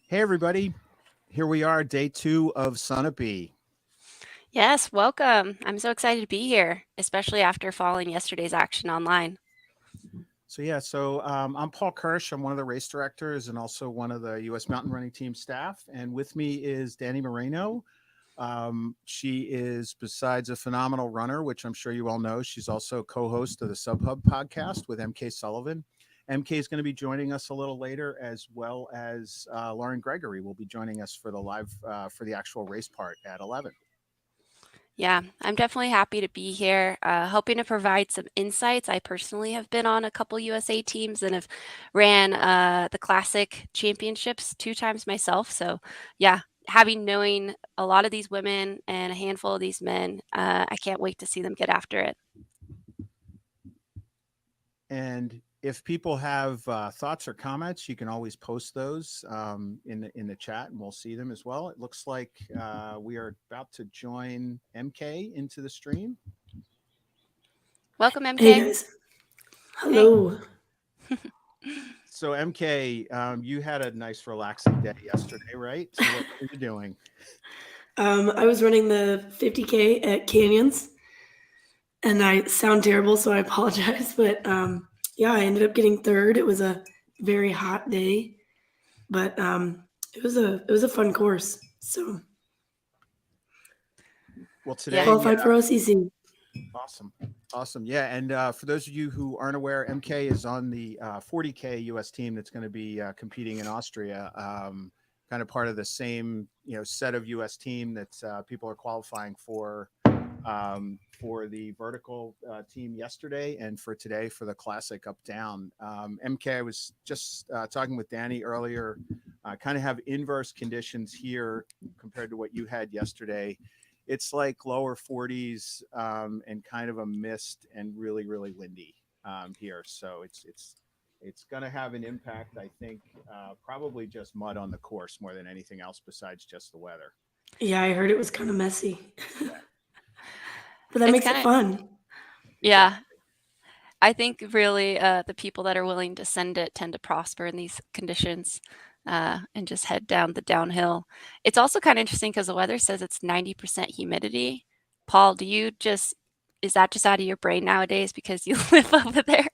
Hey, everybody. Here we are, day 2 of Sunapee. Yes, welcome. I'm so excited to be here, especially after following yesterday's action online. I'm Paul Kirsch. I'm one of the race directors and also one of the U.S. Mountain Running Team staff. And with me is Danny Moreno. She is, besides a phenomenal runner, which I'm sure you all know, she's also co-host of the Subhub podcast with MK Sullivan. MK is going to be joining us a little later, as well as Lauren Gregory will be joining us for the live for the actual race part at 11. Yeah, I'm definitely happy to be here, hoping to provide some insights. I personally have been on a couple USA teams and have ran the classic championships 2 times myself. So, yeah, having knowing a lot of these women and a handful of these men, I can't wait to see them get after it. And if people have thoughts or comments, you can always post those in the chat, and we'll see them as well. It looks like we are about to join MK into the stream. Welcome, Hey MK. guys. Hey. Hello. So MK, you had a nice relaxing day yesterday, right? So what were you doing? I was running the 50K at Canyons and I sound terrible, so I apologize. But yeah, I ended up getting third. It was a very hot day, but it was a fun course. So Well, Yeah. today, qualified for OCC. awesome. Awesome. Yeah. And for those of you who aren't aware, MK is on the 40K US team that's going to be competing in Austria. Kind of part of the same, set of US team that people are qualifying for the vertical team yesterday and for today for the classic up down. MK, I was just talking with Danny earlier, kind of have inverse conditions here compared to what you had yesterday. It's like lower 40s and kind of a mist and really, really windy here. So it's going to have an impact, I think, probably just mud on the course more than anything else besides just the weather. Yeah, I heard it was kind of messy, Yeah, but that It's makes it kind of, fun. yeah, exactly. I think really the people that are willing to send it tend to prosper in these conditions and just head down the downhill. It's also kind of interesting because the weather says it's 90% humidity. Paul, is that just out of your brain nowadays because you live over there?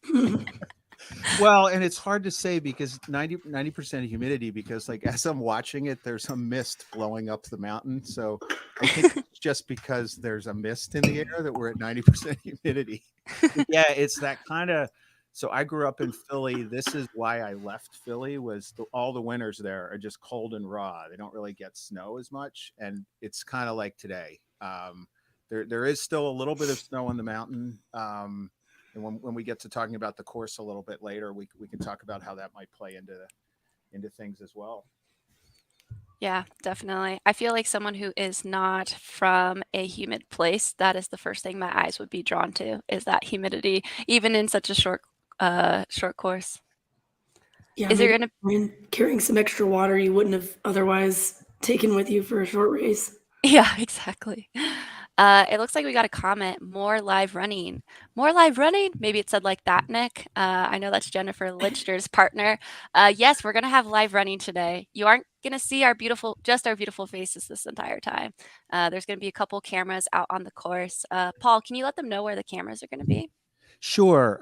Well, and it's hard to say because 90% humidity because like as I'm watching it, there's a mist blowing up the mountain. So I think it's just because there's a mist in the air that we're at 90% humidity. But yeah, it's that kind of. So I grew up in Philly. This is why I left Philly was all the winters there are just cold and raw. They don't really get snow as much. And it's kind of like today. There is still a little bit of snow on the mountain. And when we get to talking about the course a little bit later, we can talk about how that might play into things as well. Yeah, definitely. I feel like someone who is not from a humid place, that is the first thing my eyes would be drawn to is that humidity, even in such a short course. Yeah, Is there maybe gonna carrying some extra water you wouldn't have otherwise taken with you for a short race. Yeah, exactly. It looks like we got a comment, more live running. More live running? Maybe it said like that, Nick. I know that's Jennifer Lichter's partner. Yes, we're gonna have live running today. You aren't gonna see just our beautiful faces this entire time. There's gonna be a couple cameras out on the course. Paul, can you let them know where the cameras are gonna be? Sure.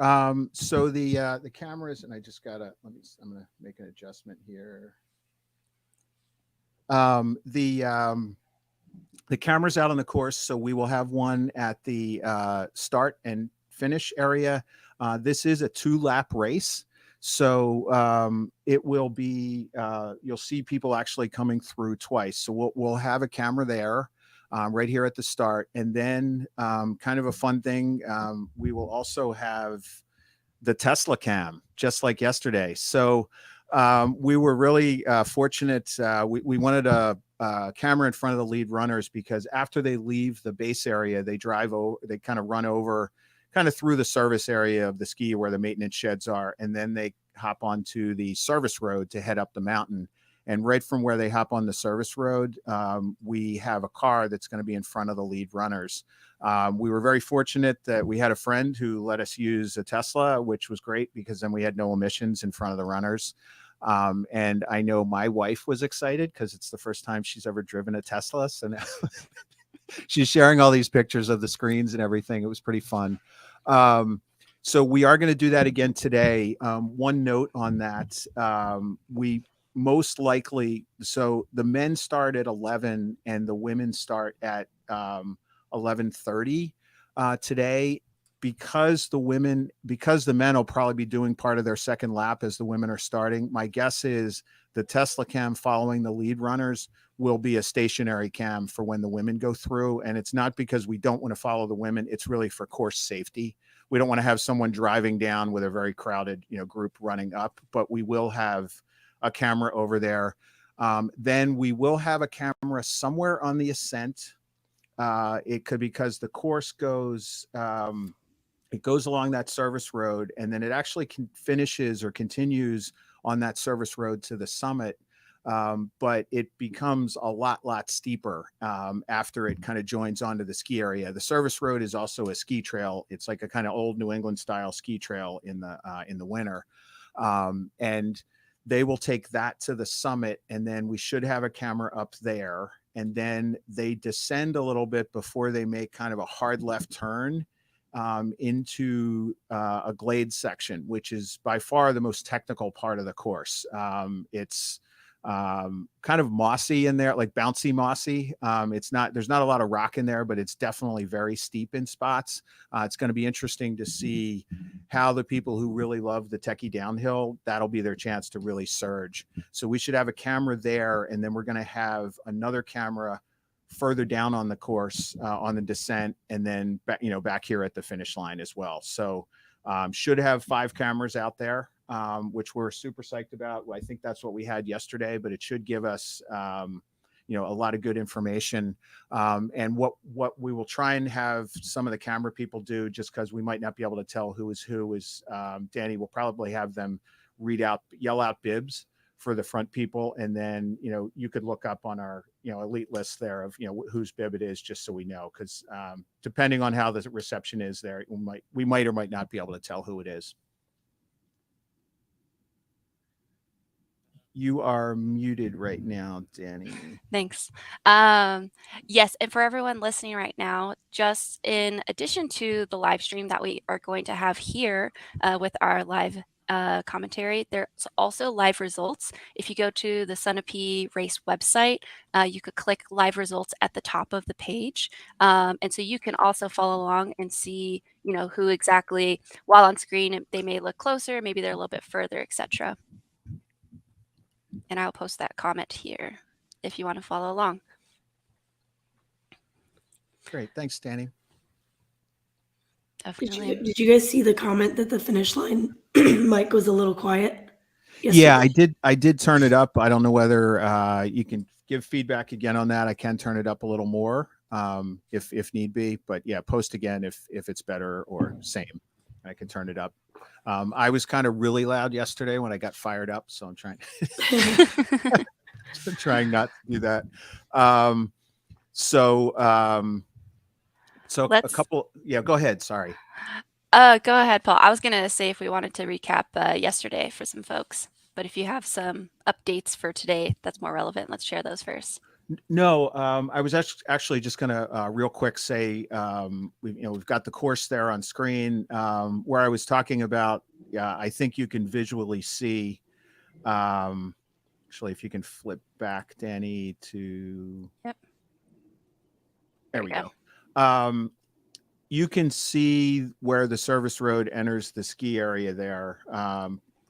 So the cameras, and I just gotta I'm gonna make an adjustment here. Um, the um, the cameras out on the course, so we will have one at the start and finish area. This is a 2-lap race, so it will be you'll see people actually coming through twice. So we'll have a camera there. Right here at the start, and then kind of a fun thing. We will also have the Tesla cam, just like yesterday. So we were really fortunate. We wanted a camera in front of the lead runners because after they leave the base area, they drive over, they kind of run over, kind of through the service area of the ski where the maintenance sheds are, and then they hop onto the service road to head up the mountain. And right from where they hop on the service road, we have a car that's going to be in front of the lead runners. We were very fortunate that we had a friend who let us use a Tesla, which was great because then we had no emissions in front of the runners. And I know my wife was excited because it's the first time she's ever driven a Tesla. So now she's sharing all these pictures of the screens and everything. It was pretty fun. So we are going to do that again today. One note on that, we most likely, so the men start at 11 and the women start at 11:30 today, because the men will probably be doing part of their second lap as the women are starting. My guess is the Tesla cam following the lead runners will be a stationary cam for when the women go through. And it's not because we don't want to follow the women. It's really for course safety. We don't want to have someone driving down with a very crowded, group running up, but we will have a camera over there. Then we will have a camera somewhere on the ascent. It could, because the course goes, it goes along that service road, and then it actually finishes or continues on that service road to the summit. But it becomes a lot steeper after it kind of joins onto the ski area. The service road is also a ski trail. It's like a kind of old New England style ski trail in the winter. And they will take that to the summit, and then we should have a camera up there. And then they descend a little bit before they make kind of a hard left turn into a glade section, which is by far the most technical part of the course. It's kind of mossy in there, like bouncy mossy. There's not a lot of rock in there, but it's definitely very steep in spots. It's going to be interesting to see how the people who really love the techie downhill, that'll be their chance to really surge. So we should have a camera there, and then we're going to have another camera further down on the course on the descent, and then back here at the finish line as well. So should have 5 cameras out there, which we're super psyched about. I think that's what we had yesterday, but it should give us a lot of good information. And what we will try and have some of the camera people do, just because we might not be able to tell who is Danny will probably have them yell out bibs for the front people, and then you could look up on our elite list there of whose bib it is, just so we know, because depending on how the reception is there, we might or might not be able to tell who it is. You are muted right now, Danny. Thanks. Yes, and for everyone listening right now, just in addition to the live stream that we are going to have here with our live commentary, there's also live results. If you go to the Sunapee race website, you could click live results at the top of the page, and so you can also follow along and see who exactly, while on screen they may look closer, maybe they're a little bit further, etc. And I'll post that comment here if you want to follow along. Great. Thanks, Danny. Definitely. Did you guys see the comment that the finish line mic was a little quiet yesterday? Yeah, I did turn it up. I don't know whether you can give feedback again on that. I can turn it up a little more if need be. But yeah, post again if it's better or same. I can turn it up. I was kind of really loud yesterday when I got fired up, so I'm trying trying not to do that. So a couple. Yeah, go ahead. Sorry. Go ahead, Paul. I was gonna say if we wanted to recap yesterday for some folks, but if you have some updates for today that's more relevant, let's share those first. No, I was actually just going to real quick say, we've got the course there on screen where I was talking about. I think you can visually see. Actually, if you can flip back, Danny, to. Yep. There we go. You can see where the service road enters the ski area there.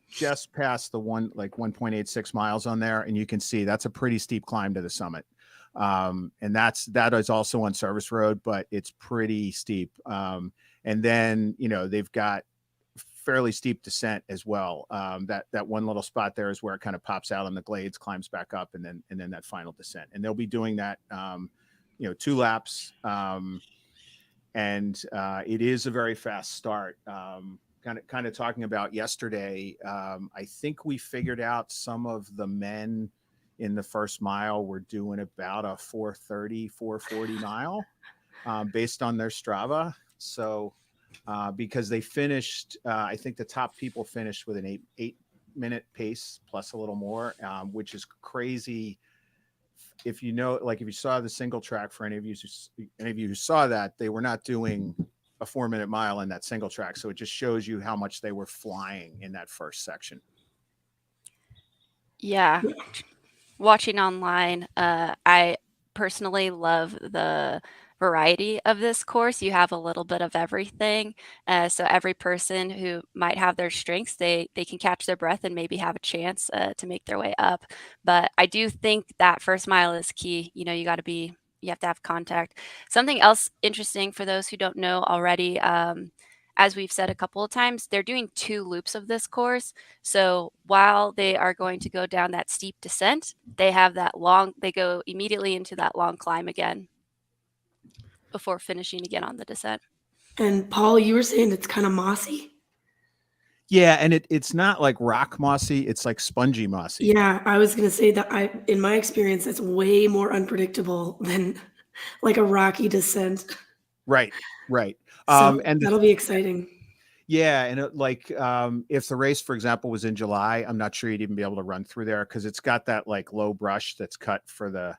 Just past the 1.86 miles on there, and you can see that's a pretty steep climb to the summit. And that is also on service road, but it's pretty steep. And then they've got fairly steep descent as well. That one little spot there is where it kind of pops out on the glades, climbs back up, and then that final descent. And they'll be doing that 2 laps. And it is a very fast start. Kind of talking about yesterday, I think we figured out some of the men in the first mile were doing about a 4:30, 4:40 mile based on their Strava. So because they finished, I think the top people finished with an 8-minute pace plus a little more, which is crazy. If you know, like if you saw the single track, for any of you who saw that, they were not doing a 4-minute mile in that single track. So it just shows you how much they were flying in that first section. Yeah. Watching online, I personally love the variety of this course. You have a little bit of everything. So every person who might have their strengths, they can catch their breath and maybe have a chance to make their way up. But I do think that first mile is key. You know, you have to have contact. Something else interesting for those who don't know already, as we've said a couple of times, they're doing 2 loops of this course. So while they are going to go down that steep descent, they go immediately into that long climb again before finishing again on the descent. And Paul, you were saying it's kind of mossy. Yeah, and it's not like rock mossy; it's like spongy mossy. Yeah, I was gonna say that in my experience, that's way more unpredictable than like a rocky descent. Right, right. So And that'll be exciting. yeah, and if the race, for example, was in July, I'm not sure you'd even be able to run through there because it's got that like low brush that's cut for the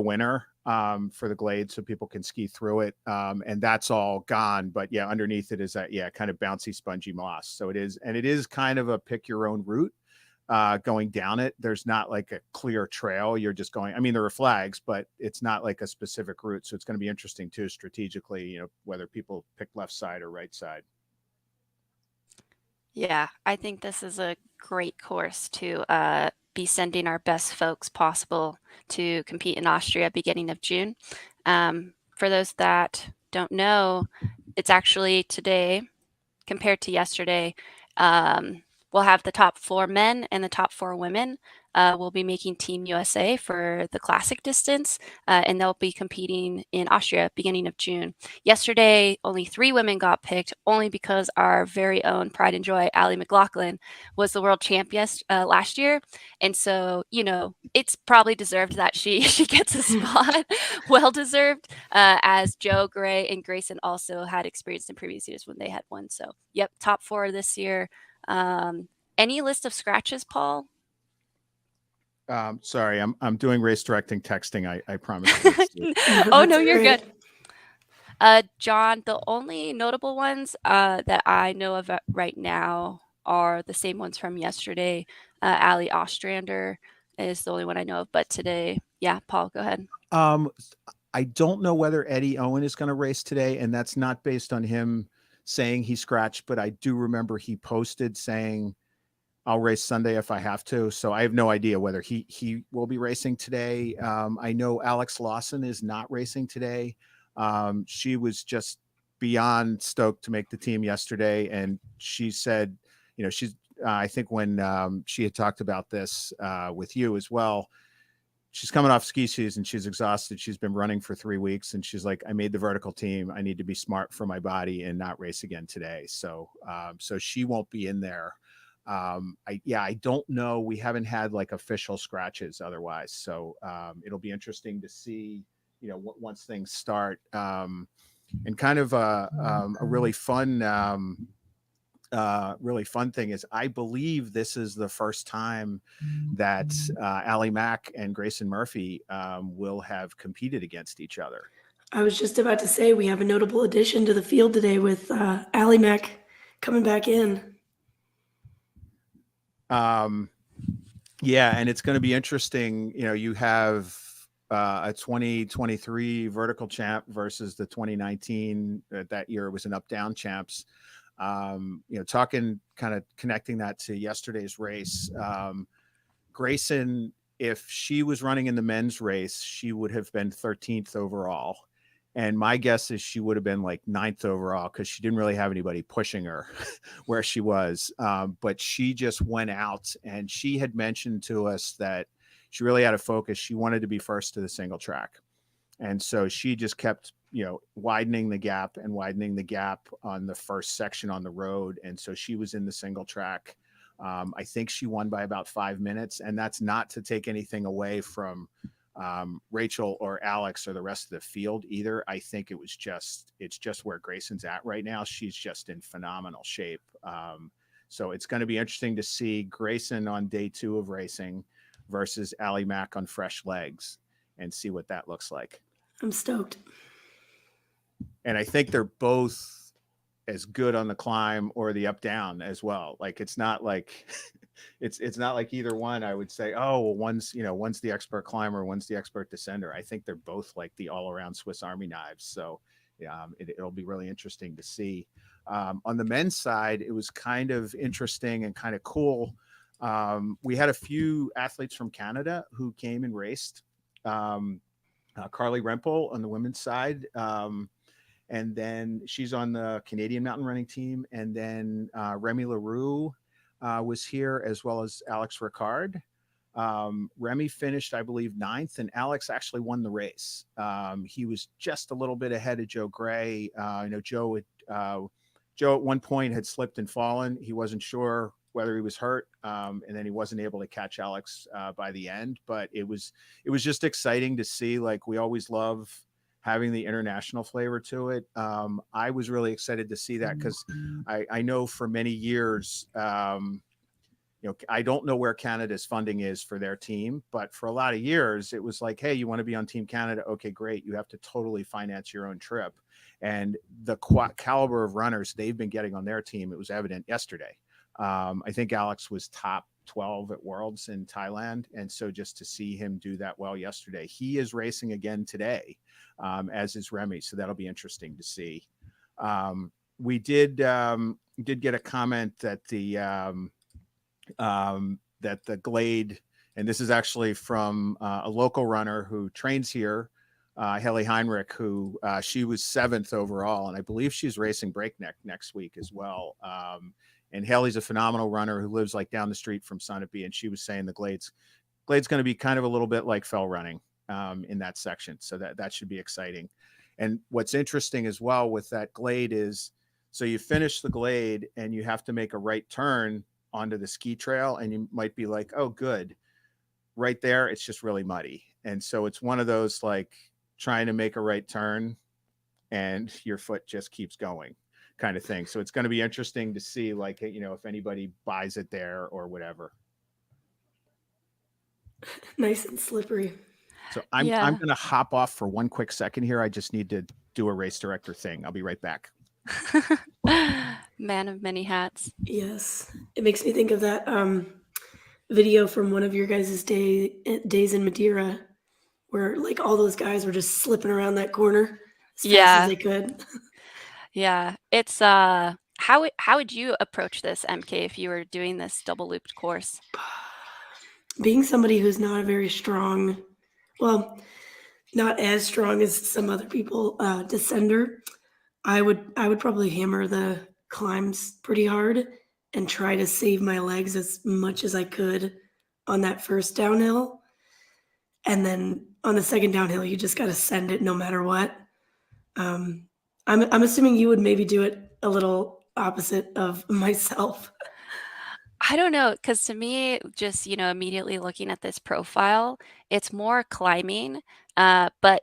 winter, for the glade, so people can ski through it. And that's all gone. But yeah, underneath it is that kind of bouncy, spongy moss. So it is kind of a pick your own route. Going down it, there's not like a clear trail. You're just going. I mean, there are flags, but it's not like a specific route. So it's going to be interesting too, strategically. Whether people pick left side or right side. Yeah, I think this is a great course to be sending our best folks possible to compete in Austria beginning of June. For those that don't know, it's actually today compared to yesterday. We'll have the top 4 men and the top 4 women. Will be making Team USA for the classic distance, and they'll be competing in Austria beginning of June. Yesterday, only 3 women got picked, only because our very own pride and joy, Allie McLaughlin, was the world champion last year, and so it's probably deserved that she gets a spot, well deserved, as Joe, Gray, and Grayson also had experience in previous years when they had won. So, yep, top 4 this year. Any list of scratches, Paul? Sorry, I'm doing race directing texting. I promise. Oh no, you're right. good. John, the only notable ones that I know of right now are the same ones from yesterday. Allie Ostrander is the only one I know of, but today, yeah, Paul, go ahead. I don't know whether Eddie Owen is going to race today, and that's not based on him saying he scratched, but I do remember he posted saying, I'll race Sunday if I have to. So I have no idea whether he will be racing today. I know Alex Lawson is not racing today. She was just beyond stoked to make the team yesterday. And she said, I think when she had talked about this with you as well, she's coming off ski season. She's exhausted. She's been running for 3 weeks. And she's like, I made the vertical team. I need to be smart for my body and not race again today. So she won't be in there. I don't know. We haven't had like official scratches otherwise. So it'll be interesting to see, once things start, and kind of a really fun thing is I believe this is the first time that Allie Mack and Grayson Murphy will have competed against each other. I was just about to say we have a notable addition to the field today with Allie Mack coming back in. Yeah, and it's going to be interesting. You have a 2023 vertical champ versus the 2019. That year it was an up-down champs. Talking, kind of connecting that to yesterday's race. Grayson, if she was running in the men's race, she would have been 13th overall. And my guess is she would have been like 9th overall because she didn't really have anybody pushing her where she was. But she just went out, and she had mentioned to us that she really had a focus. She wanted to be first to the single track. And so she just kept, widening the gap on the first section on the road. And so she was in the single track. I think she won by about 5 minutes, and that's not to take anything away from Rachel or Alex or the rest of the field either. I think it's just where Grayson's at right now. She's just in phenomenal shape. So it's going to be interesting to see Grayson on day 2 of racing versus Allie Mack on fresh legs and see what that looks like. I'm stoked. And I think they're both as good on the climb or the up down as well. Like it's not like it's not like either one I would say, oh well, one's the expert climber, one's the expert descender. I think they're both like the all-around Swiss Army knives. So it'll be really interesting to see. On the men's side, it was kind of interesting and kind of cool. We had a few athletes from Canada who came and raced. Carly Rempel on the women's side. And then she's on the Canadian mountain running team. And then Remy LaRue was here, as well as Alex Ricard. Remy finished, I believe, 9th, and Alex actually won the race. He was just a little bit ahead of Joe Gray. Joe at one point had slipped and fallen. He wasn't sure whether he was hurt, and then he wasn't able to catch Alex by the end. But it was just exciting to see. Like, we always love having the international flavor to it. I was really excited to see that because I know for many years, I don't know where Canada's funding is for their team, but for a lot of years, it was like, hey, you want to be on Team Canada? Okay, great. You have to totally finance your own trip. And the caliber of runners they've been getting on their team, it was evident yesterday. I think Alex was top 12 at Worlds in Thailand. And so just to see him do that well yesterday, he is racing again today, as is Remy. So that'll be interesting to see. We did get a comment that the Glade, and this is actually from a local runner who trains here, Haley Heinrich, who she was 7th overall, and I believe she's racing Breakneck next week as well. And Haley's a phenomenal runner who lives like down the street from Sunapee, and she was saying the Glade's going to be kind of a little bit like fell running in that section, so that should be exciting. And what's interesting as well with that Glade is, so you finish the Glade and you have to make a right turn onto the ski trail, and you might be like, oh, good. Right there, it's just really muddy. And so it's one of those, like, trying to make a right turn and your foot just keeps going kind of thing. So it's going to be interesting to see, like, if anybody buys it there or whatever. Nice and slippery. So I'm going to hop off for one quick second here. I just need to do a race director thing. I'll be right back. Man of many hats. Yes. It makes me think of that video from one of your guys' days in Madeira, where like all those guys were just slipping around that corner as fast as they could. Yeah. It's how would you approach this, MK, if you were doing this double looped course? Being somebody who's not a very strong, well, not as strong as some other people, descender, I would probably hammer the climbs pretty hard and try to save my legs as much as I could on that first downhill. And then on the second downhill, you just got to send it no matter what. I'm assuming you would maybe do it a little opposite of myself. I don't know, because to me, just, immediately looking at this profile, it's more climbing. But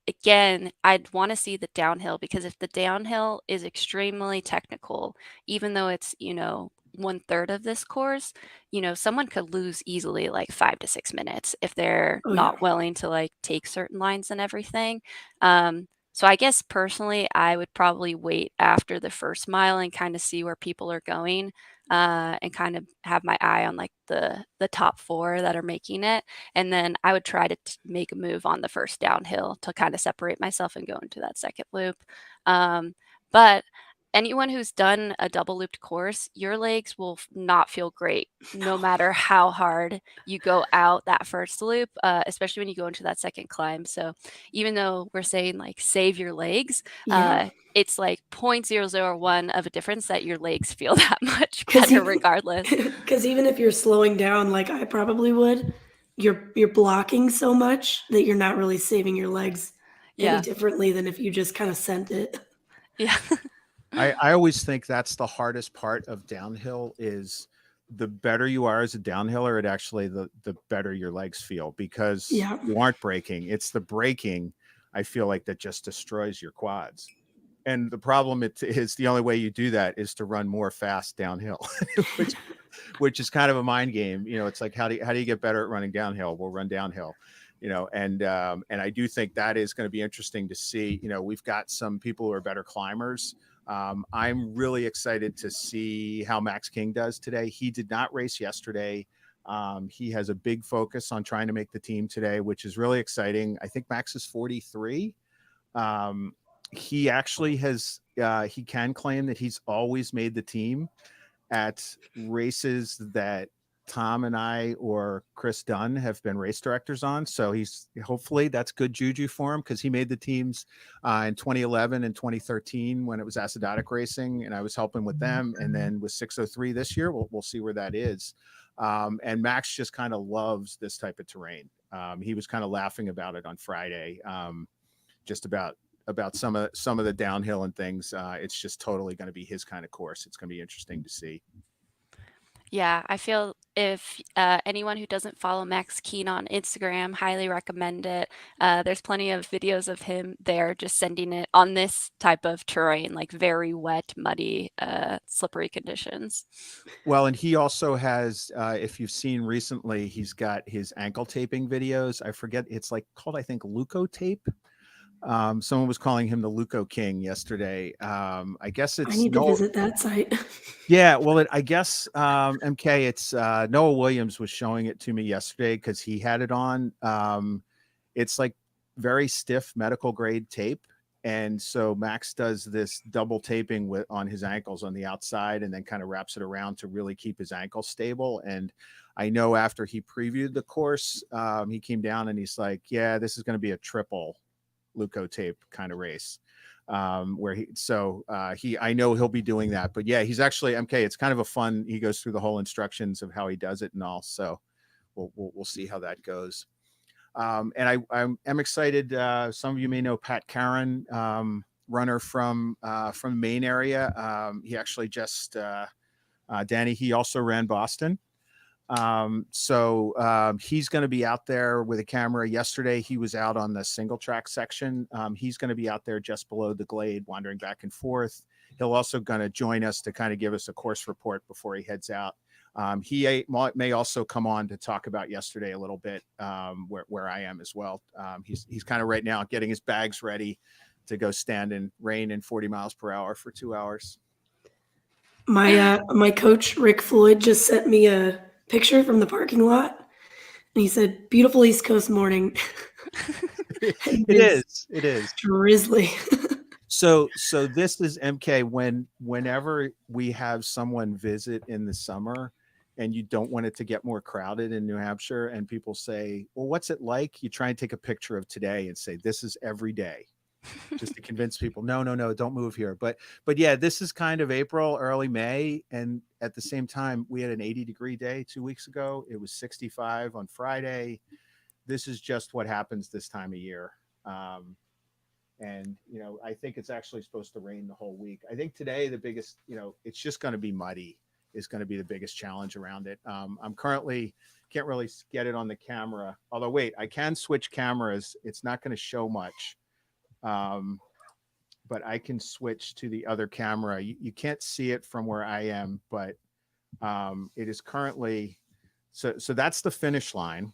again, I'd want to see the downhill, because if the downhill is extremely technical, even though it's, 1/3 of this course, someone could lose easily like 5 to 6 minutes if they're not willing to like take certain lines and everything. So I guess personally, I would probably wait after the first mile and kind of see where people are going, and kind of have my eye on like the top 4 that are making it. And then I would try to make a move on the first downhill to kind of separate myself and go into that second loop. But anyone who's done a double looped course, your legs will not feel great no matter how hard you go out that first loop, especially when you go into that second climb. So even though we're saying like save your legs, it's like 0.001 of a difference that your legs feel that much better regardless. Because even if you're slowing down, like I probably would, you're blocking so much that you're not really saving your legs any differently than if you just kind of sent it. Yeah. I always think that's the hardest part of downhill is the better you are as a downhiller, it actually the better your legs feel, because you aren't braking. It's the braking, I feel like, that just destroys your quads. And the problem is the only way you do that is to run more fast downhill, which is kind of a mind game. It's like, how do you get better at running downhill? We'll run downhill, and I do think that is going to be interesting to see. We've got some people who are better climbers. I'm really excited to see how Max King does today. He did not race yesterday. He has a big focus on trying to make the team today, which is really exciting. I think Max is 43. He actually he can claim that he's always made the team at races that Tom and I or Chris Dunn have been race directors on. So hopefully that's good juju for him, because he made the teams in 2011 and 2013 when it was acidotic racing, and I was helping with them. And then with 603 this year, we'll see where that is. And Max just kind of loves this type of terrain. He was kind of laughing about it on Friday, just about some of the downhill and things. It's just totally going to be his kind of course. It's going to be interesting to see. Yeah, I feel if anyone who doesn't follow Max Keen on Instagram, highly recommend it. There's plenty of videos of him there just sending it on this type of terrain, like very wet, muddy, slippery conditions. Well, and he also has, if you've seen recently, he's got his ankle taping videos. I forget, it's like called, I think, Luco tape. Someone was calling him the Luco King yesterday. I guess it's I need to visit that site. Yeah, well, I guess MK, it's Noah Williams was showing it to me yesterday because he had it on. It's like very stiff medical grade tape. And so Max does this double taping on his ankles on the outside, and then kind of wraps it around to really keep his ankles stable. And I know after he previewed the course, he came down and he's like, yeah, this is going to be a triple Luco tape kind of race. I know he'll be doing that. But yeah, he's actually, MK, it's kind of a fun, he goes through the whole instructions of how he does it and all. So we'll see how that goes. And I'm excited. Some of you may know Pat Caron, runner from the Maine area. He actually just, Danny, he also ran Boston. He's going to be out there with a camera. Yesterday, he was out on the single track section. He's going to be out there just below the glade, wandering back and forth. He'll also going to join us to kind of give us a course report before he heads out. He may also come on to talk about yesterday a little bit, where I am as well. He's kind of right now getting his bags ready to go stand in rain and 40 miles per hour for 2 hours. My coach, Rick Floyd, just sent me a picture from the parking lot, and he said, beautiful East Coast morning. It is drizzly. so this is MK, whenever we have someone visit in the summer and you don't want it to get more crowded in New Hampshire, and people say, well, what's it like? You try and take a picture of today and say, this is every day, just to convince people, no, don't move here. But yeah, this is kind of April, early May. And at the same time, we had an 80-degree day 2 weeks ago. It was 65 on Friday. This is just what happens this time of year. And, I think it's actually supposed to rain the whole week. I think today, the biggest, it's just going to be muddy is going to be the biggest challenge around it. I'm currently can't really get it on the camera. Although, wait, I can switch cameras. It's not going to show much. But I can switch to the other camera. You can't see it from where I am, but it is currently, so that's the finish line.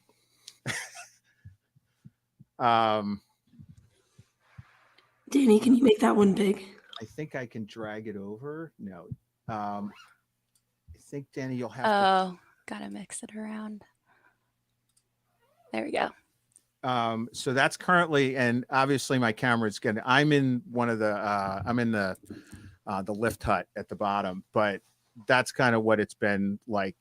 Danny, can you make that one big? I think I can drag it over. No. I think, Danny, you'll have to. Gotta mix it around. There we go. So that's currently, and obviously my camera is getting, I'm in one of the, I'm in the lift hut at the bottom, but that's kind of what it's been like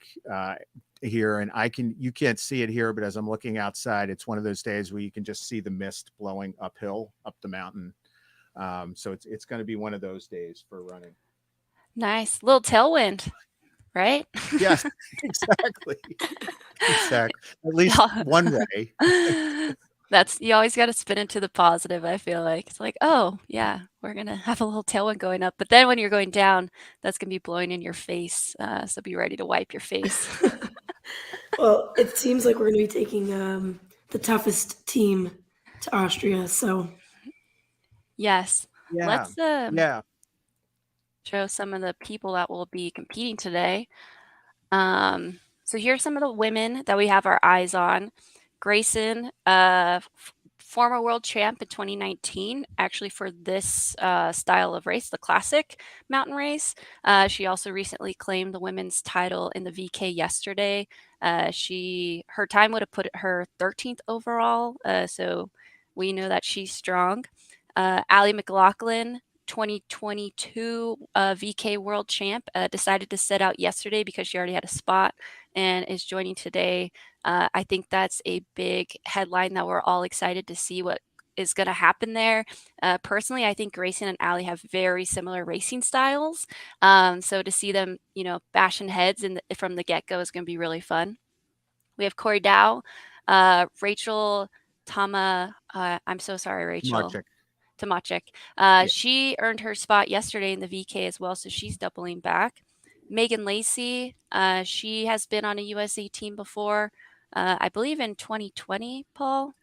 here. And you can't see it here, but as I'm looking outside, it's one of those days where you can just see the mist blowing uphill, up the mountain. So it's going to be one of those days for running. Nice. Little tailwind, right? Yes, exactly. Exactly. At least one way. You always got to spin into the positive. I feel like it's like, oh yeah, we're going to have a little tailwind going up. But then when you're going down, that's going to be blowing in your face. So be ready to wipe your face. Well, it seems like we're going to be taking the toughest team to Austria. So yes. Yeah. Let's Yeah. show some of the people that will be competing today. So here's some of the women that we have our eyes on. Grayson, former world champ in 2019, actually for this style of race, the classic mountain race. She also recently claimed the women's title in the VK yesterday. Her time would have put her 13th overall, so we know that she's strong. Allie McLaughlin, 2022 VK world champ, decided to sit out yesterday because she already had a spot and is joining today. I think that's a big headline that we're all excited to see what is going to happen there. Personally, I think Grayson and Allie have very similar racing styles. So to see them, bashing heads from the get-go is going to be really fun. We have Corey Dow, Rachel Tama. I'm so sorry, Rachel. Marchik. Tomachik. Yeah. She earned her spot yesterday in the VK as well, so she's doubling back. Megan Lacey, she has been on a USA team before, I believe in 2020, Paul.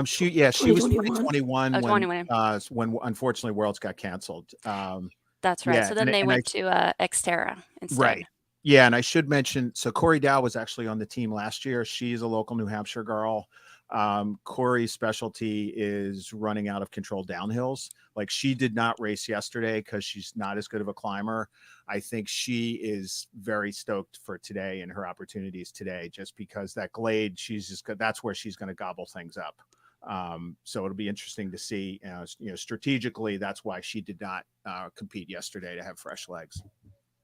She was 2021. 2021 Oh, 21. when unfortunately Worlds got canceled. That's right. Yeah, So then they went to Xterra instead. right. Yeah, and I should mention, so Corey Dow was actually on the team last year. She's a local New Hampshire girl. Corey's specialty is running out of control downhills. Like, she did not race yesterday because she's not as good of a climber. I think she is very stoked for today and her opportunities today, just because that glade, that's where she's going to gobble things up. So it'll be interesting to see, strategically, that's why she did not compete yesterday, to have fresh legs.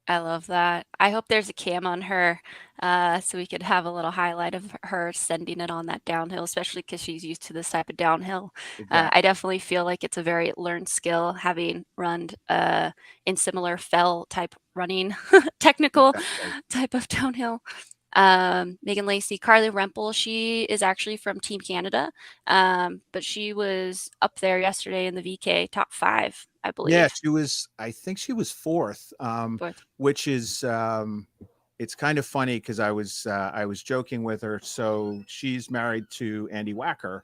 I love that. I hope there's a cam on her, so we could have a little highlight of her sending it on that downhill, especially because she's used to this type of downhill. Exactly. I definitely feel like it's a very learned skill, having run in similar fell type running, technical Exactly. type of downhill. Megan Lacey, Carly Rempel, she is actually from Team Canada, but she was up there yesterday in the VK top 5, I believe. Yeah, I think she was fourth, Fourth. which is, it's kind of funny because I was joking with her. So she's married to Andy Wacker,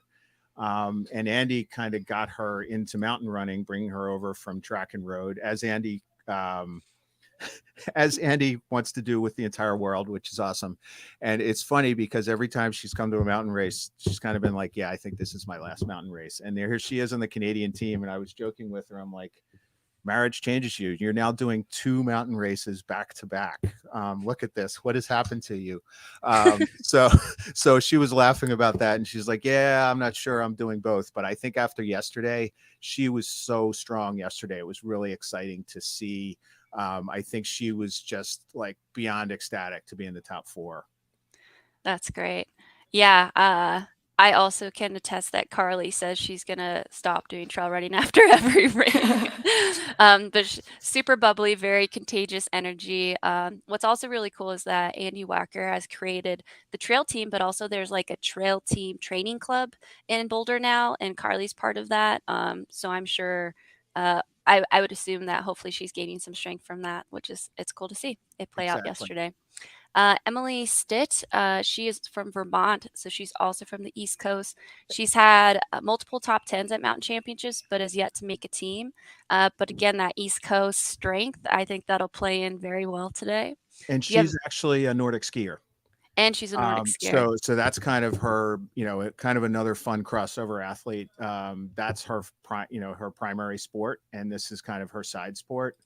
and Andy kind of got her into mountain running, bringing her over from track and road, as Andy wants to do with the entire world, which is awesome. And it's funny because every time she's come to a mountain race, she's kind of been like, yeah, I think this is my last mountain race. And here she is on the Canadian team. And I was joking with her. I'm like, marriage changes you. You're now doing 2 mountain races back to back. Look at this. What has happened to you? So she was laughing about that. And she's like, yeah, I'm not sure I'm doing both. But I think after yesterday, she was so strong yesterday. It was really exciting to see. I think she was just like beyond ecstatic to be in the top 4. That's great. Yeah, I also can attest that Carly says she's gonna stop doing trail running after every ring. But super bubbly, very contagious energy. What's also really cool is that Andy Wacker has created the trail team, but also there's like a trail team training club in Boulder now, and Carly's part of that. So I'm sure. I would assume that hopefully she's gaining some strength from that, it's cool to see it play out Exactly. yesterday. Emily Stitt, she is from Vermont, so she's also from the East Coast. She's had multiple top 10s at mountain championships, but has yet to make a team. But again, that East Coast strength, I think that'll play in very well today. And she's actually a Nordic skier. And she's a Nordic skier. So that's kind of her, kind of another fun crossover athlete. That's her primary sport, and this is kind of her side sport.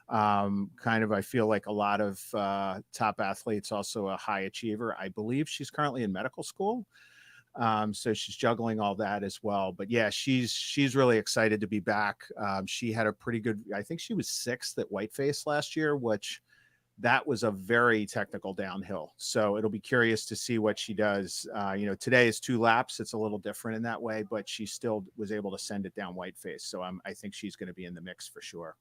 I feel like a lot of top athletes, also a high achiever. I believe she's currently in medical school. So she's juggling all that as well. But yeah, she's really excited to be back. She had a pretty good, I think she was 6th at Whiteface last year, which that was a very technical downhill. So it'll be curious to see what she does. Today is 2 laps. It's a little different in that way, but she still was able to send it down Whiteface. So I think she's going to be in the mix for sure.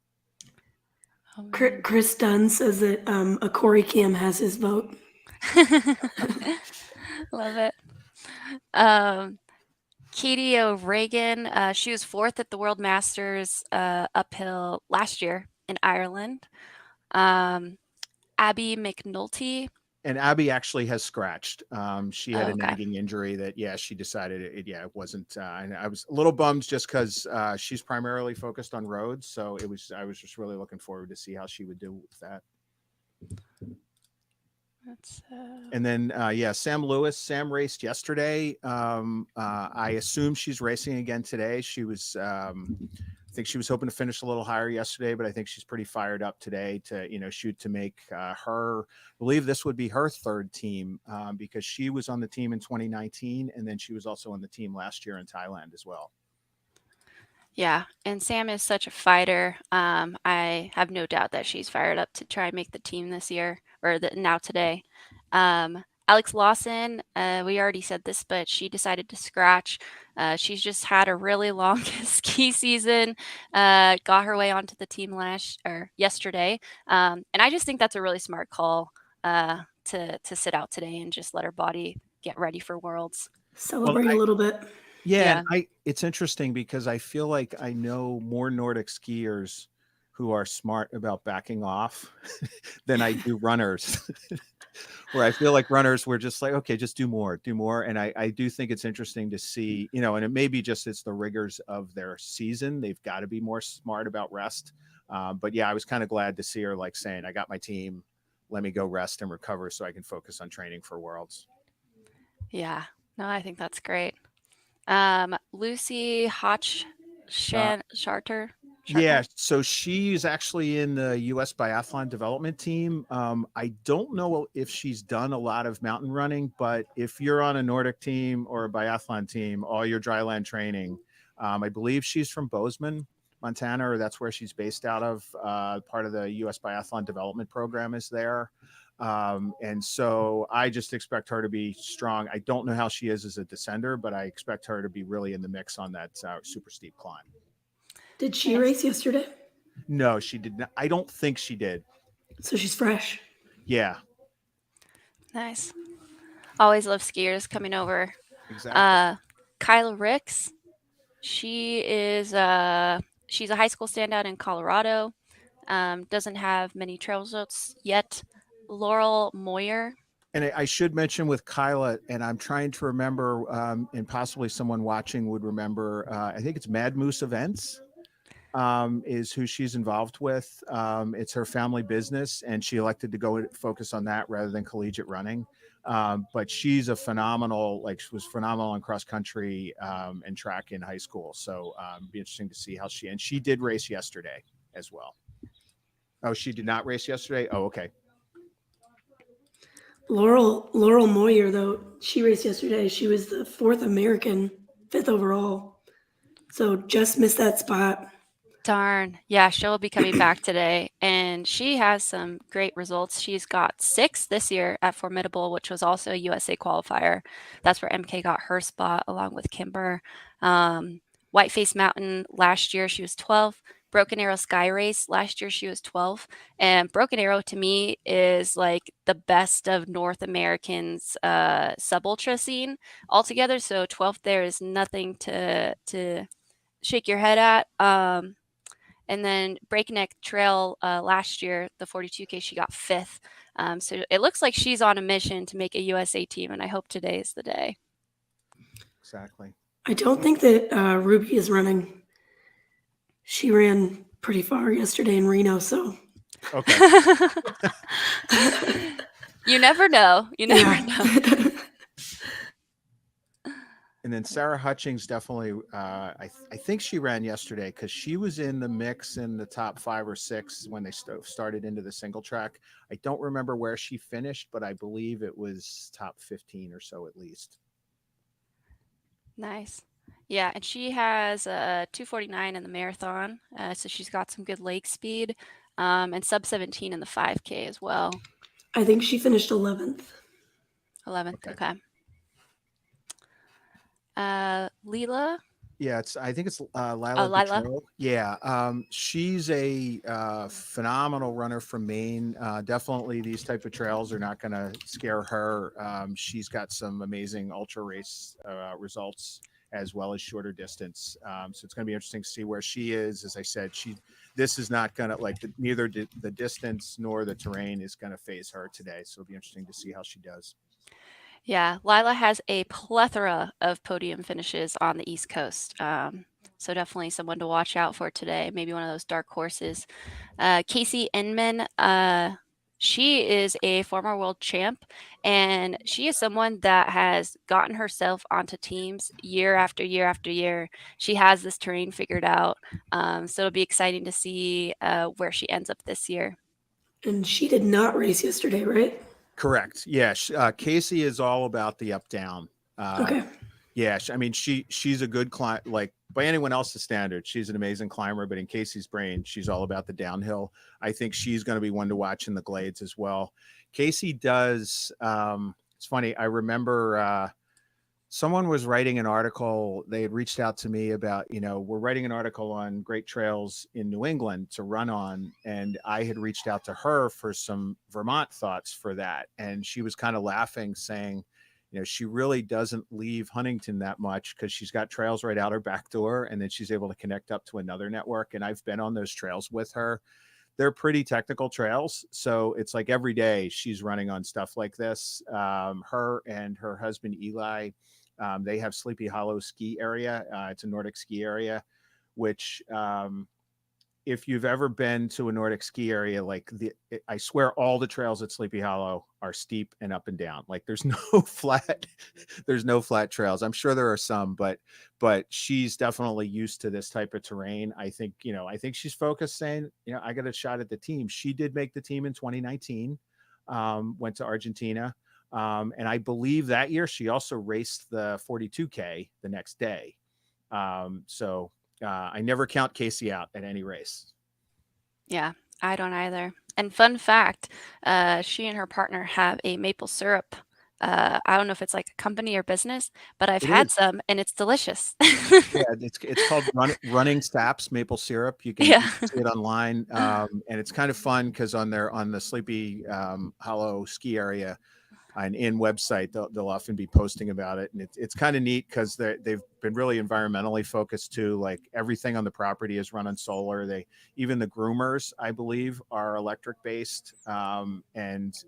Chris Dunn says that a Corey Cam has his vote. Love it. Katie O'Regan, she was 4th at the World Masters uphill last year in Ireland. Abby McNulty, And Abby actually has scratched. She had Oh, a okay. nagging injury that, she decided it wasn't. And I was a little bummed just because she's primarily focused on roads. So I was just really looking forward to see how she would do with that. That's And then, Sam Lewis. Sam raced yesterday. I assume she's racing again today. I think she was hoping to finish a little higher yesterday, but I think she's pretty fired up today to, shoot to make her. I believe this would be her third team because she was on the team in 2019, and then she was also on the team last year in Thailand as well. Yeah, and Sam is such a fighter. I have no doubt that she's fired up to try and make the team this year or now today. Alex Lawson, we already said this, but she decided to scratch. She's just had a really long ski season. Got her way onto the team yesterday, and I just think that's a really smart call to sit out today and just let her body get ready for Worlds. Celebrate a little bit. Yeah, Yeah. and it's interesting because I feel like I know more Nordic skiers who are smart about backing off than I do runners. Where I feel like runners were just like, okay, just do more. And I do think it's interesting to see, and it may be just it's the rigors of their season. They've got to be more smart about rest. But yeah, I was kind of glad to see her like saying, I got my team, let me go rest and recover so I can focus on training for Worlds. Yeah. No, I think that's great. Lucy Charter. Yeah, so she's actually in the U.S. Biathlon Development Team. I don't know if she's done a lot of mountain running, but if you're on a Nordic team or a biathlon team, all your dryland training, I believe she's from Bozeman, Montana, or that's where she's based out of. Part of the U.S. Biathlon Development Program is there. And so I just expect her to be strong. I don't know how she is as a descender, but I expect her to be really in the mix on that super steep climb. Did she race yesterday? No, she did not. I don't think she did. So she's fresh. Yeah, Nice. Always love skiers coming over. exactly. Kyla Ricks. She's a high school standout in Colorado. Doesn't have many trail results yet. Laurel Moyer. And I should mention with Kyla, and I'm trying to remember, and possibly someone watching would remember, I think it's Mad Moose Events is who she's involved with. It's her family business, and she elected to go focus on that rather than collegiate running. But she's she was phenomenal in cross country and track in high school. So it'd be interesting to see how she did race yesterday as well. Oh, she did not race yesterday? Oh, okay. Laurel Moyer, though, she raced yesterday. She was the 4th American, 5th overall. So just missed that spot. Darn. Yeah, she'll be coming back today. And she has some great results. She's got 6th this year at Formidable, which was also a USA qualifier. That's where MK got her spot along with Kimber. Whiteface Mountain last year, she was 12th. Broken Arrow Sky Race last year, she was 12th. And Broken Arrow to me is like the best of North Americans sub ultra scene altogether. So 12th there is nothing to shake your head at. And then Breakneck Trail last year, the 42K, she got 5th. So it looks like she's on a mission to make a USA team, and I hope today is the day. Exactly. I don't think that Ruby is running. She ran pretty far yesterday in Reno, so. Okay. You never know. You never know. And then Sarah Hutchings definitely, I think she ran yesterday because she was in the mix in the top 5 or 6 when they started into the single track. I don't remember where she finished, but I believe it was top 15 or so at least. Nice. Yeah, and she has a 2:49 in the marathon, so she's got some good leg speed, and sub 17 in the 5K as well. I think she finished 11th. 11th, okay. Leela. Yeah, I think it's Lila. Lila. Yeah, she's a phenomenal runner from Maine. Definitely, these type of trails are not going to scare her. She's got some amazing ultra race results as well as shorter distance. So it's going to be interesting to see where she is. As I said, this is not going to neither the distance nor the terrain is going to phase her today. So it'll be interesting to see how she does. Yeah, Lila has a plethora of podium finishes on the East Coast. So definitely someone to watch out for today. Maybe one of those dark horses. Casey Inman, she is a former world champ, and she is someone that has gotten herself onto teams year after year after year. She has this terrain figured out. So it'll be exciting to see where she ends up this year. And she did not race yesterday, right? Correct. Yeah. Casey is all about the up down. Okay. Yeah. I mean, she's a good climber, like by anyone else's standard. She's an amazing climber, but in Casey's brain, she's all about the downhill. I think she's going to be one to watch in the Glades as well. Casey does. It's funny. I remember someone was writing an article. They had reached out to me about, we're writing an article on great trails in New England to run on. And I had reached out to her for some Vermont thoughts for that. And she was kind of laughing, saying, she really doesn't leave Huntington that much because she's got trails right out her back door. And then she's able to connect up to another network. And I've been on those trails with her. They're pretty technical trails. So it's like every day she's running on stuff like this. Her and her husband, Eli, they have Sleepy Hollow ski area. It's a Nordic ski area, which if you've ever been to a Nordic ski area, I swear all the trails at Sleepy Hollow are steep and up and down. Like there's no flat trails. I'm sure there are some, but she's definitely used to this type of terrain. I think she's focused, saying, I got a shot at the team. She did make the team in 2019, went to Argentina. And I believe that year she also raced the 42K the next day. So I never count Casey out at any race. Yeah, I don't either. And fun fact, she and her partner have a maple syrup. I don't know if it's like a company or business, but I've had some and it's delicious. Yeah, it's called Running Saps Maple Syrup. You can see it online, and it's kind of fun because on the Sleepy Hollow ski area, an in website, they'll often be posting about it, and it's kind of neat because they've been really environmentally focused too. Like everything on the property is run on solar. Even the groomers, I believe, are electric based, and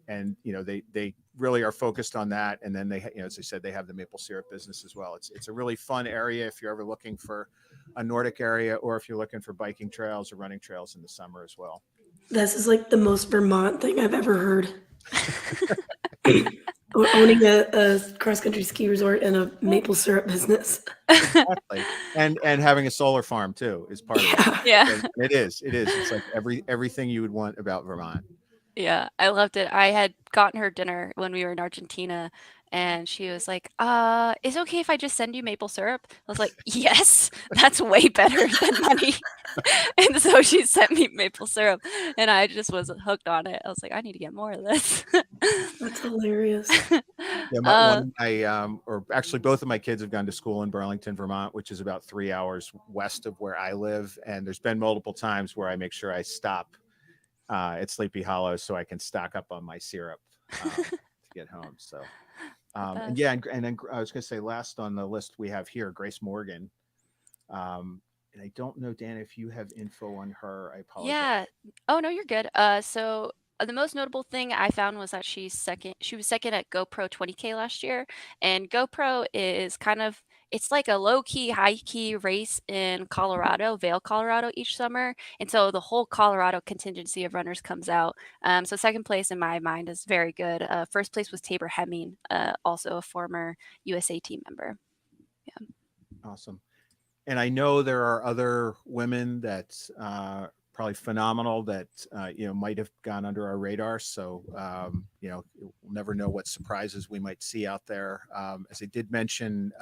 they really are focused on that. And then they, as I said, they have the maple syrup business as well. It's a really fun area if you're ever looking for a Nordic area, or if you're looking for biking trails or running trails in the summer as well. This is like the most Vermont thing I've ever heard. Owning a cross-country ski resort and a maple syrup business. Exactly. And having a solar farm too is part of it. Yeah. It is. It's like everything you would want about Vermont. Yeah, I loved it. I had gotten her dinner when we were in Argentina, and she was like, is it okay if I just send you maple syrup? I was like, yes, that's way better than money. And so she sent me maple syrup, and I just was hooked on it. I was like, I need to get more of this. That's hilarious. Yeah, or actually both of my kids have gone to school in Burlington, Vermont, which is about 3 hours west of where I live. And there's been multiple times where I make sure I stop at Sleepy Hollow so I can stock up on my syrup to get home. So, and then I was going to say, last on the list we have here, Grace Morgan. And I don't know, Dan, if you have info on her. I apologize. Yeah. Oh, no, you're good. So the most notable thing I found was that she was second at GoPro 20K last year. And GoPro is it's like a low key, high key race in Colorado, Vail, Colorado each summer. And so the whole Colorado contingency of runners comes out. So second place in my mind is very good. First place was Tabor Hemming, also a former USA team member. Yeah. Awesome. And I know there are other women that probably phenomenal that might have gone under our radar. So we'll never know what surprises we might see out there. As I did mention,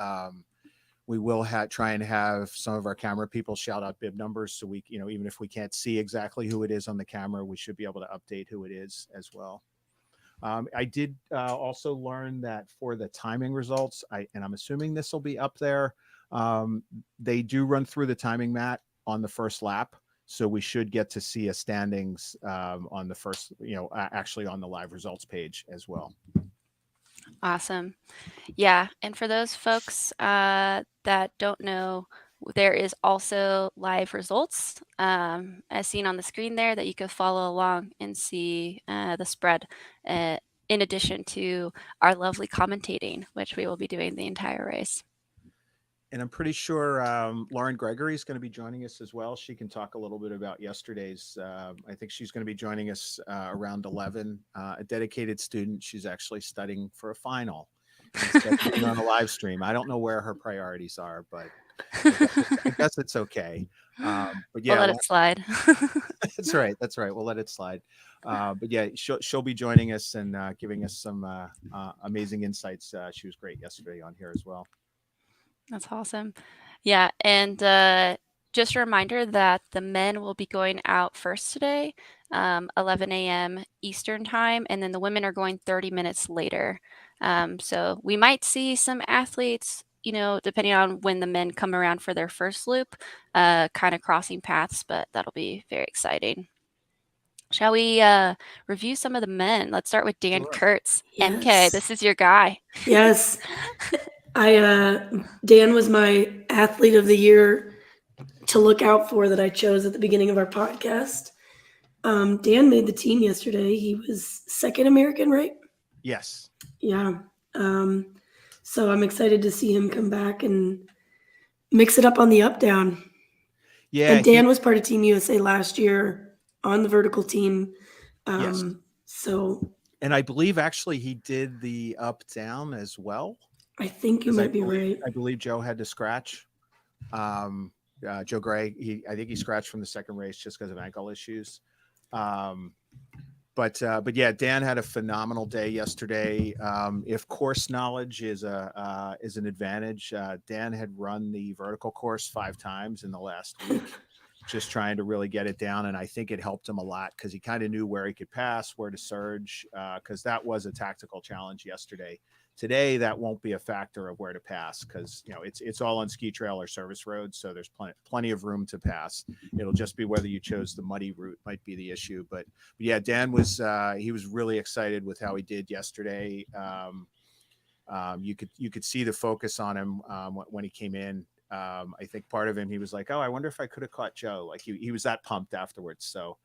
we will try and have some of our camera people shout out bib numbers, so we, even if we can't see exactly who it is on the camera, we should be able to update who it is as well. I did also learn that for the timing results, and I'm assuming this will be up there. They do run through the timing mat on the first lap, so we should get to see a standings on the first, actually on the live results page as well. Awesome. Yeah, and for those folks that don't know, there is also live results as seen on the screen there that you could follow along and see the spread in addition to our lovely commentating, which we will be doing the entire race. And I'm pretty sure Lauren Gregory is going to be joining us as well. She can talk a little bit about yesterday's. I think she's going to be joining us around 11. A dedicated student. She's actually studying for a final instead of being on a live stream. I don't know where her priorities are, but I guess it's okay. But yeah, we'll let it slide. that's right. That's right. We'll let it slide. But yeah, she'll be joining us and giving us some amazing insights. She was great yesterday on here as well. That's awesome. Yeah, and just a reminder that the men will be going out first today, 11 a.m. Eastern time, and then the women are going 30 minutes later. So we might see some athletes, depending on when the men come around for their first loop, kind of crossing paths, but that'll be very exciting. Shall we review some of the men? Let's start with Dan Sure. Kurtz. Yes. MK, this is your guy. Yes. Dan was my athlete of the year to look out for that I chose at the beginning of our podcast. Dan made the team yesterday. He was second American, right? Yes. Yeah. So I'm excited to see him come back and mix it up on the up down. Yeah. And Dan was part of Team USA last year on the vertical team. Yes. So. And I believe actually he did the up down as well. I think you might be right. I believe Joe had to scratch. Joe Gray, I think he scratched from the second race just because of ankle issues. But yeah, Dan had a phenomenal day yesterday. If course knowledge is an advantage, Dan had run the vertical course 5 times in the last week, just trying to really get it down. And I think it helped him a lot because he kind of knew where he could pass, where to surge, because that was a tactical challenge yesterday. Today, that won't be a factor of where to pass because it's all on ski trail or service roads, so there's plenty of room to pass. It'll just be whether you chose the muddy route might be the issue. But yeah, Dan was he was really excited with how he did yesterday. You could see the focus on him when he came in. I think part of him, he was like, "Oh, I wonder if I could have caught Joe." Like he was that pumped afterwards. So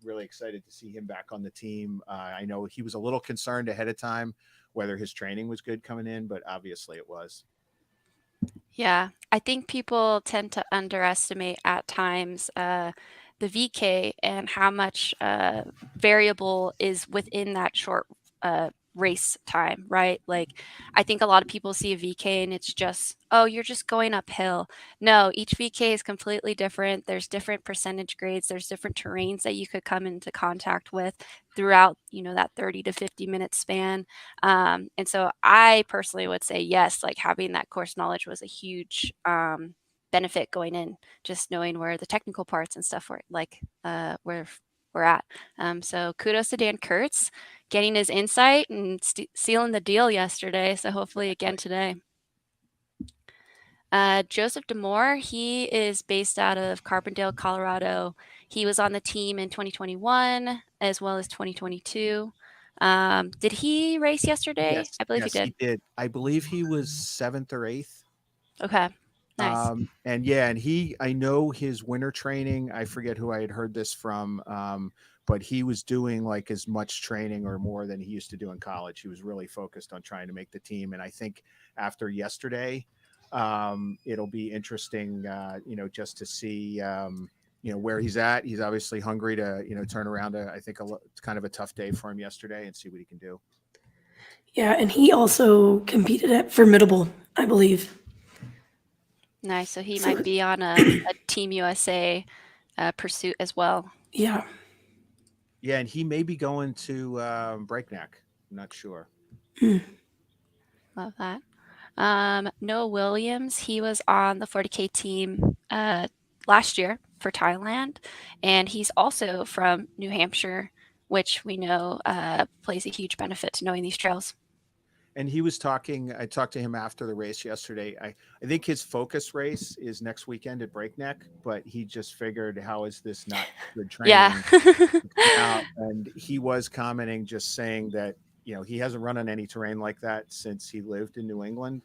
really excited to see him back on the team. I know he was a little concerned ahead of time whether his training was good coming in, but obviously it was. Yeah, I think people tend to underestimate at times the VK and how much variable is within that short race time, right? Like, I think a lot of people see a VK and it's just, oh, you're just going uphill. No, each VK is completely different. There's different percentage grades. There's different terrains that you could come into contact with throughout, that 30 to 50 minute span. And so I personally would say, yes, like having that course knowledge was a huge benefit going in, just knowing where the technical parts and stuff were, like where we're at. So kudos to Dan Kurtz getting his insight and sealing the deal yesterday. So hopefully again today. Joseph Demore, he is based out of Carbondale, Colorado. He was on the team in 2021 as well as 2022. Did he race yesterday? Yes, I believe he did. I believe he was 7th or 8th. Okay. Nice. And I know his winter training. I forget who I had heard this from, but he was doing like as much training or more than he used to do in college. He was really focused on trying to make the team. And I think after yesterday, it'll be interesting, just to see, where he's at. He's obviously hungry to, turn around. I think it's kind of a tough day for him yesterday and see what he can do. Yeah, and he also competed at Formidable, I believe. Nice. So he might be on a Team USA pursuit as well. Yeah. Yeah, and he may be going to Breakneck. I'm not sure. Love that. Noah Williams, he was on the 40K team last year for Thailand, and he's also from New Hampshire, which we know plays a huge benefit to knowing these trails. And he was I talked to him after the race yesterday. I think his focus race is next weekend at Breakneck, but he just figured, how is this not good training? Yeah. And he was commenting, just saying that he hasn't run on any terrain like that since he lived in New England.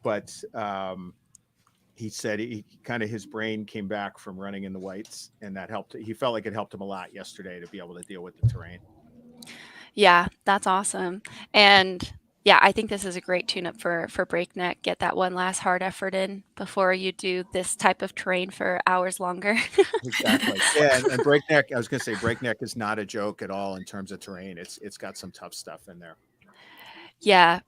But he said his brain came back from running in the whites, and that helped. He felt like it helped him a lot yesterday to be able to deal with the terrain. Yeah, that's awesome. And yeah, I think this is a great tune-up for breakneck. Get that one last hard effort in before you do this type of terrain for hours longer. Exactly. Yeah, and breakneck. I was going to say breakneck is not a joke at all in terms of terrain. It's got some tough stuff in there. Yeah.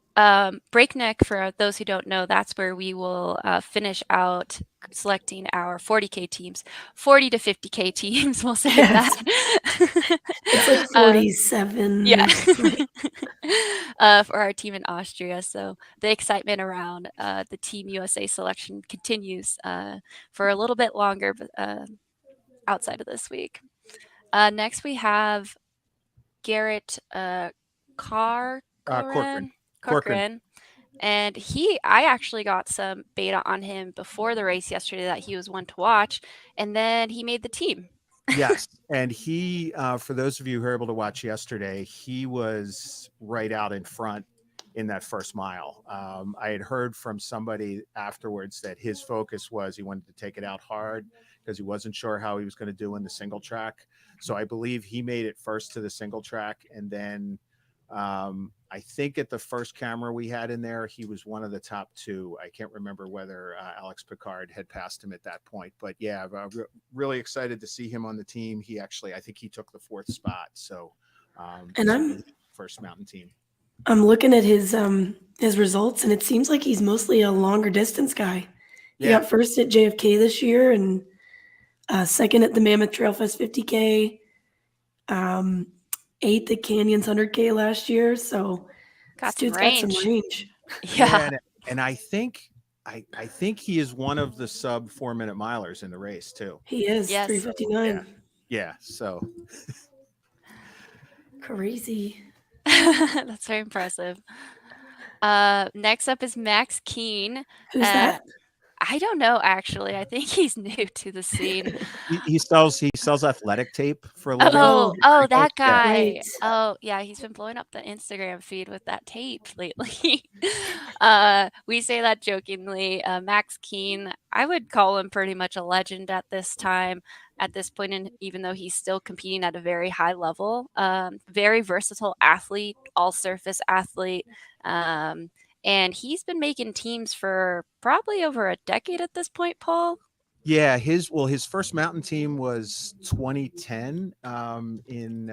Breakneck, for those who don't know, that's where we will finish out selecting our 40K teams, 40 to 50K teams, we'll say Yes. that. It's like 47 Yeah. or something. For our team in Austria. So the excitement around the Team USA selection continues for a little bit longer, but outside of this week. Next, we have Garrett Corcoran. And I actually got some beta on him before the race yesterday that he was one to watch, and then he made the team. Yes, and he, for those of you who were able to watch yesterday, he was right out in front in that first mile. I had heard from somebody afterwards that his focus was he wanted to take it out hard because he wasn't sure how he was going to do in the single track. So I believe he made it first to the single track, and then I think at the first camera we had in there, he was one of the top two. I can't remember whether Alex Picard had passed him at that point, but yeah, really excited to see him on the team. I think he took the 4th spot. So, And I'm first mountain team. I'm looking at his results, and it seems like he's mostly a longer distance guy. He got first at JFK this year, and second at the Mammoth Trail Fest 50K. 8th at Canyons 100K last year, so got this dude's got some range. Yeah, and I think he is one of the sub 4-minute milers in the race too. He is. Yes. 3:59. Yeah, so crazy. That's very impressive. Next up is Max Keene. Who's that? I don't know, actually. I think he's new to the scene. he sells athletic tape for a living. Oh, that guy. Right. Oh, yeah, he's been blowing up the Instagram feed with that tape lately. We say that jokingly. Max Keene, I would call him pretty much a legend at this time, at this point, and even though he's still competing at a very high level. Very versatile athlete, all-surface athlete. And he's been making teams for probably over a decade at this point, Paul. Yeah, his first mountain team was 2010 in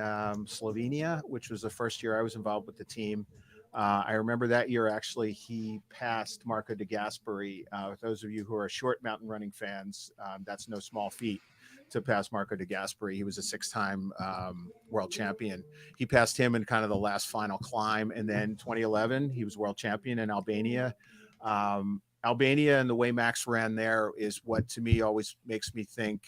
Slovenia, which was the first year I was involved with the team. I remember that year, actually, he passed Marco de Gasperi. Those of you who are short mountain running fans, that's no small feat to pass Marco de Gasperi. He was a 6-time world champion. He passed him in kind of the last final climb. And then 2011, he was world champion in Albania. Albania and the way Max ran there is what to me always makes me think,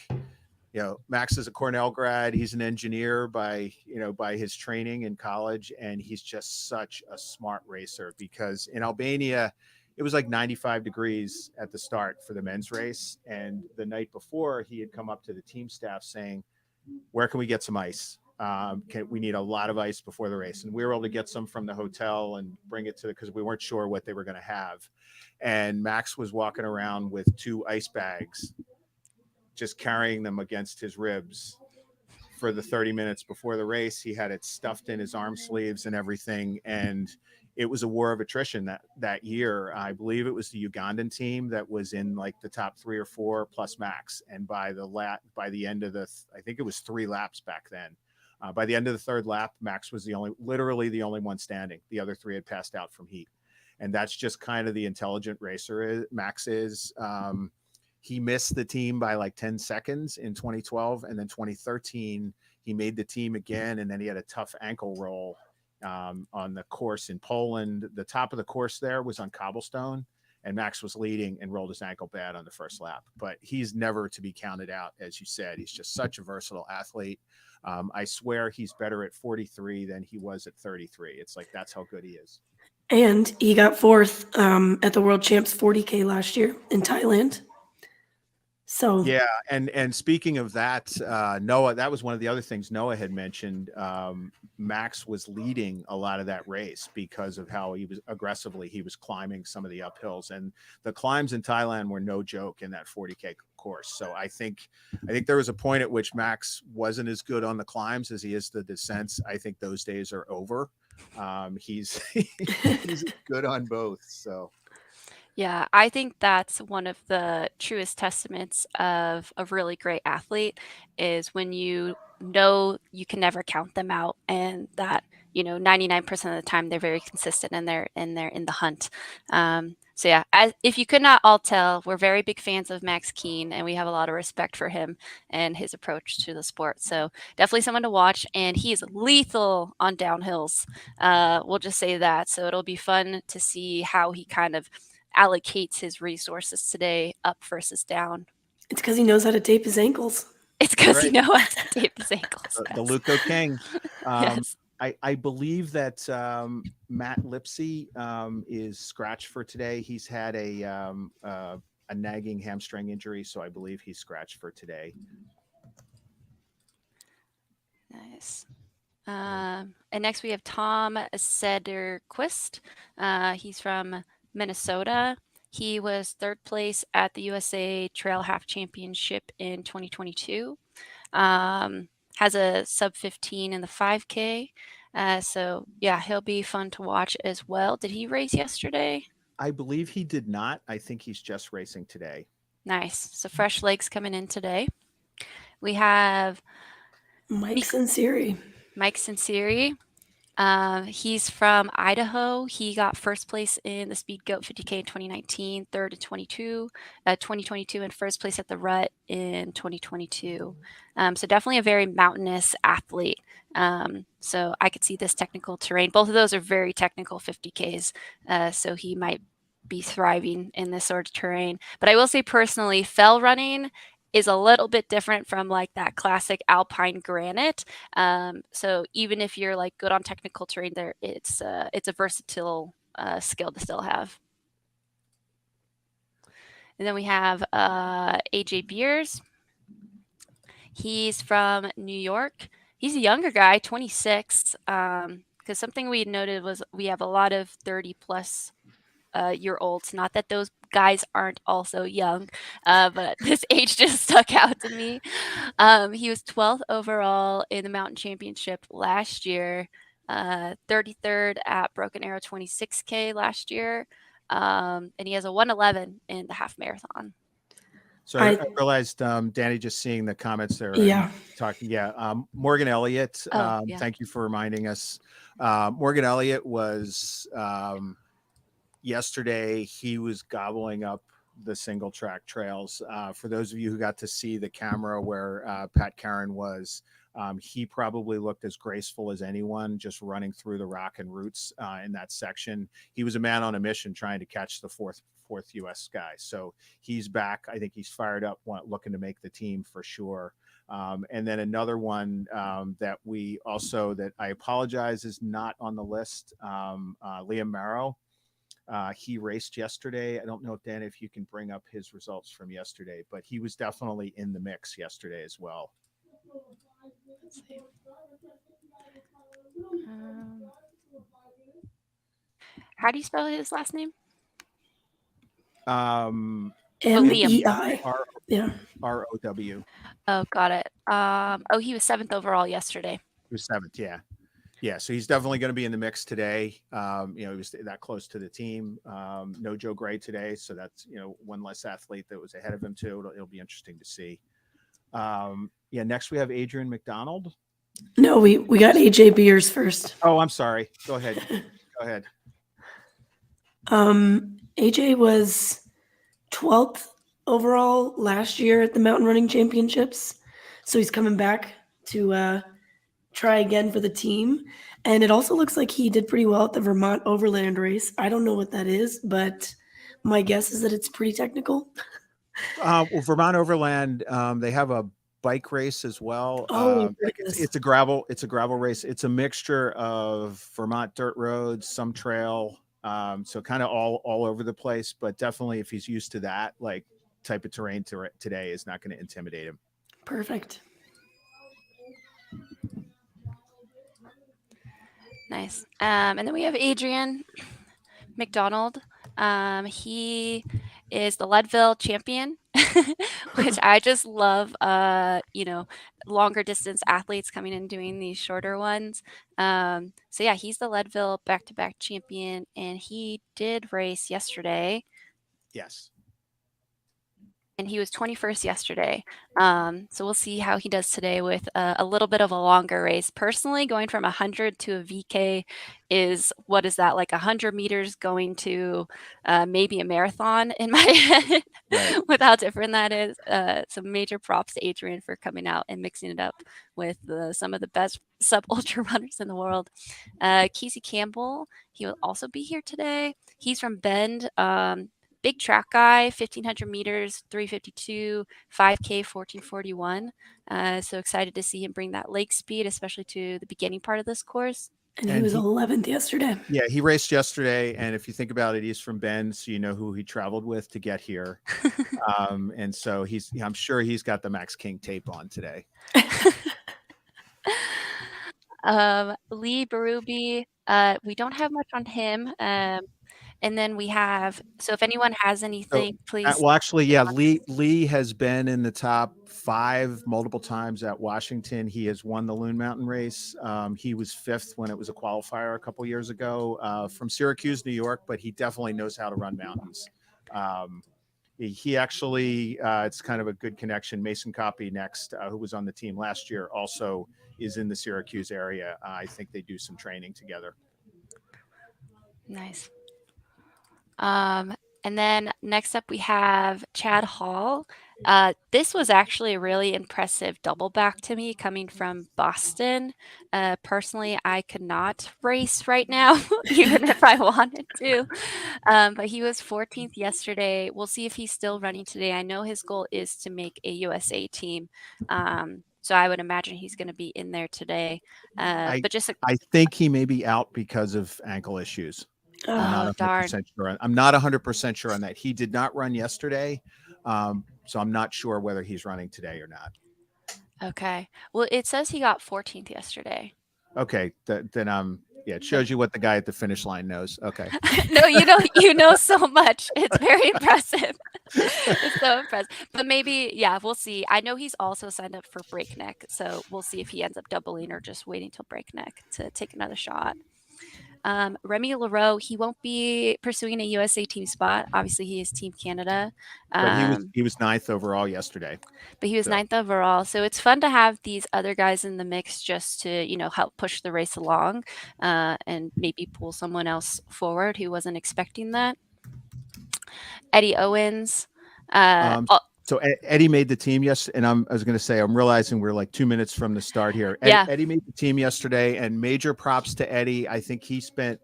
Max is a Cornell grad. He's an engineer by his training in college. And he's just such a smart racer, because in Albania, it was like 95 degrees at the start for the men's race. And the night before, he had come up to the team staff saying, where can we get some ice? We need a lot of ice before the race. And we were able to get some from the hotel and bring it because we weren't sure what they were going to have. And Max was walking around with 2 ice bags, just carrying them against his ribs for the 30 minutes before the race. He had it stuffed in his arm sleeves and everything. And it was a war of attrition that year. I believe it was the Ugandan team that was in like the top 3 or 4 plus Max. And by the end of I think it was 3 laps back then. By the end of the 3rd lap, Max was literally the only one standing. The other 3 had passed out from heat. And that's just kind of the intelligent racer Max is. He missed the team by like 10 seconds in 2012. And then 2013, he made the team again. And then he had a tough ankle roll on the course in Poland. The top of the course there was on cobblestone, and Max was leading and rolled his ankle bad on the first lap. But he's never to be counted out, as you said. He's just such a versatile athlete. I swear he's better at 43 than he was at 33. It's like, that's how good he is. And he got 4th at the World Champs 40K last year in Thailand. So Yeah, and speaking of that, Noah, that was one of the other things Noah had mentioned. Max was leading a lot of that race because of how he was climbing some of the uphills, and the climbs in Thailand were no joke in that 40K course. So I think there was a point at which Max wasn't as good on the climbs as he is the descents. I think those days are over. He's he's good on both. So. Yeah, I think that's one of the truest testaments of a really great athlete is when you know you can never count them out and that 99% of the time they're very consistent and they're in the hunt. So yeah, if you could not all tell, we're very big fans of Max Keane and we have a lot of respect for him and his approach to the sport. So definitely someone to watch, and he's lethal on downhills. We'll just say that. So it'll be fun to see how he kind of allocates his resources today, up versus down. it's because he knows how to tape his ankles. It's because he Right. knows how to tape his ankles. The Luco King. Yes. I believe that Matt Lipsy is scratched for today. He's had a nagging hamstring injury, so I believe he's scratched for today. Nice. And next we have Tom Sederquist. He's from Minnesota. He was third place at the USA Trail Half Championship in 2022. Has a sub 15 in the 5K. So yeah, he'll be fun to watch as well. Did he race yesterday? I believe he did not. I think he's just racing today. Nice. So fresh legs coming in today. We have Mike Sinceri. Mike Sinceri. He's from Idaho. He got first place in the Speed Goat 50K in 2019, third in 2022, and first place at the Rut in 2022. So definitely a very mountainous athlete. So I could see this technical terrain. Both of those are very technical 50Ks. So he might be thriving in this sort of terrain. But I will say personally, fell running is a little bit different from like that classic alpine granite. So even if you're like good on technical terrain, it's a versatile skill to still have. And then we have AJ Beers. He's from New York. He's a younger guy, 26. Because something we noted was we have a lot of 30 plus year olds. Not that those guys aren't also young, but this age just stuck out to me. He was 12th overall in the mountain championship last year, 33rd at Broken Arrow 26K last year, and he has a 1:11 in the half marathon. So I realized, Danny, just seeing the comments there. Yeah. Talking. Yeah. Morgan Elliott. Yeah. Thank you for reminding us. Morgan Elliott was yesterday. He was gobbling up the single track trails. For those of you who got to see the camera where Pat Karen was, he probably looked as graceful as anyone just running through the rock and roots in that section. He was a man on a mission trying to catch the fourth US guy. So he's back. I think he's fired up, looking to make the team for sure. And then another one that I apologize is not on the list. Liam Marrow. He raced yesterday. I don't know, Dan, if you can bring up his results from yesterday, but he was definitely in the mix yesterday as well. Let's see. How do you spell his last name? MEI. Yeah. ROW. Oh, got it. He was 7th overall yesterday. He was 7th. Yeah. So he's definitely going to be in the mix today. He was that close to the team. No Joe Gray today. So that's, one less athlete that was ahead of him too. It'll be interesting to see. Next we have Adrian McDonald. No, we got AJ Beers first. Oh, I'm sorry. Go ahead. AJ was 12th overall last year at the mountain running championships. So he's coming back to try again for the team. And it also looks like he did pretty well at the Vermont Overland race. I don't know what that is, but my guess is that it's pretty technical. Vermont Overland, they have a bike race as well. It's a gravel race. It's a mixture of Vermont dirt roads, some trail, so kind of all over the place. But definitely, if he's used to that, like type of terrain today is not going to intimidate him. Perfect. Nice. And then we have Adrian McDonald. He is the Leadville champion, which I just love, longer distance athletes coming in doing these shorter ones. So yeah, he's the Leadville back-to-back champion, and he did race yesterday. Yes. And he was 21st yesterday. So we'll see how he does today with a little bit of a longer race. Personally, going from 100 to a VK is, what is that, like 100 meters going to maybe a marathon in my head, Right. with how different that is. So major props to Adrian for coming out and mixing it up with some of the best sub-ultra runners in the world. Kesey Campbell, he will also be here today. He's from Bend. Big track guy, 1,500 meters, 3:52, 5K, 14:41. So excited to see him bring that lake speed, especially to the beginning part of this course. And he was 11th yesterday. Yeah, he raced yesterday, and if you think about it, he's from Bend, so you know who he traveled with to get here. And so I'm sure he's got the Max King tape on today. Lee Berube, we don't have much on him. And then we have, so if anyone has anything, please. Well, actually, yeah, Lee has been in the top 5 multiple times at Washington. He has won the Loon Mountain race. He was 5th when it was a qualifier a couple years ago, from Syracuse, New York, but he definitely knows how to run mountains. He actually, it's kind of a good connection. Mason Copy next, who was on the team last year, also is in the Syracuse area. I think they do some training together. Nice. And then next up we have Chad Hall. This was actually a really impressive double back to me coming from Boston. Personally, I could not race right now, even if I wanted to. But he was 14th yesterday. We'll see if he's still running today. I know his goal is to make a USA team. So I would imagine he's going to be in there today. I think he may be out because of ankle issues. I'm not 100% sure. I'm not 100% sure on that. He did not run yesterday, so I'm not sure whether he's running today or not. Okay. Well, it says he got 14th yesterday. Okay, then yeah, it shows you what the guy at the finish line knows. Okay. No, you know so much. It's very impressive. It's so impressive. But maybe, yeah, we'll see. I know he's also signed up for Breakneck, so we'll see if he ends up doubling or just waiting till Breakneck to take another shot. Remy Leroux, he won't be pursuing a USA team spot. Obviously, he is Team Canada. But he was 9th overall yesterday. But he was 9th overall. So it's fun to have these other guys in the mix just to, help push the race along and maybe pull someone else forward who wasn't expecting that. Eddie Owens. So Eddie made the team yesterday, and I was going to say, I'm realizing we're like 2 minutes from the start here. Eddie made the team yesterday, and major props to Eddie. I think he spent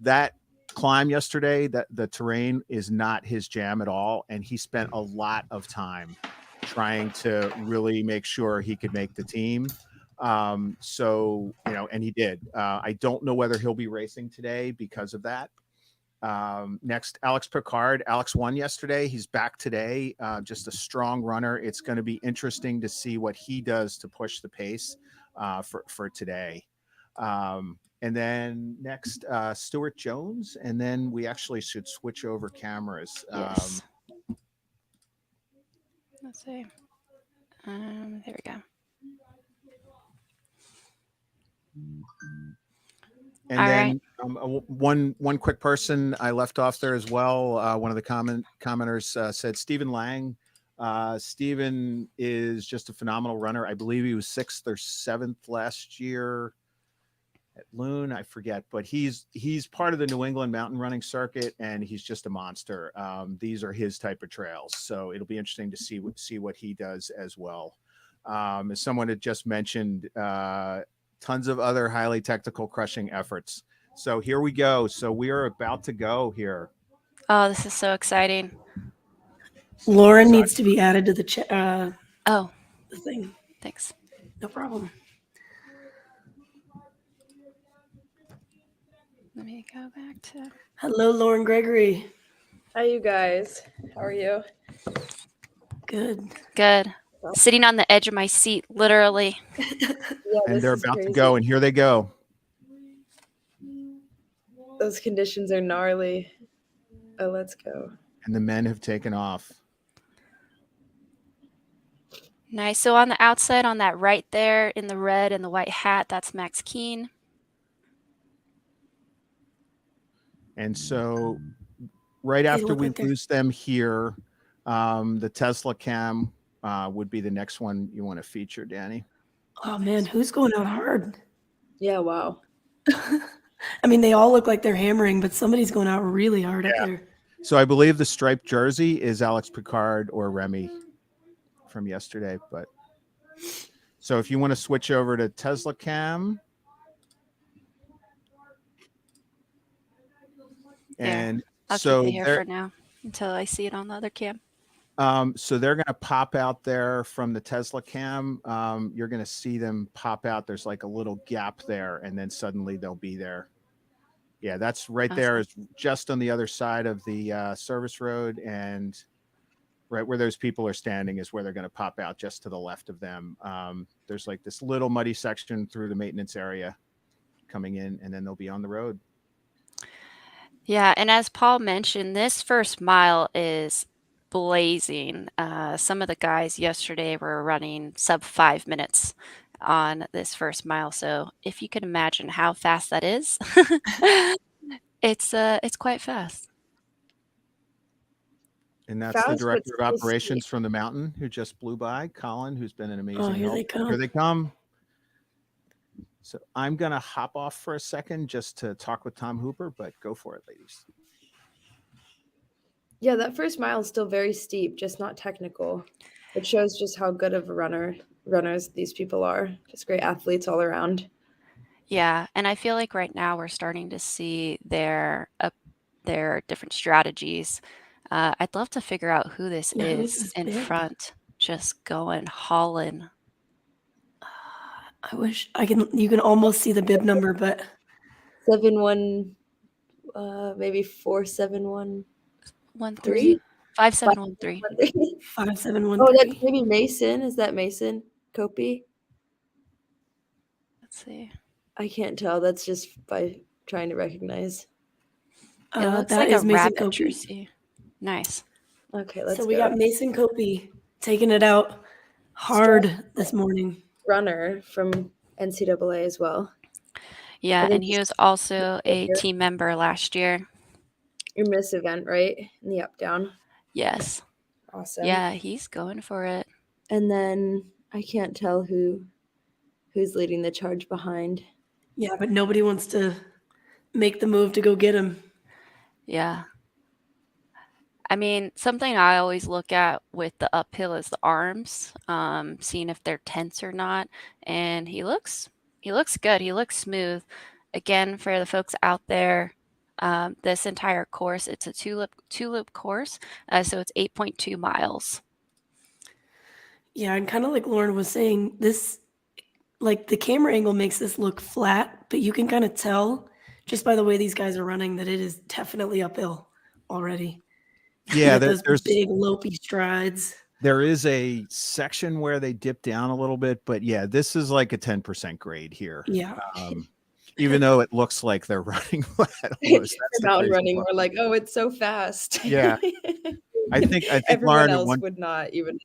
that climb yesterday, that the terrain is not his jam at all, and he spent a lot of time trying to really make sure he could make the team. So, and he did. I don't know whether he'll be racing today because of that. Next, Alex Picard. Alex won yesterday. He's back today. Just a strong runner. It's going to be interesting to see what he does to push the pace for today. And then next, Stuart Jones. And then we actually should switch over cameras. Yes. Let's see. There we go. And all then right. One quick person I left off there as well. One of the commenters said Stephen Lang. Stephen is just a phenomenal runner. I believe he was 6th or 7th last year at Loon. I forget, but he's part of the New England mountain running circuit, and he's just a monster. These are his type of trails, so it'll be interesting to see what he does as well. As someone had just mentioned, tons of other highly technical crushing efforts. So here we go. So we are about to go here. Oh, this is so exciting. Lauren needs to be added to the chat. The thing. Thanks. No problem. Let me go back to. Hello, Lauren Gregory. Hi, you guys. How are you? good. Good. Sitting on the edge of my seat, literally. Yeah, And this they're is about to crazy. go, and here they go. Those conditions are gnarly. Oh, let's go. And the men have taken off. Nice. So on the outside, on that right there in the red and the white hat, that's Max Keen. And so right They after look we like they're- lose them here, the Tesla cam would be the next one you want to feature, Danny. Oh man, who's going out hard? Yeah, wow. I mean, they all look like they're hammering, but somebody's going out really hard up there. So I believe the striped jersey is Alex Picard or Remy from yesterday. But so if you want to switch over to Tesla cam, and I'll so keep it here they're for now until I see it on the other cam. so they're going to pop out there from the Tesla cam. You're going to see them pop out. There's like a little gap there, and then suddenly they'll be there. Yeah, that's right there. Is just on the other side of the service road, and right where those people are standing is where they're going to pop out, just to the left of them. There's like this little muddy section through the maintenance area coming in, and then they'll be on the road. Yeah, and as Paul mentioned, this first mile is blazing. Some of the guys yesterday were running sub 5 minutes on this first mile. So if you can imagine how fast that is, it's quite fast. And that's Fast, the but director of still operations from the mountain who just blew by, Colin, who's been an amazing Oh, here help. they come. Here they come. So I'm going to hop off for a second just to talk with Tom Hooper, but go for it, ladies. Yeah, that first mile is still very steep, just not technical. It shows just how good of a runners these people are. Just great athletes all around. Yeah, and I feel like right now we're starting to see their different strategies. I'd love to figure out who this Yeah, who's is this in bib? front, just going hauling. I wish you can almost see the bib number, but 7-1, maybe 4-7-1. 13 5713. 5713. Oh, that's maybe Mason. Is that Mason Copey? Let's see. I can't tell. That's just by trying to recognize. It looks that like is a Mason rabbit Copey. jersey. Nice. Okay, let's So we go. got Mason Copey taking it out hard this morning. Runner from NCAA as well. Yeah, think and he was also a here. team member last year. Your miss event, right? In the up down. Yes. Awesome. Yeah, he's going for it. And then I can't tell who's leading the charge behind. Yeah, but nobody wants to make the move to go get him. Yeah. I mean, something I always look at with the uphill is the arms, seeing if they're tense or not. And he looks good. He looks smooth. Again, for the folks out there, this entire course, it's a two-loop course, so it's 8.2 miles. Yeah, and kind of like Lauren was saying, this, like the camera angle makes this look flat, but you can kind of tell just by the way these guys are running that it is definitely uphill already. Yeah, With those there's big lopey strides. there is a section where they dip down a little bit, but yeah, this is like a 10% grade here. Yeah. Even though it looks like they're running flat. Almost. That's the Mountain crazy running, part. we're like, oh, it's so fast. Yeah. I think Everyone Lauren, else would not even.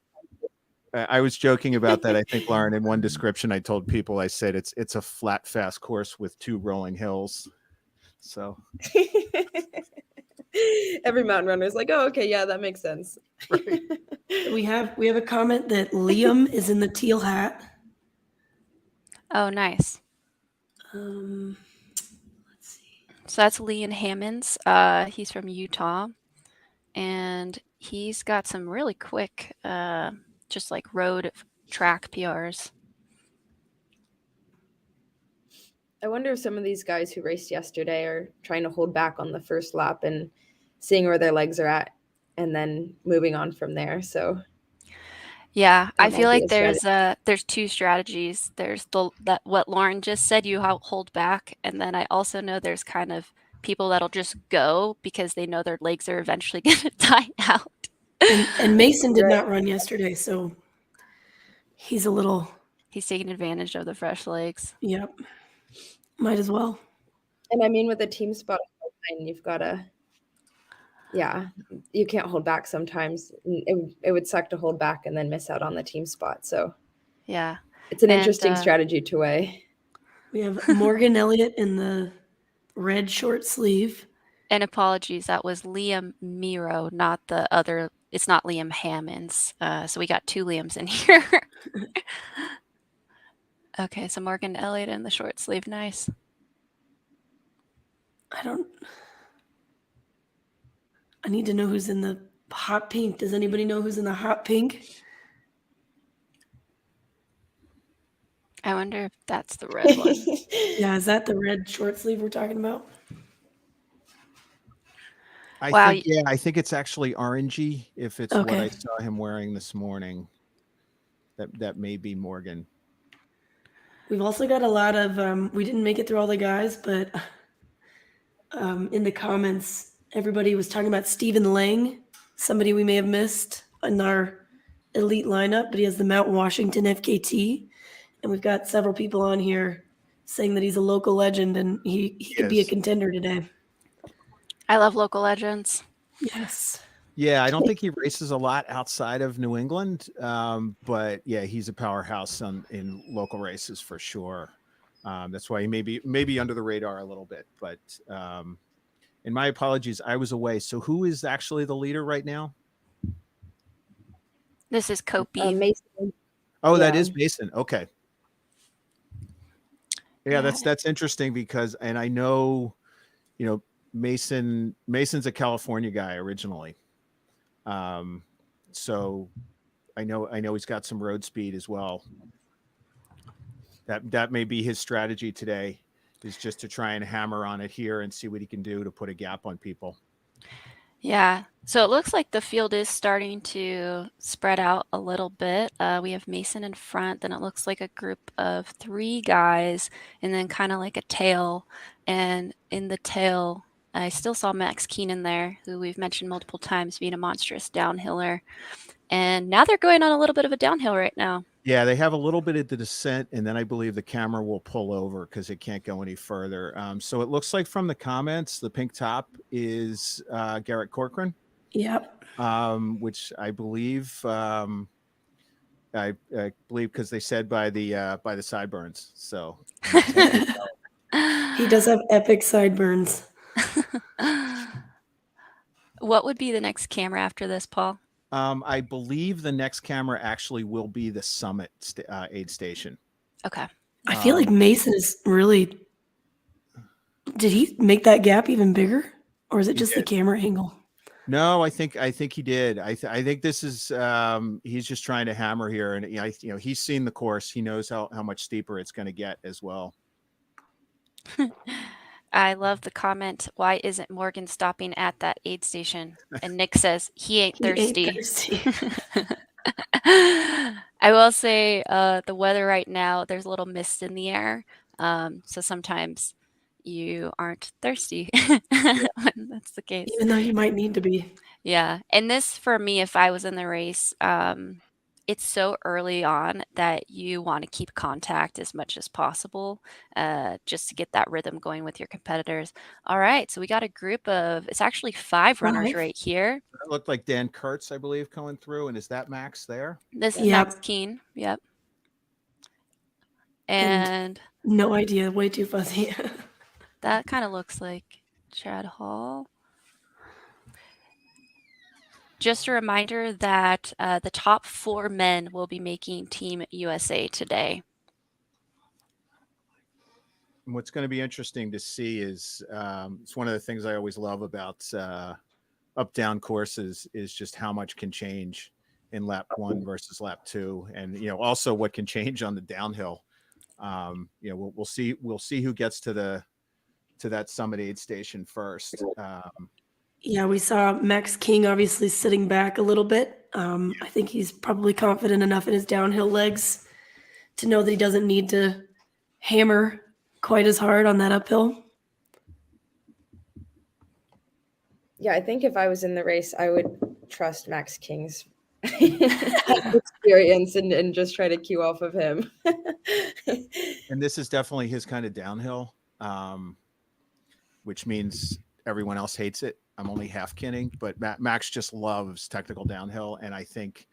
I was joking about that. I think Lauren, in one description, I told people, I said it's a flat, fast course with 2 rolling hills. So Every mountain runner is like, oh, okay, yeah, that makes sense. right. We have a comment that Liam is in the teal hat. Oh, nice. Let's see. So that's Leon Hammonds. He's from Utah, and he's got some really quick, just like road track PRs. I wonder if some of these guys who raced yesterday are trying to hold back on the first lap and seeing where their legs are at and then moving on from there. So Yeah, I That feel might be like a there's 2 strategies. There's that what Lauren just said, you hold back, and then I also know there's kind of people that'll just go because they know their legs are eventually going to die out. And Mason did Right. not run yesterday, so he's a little, He's taking advantage of the fresh legs. yep, might as well. And I mean, with a team spot, you've got to, yeah, you can't hold back sometimes. It would suck to hold back and then miss out on the team spot. So Yeah. it's an And, interesting strategy to weigh. We have Morgan Elliott in the red short sleeve. And apologies, that was Liam Miro, not the other. It's not Liam Hammonds. So we got 2 Liams in here. Okay, so Morgan Elliott in the short sleeve. Nice. I need to know who's in the hot pink. Does anybody know who's in the hot pink? I wonder if that's the red one. Yeah, is that the red short sleeve we're talking about? Wow. I think it's actually orangey. If it's what Okay. I saw him wearing this morning, that may be Morgan. We've also got a lot of, we didn't make it through all the guys, but in the comments, everybody was talking about Stephen Lang, somebody we may have missed in our elite lineup, but he has the Mount Washington FKT. And we've got several people on here saying that he's a local legend and he could be a is. contender today. I love local legends. Yes. Yeah, I don't think he races a lot outside of New England, but yeah, he's a powerhouse in local races for sure. That's why he maybe under the radar a little bit. But and my apologies, I was away. So who is actually the leader right now? This is Kopi. Mason. Oh, that Yeah. is Mason. Okay. Yeah, that's interesting because, and I know, Mason's a California guy originally. So I know he's got some road speed as well. That may be his strategy today, is just to try and hammer on it here and see what he can do to put a gap on people. Yeah. So it looks like the field is starting to spread out a little bit. We have Mason in front, then it looks like a group of 3 guys, and then kind of like a tail. And in the tail, I still saw Max Keenan there, who we've mentioned multiple times being a monstrous downhiller. And now they're going on a little bit of a downhill right now. Yeah, they have a little bit of the descent, and then I believe the camera will pull over because it can't go any further. So it looks like from the comments, the pink top is Garrett Corcoran. Yep. Which I believe because they said by the sideburns. So He does have epic sideburns. What would be the next camera after this, Paul? I believe the next camera actually will be the Summit aid station. Okay. I feel like Mason is really. Did he make that gap even bigger, or is it just the camera angle? No, I think he did. I think this is he's just trying to hammer here, and he's seen the course. He knows how much steeper it's going to get as well. I love the comment, why isn't Morgan stopping at that aid station? And Nick says, he ain't thirsty. I will say the weather right now, there's a little mist in the air. So sometimes you aren't thirsty when that's the case. Even though you might need to be. Yeah. And this, for me, if I was in the race, it's so early on that you want to keep contact as much as possible, just to get that rhythm going with your competitors. All right. So we got a group of, it's actually 5 runners right here. That looked like Dan Kurtz, I believe, coming through. And is that Max there? This is Max Keen. Yep. And no idea. Way too fuzzy. That kind of looks like Chad Hall. Just a reminder that the top 4 men will be making Team USA today. And what's going to be interesting to see is it's one of the things I always love about up-down courses is just how much can change in lap 1 versus lap 2, and also what can change on the downhill. We'll see who gets to that Summit aid station first. Yeah, we saw Max King obviously sitting back a little bit. I think he's probably confident enough in his downhill legs to know that he doesn't need to hammer quite as hard on that uphill. Yeah, I think if I was in the race, I would trust Max King's experience and just try to cue off of him. And this is definitely his kind of downhill, which means everyone else hates it. I'm only half kidding, but Max just loves technical downhill. And I think,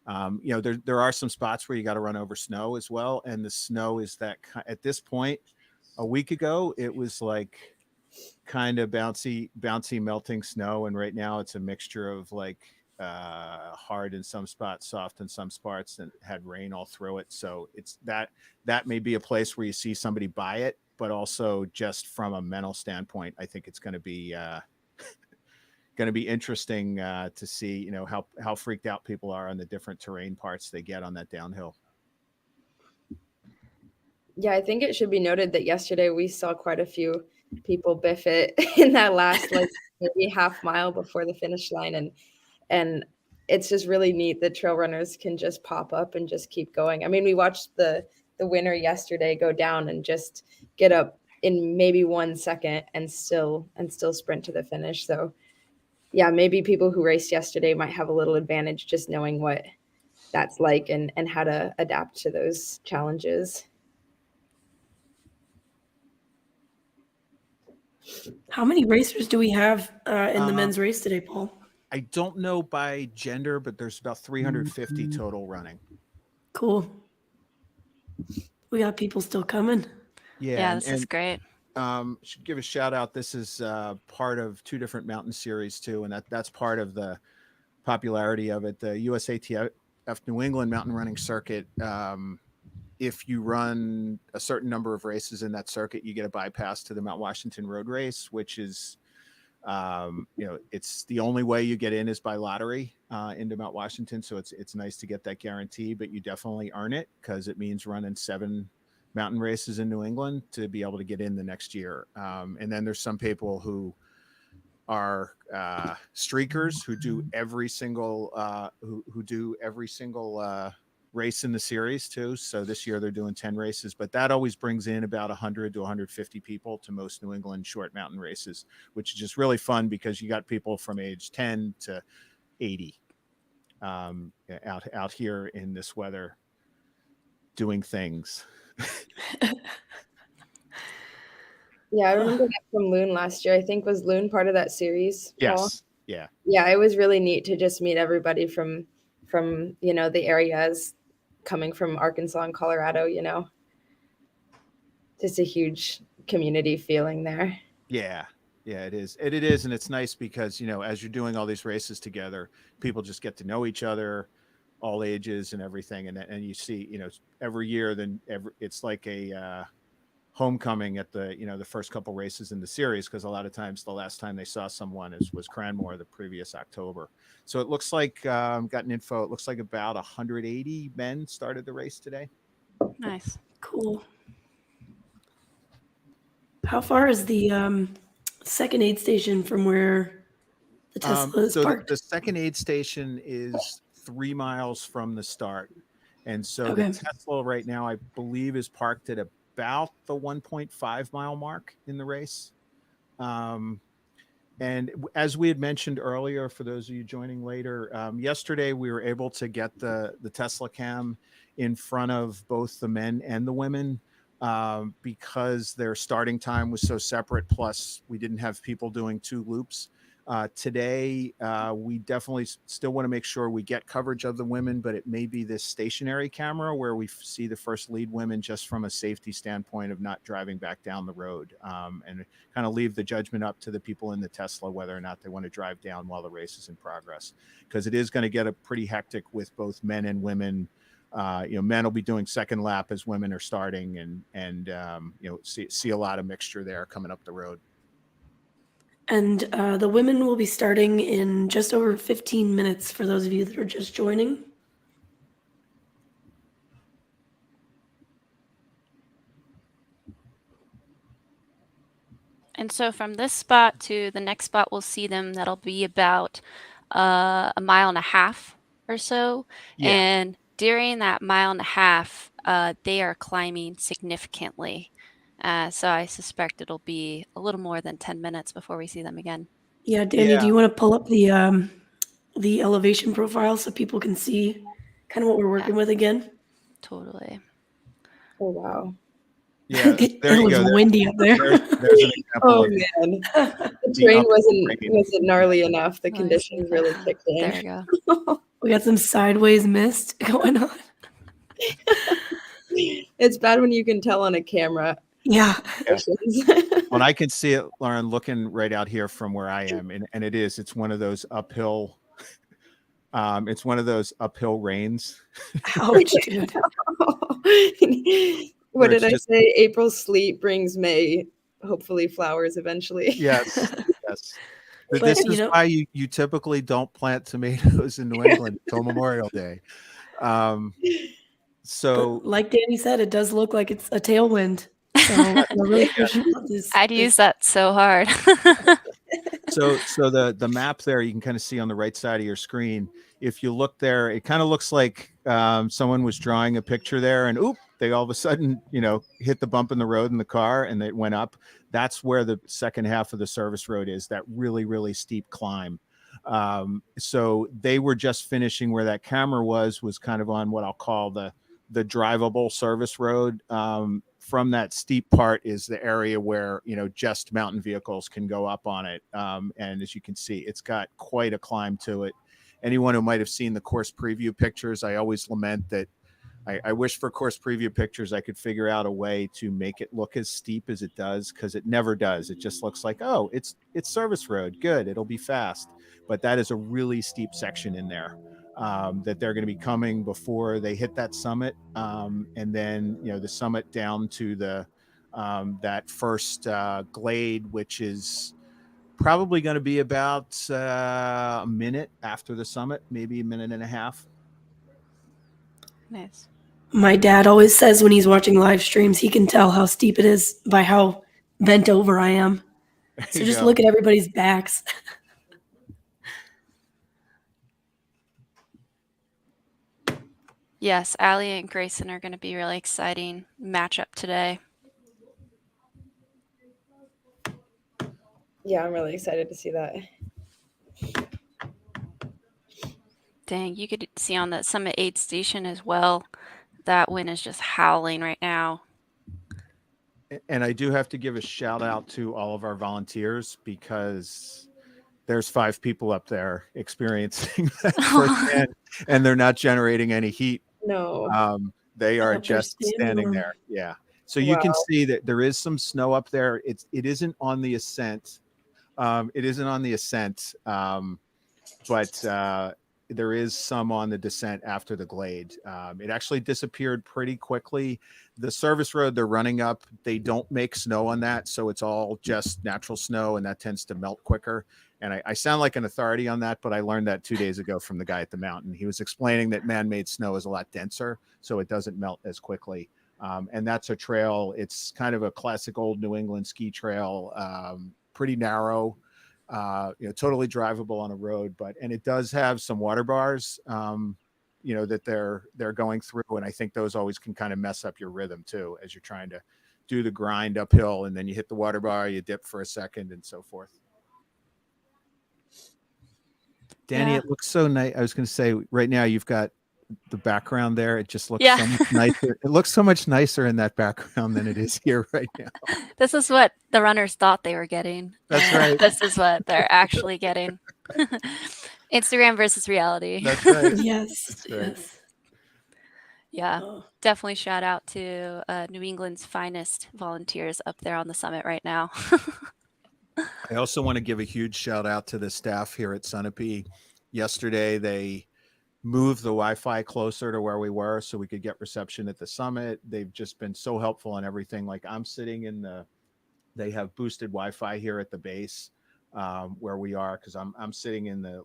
there are some spots where you got to run over snow as well. And the snow is that at this point, a week ago, it was like kind of bouncy, melting snow. And right now it's a mixture of like hard in some spots, soft in some spots, and had rain all through it. So it's that may be a place where you see somebody buy it, but also just from a mental standpoint, I think it's going to be interesting to see, how freaked out people are on the different terrain parts they get on that downhill. Yeah, I think it should be noted that yesterday we saw quite a few people biff it in that last like maybe half mile before the finish line, and it's just really neat that trail runners can just pop up and just keep going. I mean, we watched the winner yesterday go down and just get up in maybe 1 second and still sprint to the finish. So yeah, maybe people who raced yesterday might have a little advantage just knowing what that's like and how to adapt to those challenges. How many racers do we have in the men's race today, Paul? I don't know by gender, but there's about 350 total running. Cool. We got people still coming. Yeah, this is great. Should give a shout out. This is part of 2 different mountain series too, and that's part of the popularity of it. The USATF New England mountain running circuit. If you run a certain number of races in that circuit, you get a bypass to the Mount Washington Road Race, which is, it's the only way you get in is by lottery into Mount Washington. So it's nice to get that guarantee, but you definitely earn it because it means running 7 mountain races in New England to be able to get in the next year. And then there's some people who are streakers who do every single race in the series too. So this year they're doing 10 races, but that always brings in about 100 to 150 people to most New England short mountain races, which is just really fun because you got people from age 10 to 80 out here in this weather doing things. Yeah, I remember that from Loon last year. I think was Loon part of that series, Paul? Yes. Yeah. Yeah, it was really neat to just meet everybody from the areas coming from Arkansas and Colorado, just a huge community feeling there. Yeah, it is. It is. And it's nice because, as you're doing all these races together, people just get to know each other, all ages and everything. And you see, every year, it's like a homecoming at the first couple races in the series, because a lot of times the last time they saw someone was Cranmore the previous October. So it looks like gotten info. It looks like about 180 men started the race today. Nice. Cool. How far is the second aid station from where the Tesla is parked? The second aid station is 3 miles from the start. And so Okay. the Tesla right now, I believe, is parked at about the 1.5 mile mark in the race. And as we had mentioned earlier, for those of you joining later, yesterday we were able to get the Tesla cam in front of both the men and the women because their starting time was so separate. Plus, we didn't have people doing 2 loops. Today, we definitely still want to make sure we get coverage of the women, but it may be this stationary camera where we see the first lead women just from a safety standpoint of not driving back down the road, and kind of leave the judgment up to the people in the Tesla whether or not they want to drive down while the race is in progress, because it is going to get pretty hectic with both men and women. Men will be doing second lap as women are starting, and see a lot of mixture there coming up the road. And the women will be starting in just over 15 minutes for those of you that are just joining. And so from this spot to the next spot, we'll see them. That'll be about 1.5 miles or so. Yeah. And during that 1.5 miles, they are climbing significantly. So I suspect it'll be a little more than 10 minutes before we see them again. Yeah, Danny, Yeah. do you want to pull up the the elevation profile so people can see kind of what we're working with again. Totally. Oh wow. Yeah, It there you was go. windy up there. There's an example Oh of man, the the terrain uphill wasn't rain. gnarly enough. The Let me see conditions if I- really kicked in. There we go. We got some sideways mist going on. It's bad when you can tell on a camera. Yeah. When I can see it, Lauren, looking right out here from where I am, and it's one of those uphill. It's one of those uphill rains. Ouch, dude. What did I just- say? April sleet brings May, hopefully flowers eventually. Yes, yes. But But, this you is know- why you typically don't plant tomatoes in New England until Memorial Day. So But like Danny said, it does look like it's a tailwind. So we're really pushing out this. I'd use that so hard. so the map there you can kind of see on the right side of your screen. If you look there, it kind of looks like someone was drawing a picture there, and they all of a sudden hit the bump in the road in the car, and it went up. That's where the second half of the service road is. That really steep climb. So they were just finishing where that camera was kind of on what I'll call the drivable service road. From that steep part is the area where just mountain vehicles can go up on it, and as you can see, it's got quite a climb to it. Anyone who might have seen the course preview pictures, I always lament that I wish for course preview pictures I could figure out a way to make it look as steep as it does, because it never does. It just looks like, oh, it's service road, good, it'll be fast. But that is a really steep section in there that they're going to be coming before they hit that summit, and then the summit down to the that first glade, which is probably going to be about a minute after the summit, maybe a minute and a half. Nice. My dad always says when he's watching live streams, he can tell how steep it is by how bent over I am. So just look at everybody's backs. Yes, Allie and Grayson are going to be really exciting matchup today. Yeah, I'm really excited to see that. Dang, you could see on that Summit 8 station as well. That wind is just howling right now. And I do have to give a shout out to all of our volunteers, because there's 5 people up there experiencing that firsthand, and they're not generating any heat. No. They are Up there just standing there. Yeah. So you Wow. can see that there is some snow up there. It isn't on the ascent. It isn't on the ascent, but there is some on the descent after the glade. It actually disappeared pretty quickly. The service road they're running up, they don't make snow on that, so it's all just natural snow, and that tends to melt quicker. And I sound like an authority on that, but I learned that 2 days ago from the guy at the mountain. He was explaining that man-made snow is a lot denser, so it doesn't melt as quickly. And that's a trail. It's kind of a classic old New England ski trail, pretty narrow, totally drivable on a road, and it does have some water bars, that they're going through. And I think those always can kind of mess up your rhythm too, as you're trying to do the grind uphill, and then you hit the water bar, you dip for a second, and so forth. Danny, Yeah. It looks so nice. I was going to say, right now you've got the background there. It just looks Yeah. so much nicer. It looks so much nicer in that background than it is here right now. This is what the runners thought they were getting. That's and right. This is what they're actually getting. Instagram versus reality. That's right. Yes. That's right. Yes. Yeah, Oh. definitely shout out to New England's finest volunteers up there on the summit right now. I also want to give a huge shout out to the staff here at Sunapee. Yesterday, they moved the Wi-Fi closer to where we were so we could get reception at the summit. They've just been so helpful on everything. Like, I'm sitting they have boosted Wi-Fi here at the base where we are, because I'm sitting in the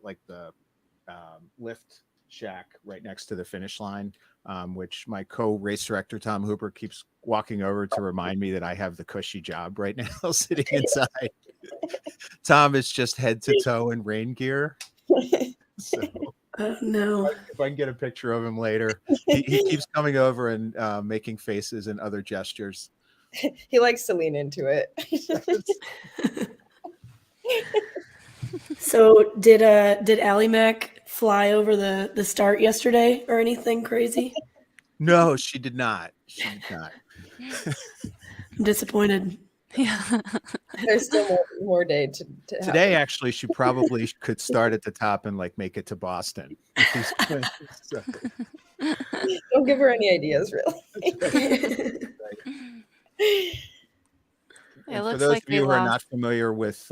lift shack right next to the finish line, which my co-race director Tom Hooper keeps walking over to remind me that I have the cushy job right now sitting inside. Tom is just head to toe in rain gear. So No. if I can get a picture of him later, he keeps coming over and making faces and other gestures. He likes to lean into it. So did Allie Mac fly over the start yesterday or anything crazy? No, she did not. She did not. I'm disappointed. Yeah. There's still more day to Today, happen. actually, she probably could start at the top and like make it to Boston. So, Don't give her any ideas, really. It and for looks those like of we you who are not lost. familiar with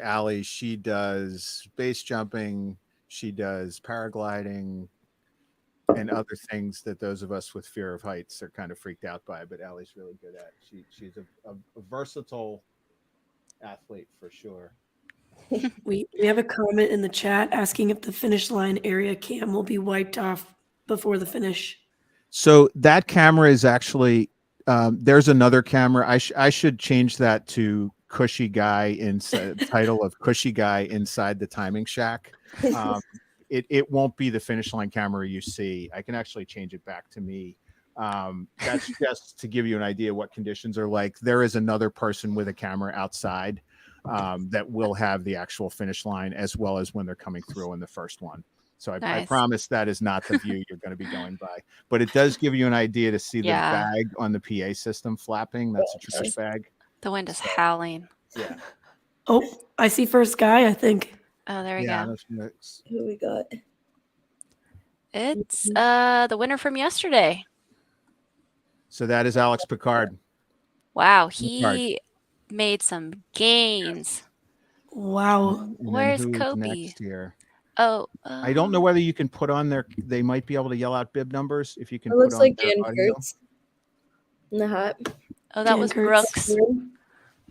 Allie, she does base jumping, she does paragliding, and other things that those of us with fear of heights are kind of freaked out by. But Allie's really good at. She's a versatile athlete for sure. We have a comment in the chat asking if the finish line area cam will be wiped off before the finish. So that camera is actually there's another camera. I should change that to Cushy Guy inside title of Cushy Guy inside the timing shack. It won't be the finish line camera you see. I can actually change it back to me. That's just to give you an idea what conditions are like. There is another person with a camera outside that will have the actual finish line as well as when they're coming through in the first one. So I Nice. promise that is not the view you're going to be going by, but it does give you an idea to see the Yeah. bag on the PA system flapping. That's a trash bag. The wind is howling. Yeah. Oh, I see first guy, I think. Oh, there we Yeah. go. Who we got? It's the winner from yesterday. So that is Alex Picard. Wow, he made some gains. Wow. And then Where's who's Kobe? next here? Oh, I don't know whether you can put on there. They might be able to yell out bib numbers if you can It put looks on like their Dan audio. Kurtz in the hat. Oh, that Dan was Kurtz. Brooks.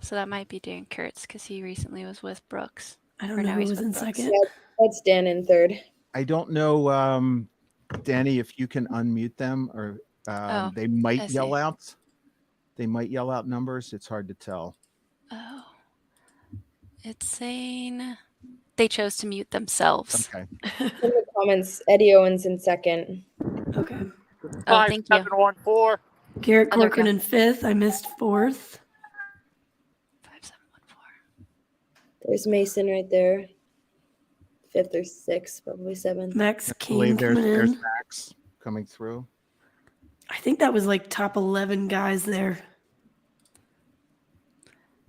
So that might be Dan Kurtz because he recently was with Brooks. I don't Or know now who he's was with in Brooks. second. Yeah, that's Dan in third. I don't know, Danny, if you can unmute them or Oh, they I might see. yell out. They might yell out numbers. It's hard to tell. Oh, it's saying they chose to mute themselves. Okay. In the comments, Eddie Owens in second. Okay. Oh, thank you. 5714. Garrett Oh, there we Corcoran go. in fifth. I missed fourth. 5714. There's Mason right there. Fifth or sixth, probably seventh. Max I King believe coming there's in. Max coming through. I think that was like top 11 guys there.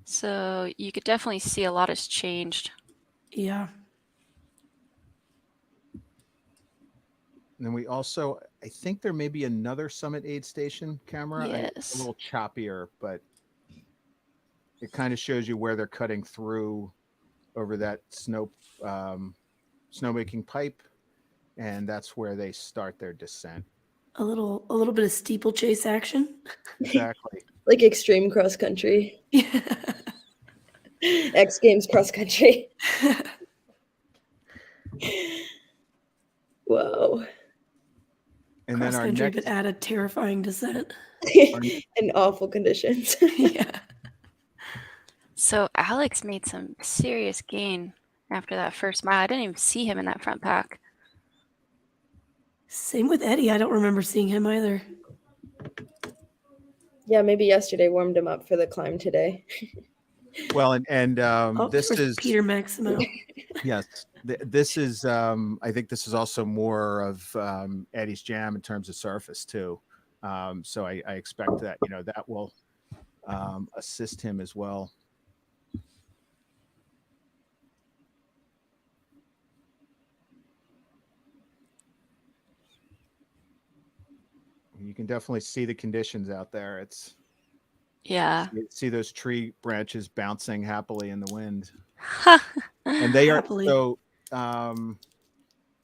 So you could definitely see a lot has changed. Yeah. And then we also, I think there may be another Summit aid station camera. It's Yes. a little choppier, but it kind of shows you where they're cutting through over that snowmaking pipe, and that's where they start their descent. A little bit of steeplechase action. Exactly. Like extreme cross country. Yeah. X Games cross country. Whoa. And then Cross our country, next, but add a terrifying descent. In awful conditions. Yeah. So Alex made some serious gain after that first mile. I didn't even see him in that front pack. Same with Eddie. I don't remember seeing him either. Yeah, maybe yesterday warmed him up for the climb today. well, and Oh, this there's is Peter Maximo. yes, this is I think this is also more of Eddie's jam in terms of surface too. So I expect that that will assist him as well. You can definitely see the conditions out there. It's Yeah. see those tree branches bouncing happily in the wind. Ha. And they are Happily.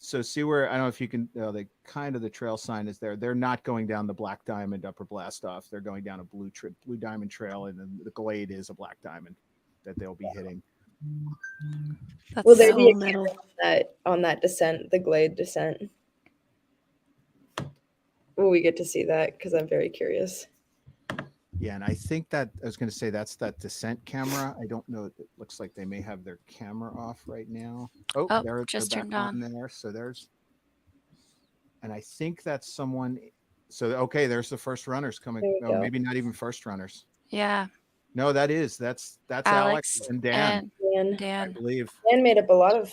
so see where I don't know if you can the kind of the trail sign is there. They're not going down the Black Diamond Upper Blast Off. They're going down a blue diamond trail, and then the glade is a black diamond that they'll be hitting. That's Will there so be a metal. camera on that descent, the glade descent? Will we get to see that? Because I'm very curious. Yeah, and I think that I was going to say that's that descent camera. I don't know. It looks like they may have their camera off right now. Oh, Oh, they're just back turned on. there. So there's, and I think that's someone. So okay, there's the first runners coming. There we No, go. maybe not even first runners. Yeah. No, that's Alex and Dan, And Dan. I Dan. believe. Dan made up a lot of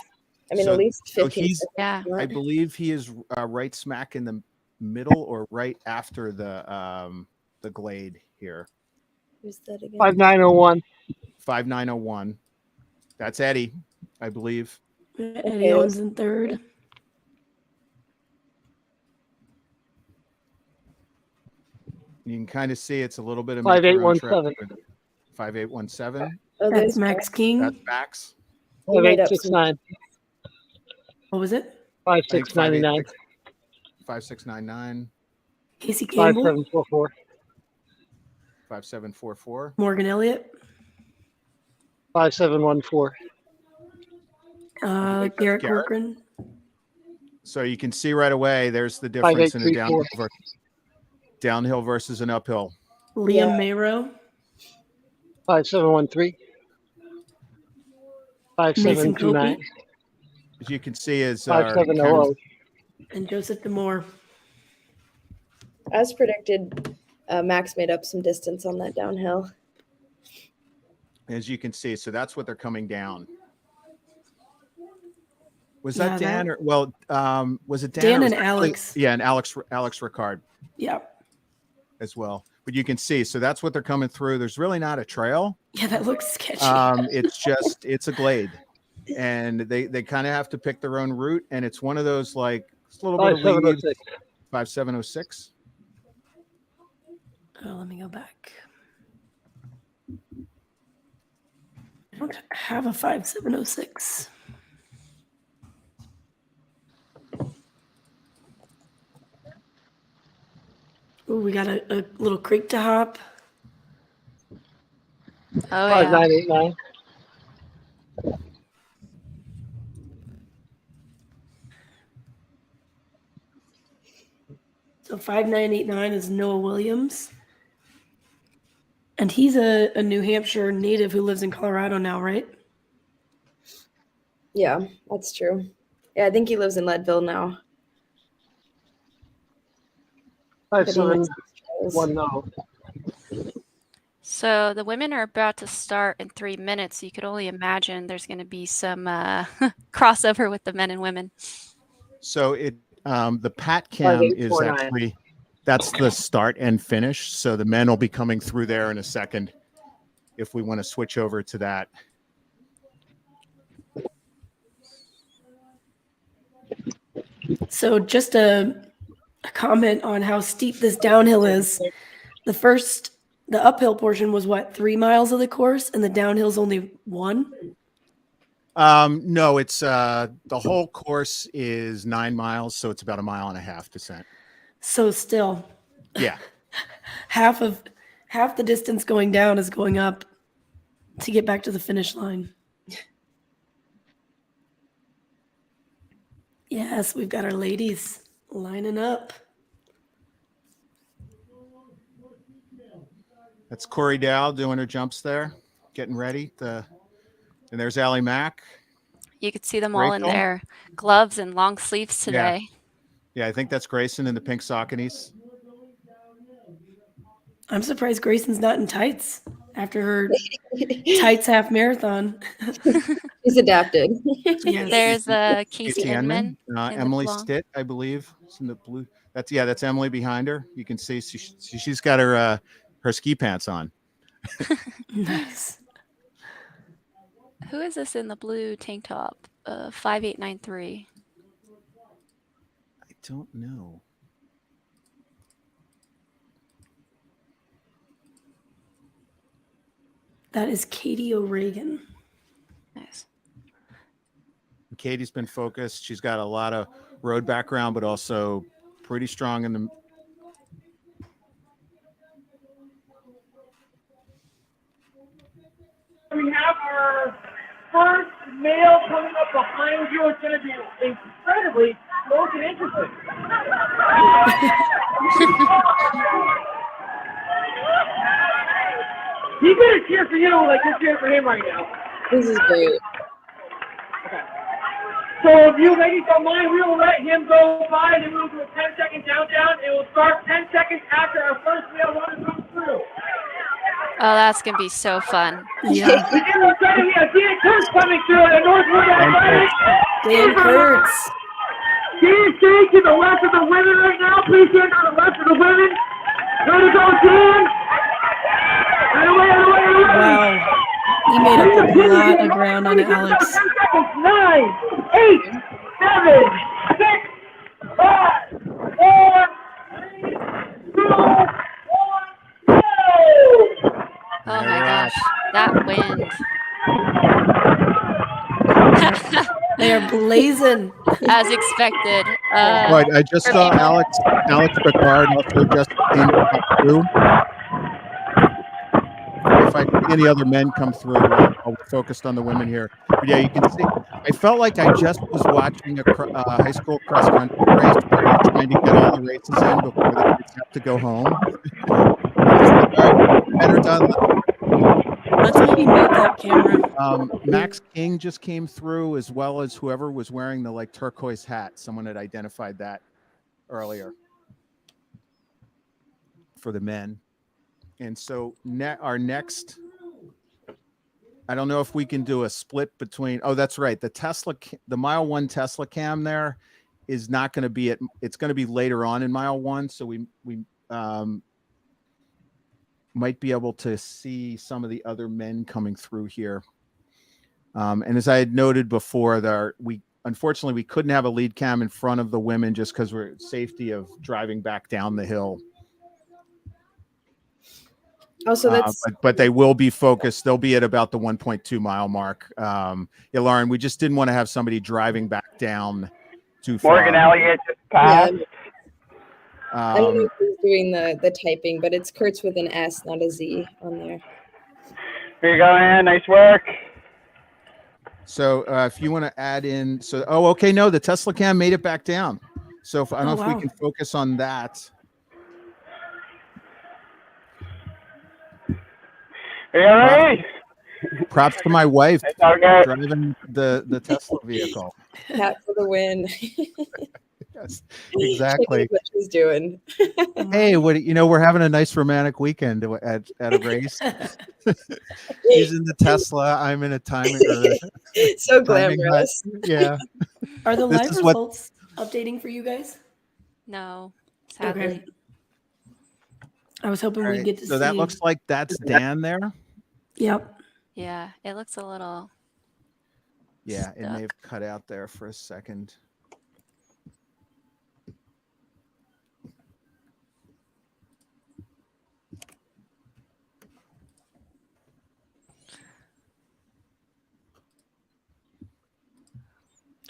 I mean, So- at least so 15 he's- seconds. Yeah. I believe he is right smack in the middle or right after the glade here. Who's that again? 5901. 5901. That's Eddie, I believe. Eddie Owens in third. You can kind of see it's a little bit of make your own trip. 5817. 5817. Oh, That's there's Max King. That's Max. He made up some- 5869. What was it? 5699. 5699. Casey Campbell. 5744. 5744. Morgan Elliott. 5714. think that's Garrett Garrett. Corcoran. So you can see right away there's the difference in a 5834. downhill versus an uphill. Liam Yeah. Mayrow. 5713. 5729. As you can see is our 5700. And Joseph Demore. As predicted, Max made up some distance on that downhill. as you can see. So that's what they're coming down. Was Yeah, that Dan or was it Dan? Dan or was and that Alex. Yeah, and Alex Ricard Yeah. as well. But you can see, so that's what they're coming through. There's really not a trail. Yeah, that looks sketchy. It's a glade, and they kind of have to pick their own route. And it's one of those like it's a little bit of weeds. 5706. 5706. Oh, let me go back. I don't have a 5706. Oh, we got a little creek to hop. Oh yeah. 5989. So 5989 is Noah Williams. And he's a New Hampshire native who lives in Colorado now, right? Yeah, that's true. Yeah, I think he lives in Leadville now. But he makes 5710. So the women are about to start in 3 minutes. So you could only imagine there's going to be some crossover with the men and women. So the Pat Cam is 5849. actually that's the start and finish. So the men will be coming through there in a second if we want to switch over to that. So just a comment on how steep this downhill is. The uphill portion was what, 3 miles of the course, and the downhill's only 1? No, it's the whole course is 9 miles, so it's about 1.5 miles descent. So still, Yeah. half the distance going down is going up to get back to the finish line. Yes, we've got our ladies lining up. That's Corey Dow doing her jumps there, getting ready. And there's Allie Mack. You could see them all in Rachel? their gloves and long sleeves today. Yeah, I think that's Grayson in the pink Sauconys. I'm surprised Grayson's not in tights after her tights half marathon. He's adapted. Yes. There's Casey Inman. in the Emily blonde. Stitt, I believe. It's in the blue. That's Emily behind her. You can see she's got her ski pants on. Nice. Who is this in the blue tank top? 5893. I don't know. That is Katie O'Regan. Nice. Katie's been focused. She's got a lot of road background, but also pretty strong in the. We have our first male coming up behind you. It's going to be incredibly close and interesting. He's going to cheer for you like you're cheering for him right now. This is great. So if you ladies don't mind, we will let him go by, and then we'll do a 10-second countdown. It will start 10 seconds after our first male runner comes through. Oh, that's gonna be so fun. Yeah. And then we're trying to Dan Kurtz coming through the Northwood Athletic. Dan Kurtz. Dan stay to the left of the women right now. Please stand on the left of the women. There to go, Dan. And away, and away, and away. Wow. He made up a lot of ground on Alex. 10 seconds. 9, 8, 7, 6, 5, 4, 3, 2, 1, go! Oh my gosh, that wind. They are blazing. As expected. Right, I just saw Alex Picard also just came up through. If I see any other men come through, I'll focus on the women here. But yeah, you can see. I felt like I just was watching a high school cross country race, where they're trying to get all the races in before the kids have to go home. Men are done. Let's maybe mute that camera. Max King just came through, as well as whoever was wearing the turquoise hat. Someone had identified that earlier for the men. And so our next, I don't know if we can do a split between. Oh, that's right. The mile 1 Tesla cam there is not going to be it's going to be later on in mile 1. So we might be able to see some of the other men coming through here. And as I had noted before, unfortunately we couldn't have a lead cam in front of the women just because we're safety of driving back down the hill. Also, that's but they will be focused. They'll be at about the 1.2 mile mark. Yeah, Lauren, we just didn't want to have somebody driving back down too far. Morgan Elliott just passed. I don't know if he's doing the typing, but it's Kurtz with an S, not a Z on there. Here you go, Ann. Nice work. So if you want to add in, okay, no, the Tesla cam made it back down. So I don't know if we can focus on that. Hey, Props to my wife okay. driving the Tesla vehicle. Hat for the win. Yes, exactly. What she's doing. Hey, we're having a nice romantic weekend at a race. He's in the Tesla. I'm in a timing. So glamorous. Yeah. Are the live results updating for you guys? No, sadly. Okay. I was hoping we'd get to see. So that looks like that's Dan there. Yep. Yeah, it looks a little. Yeah, it stuck. may have cut out there for a second.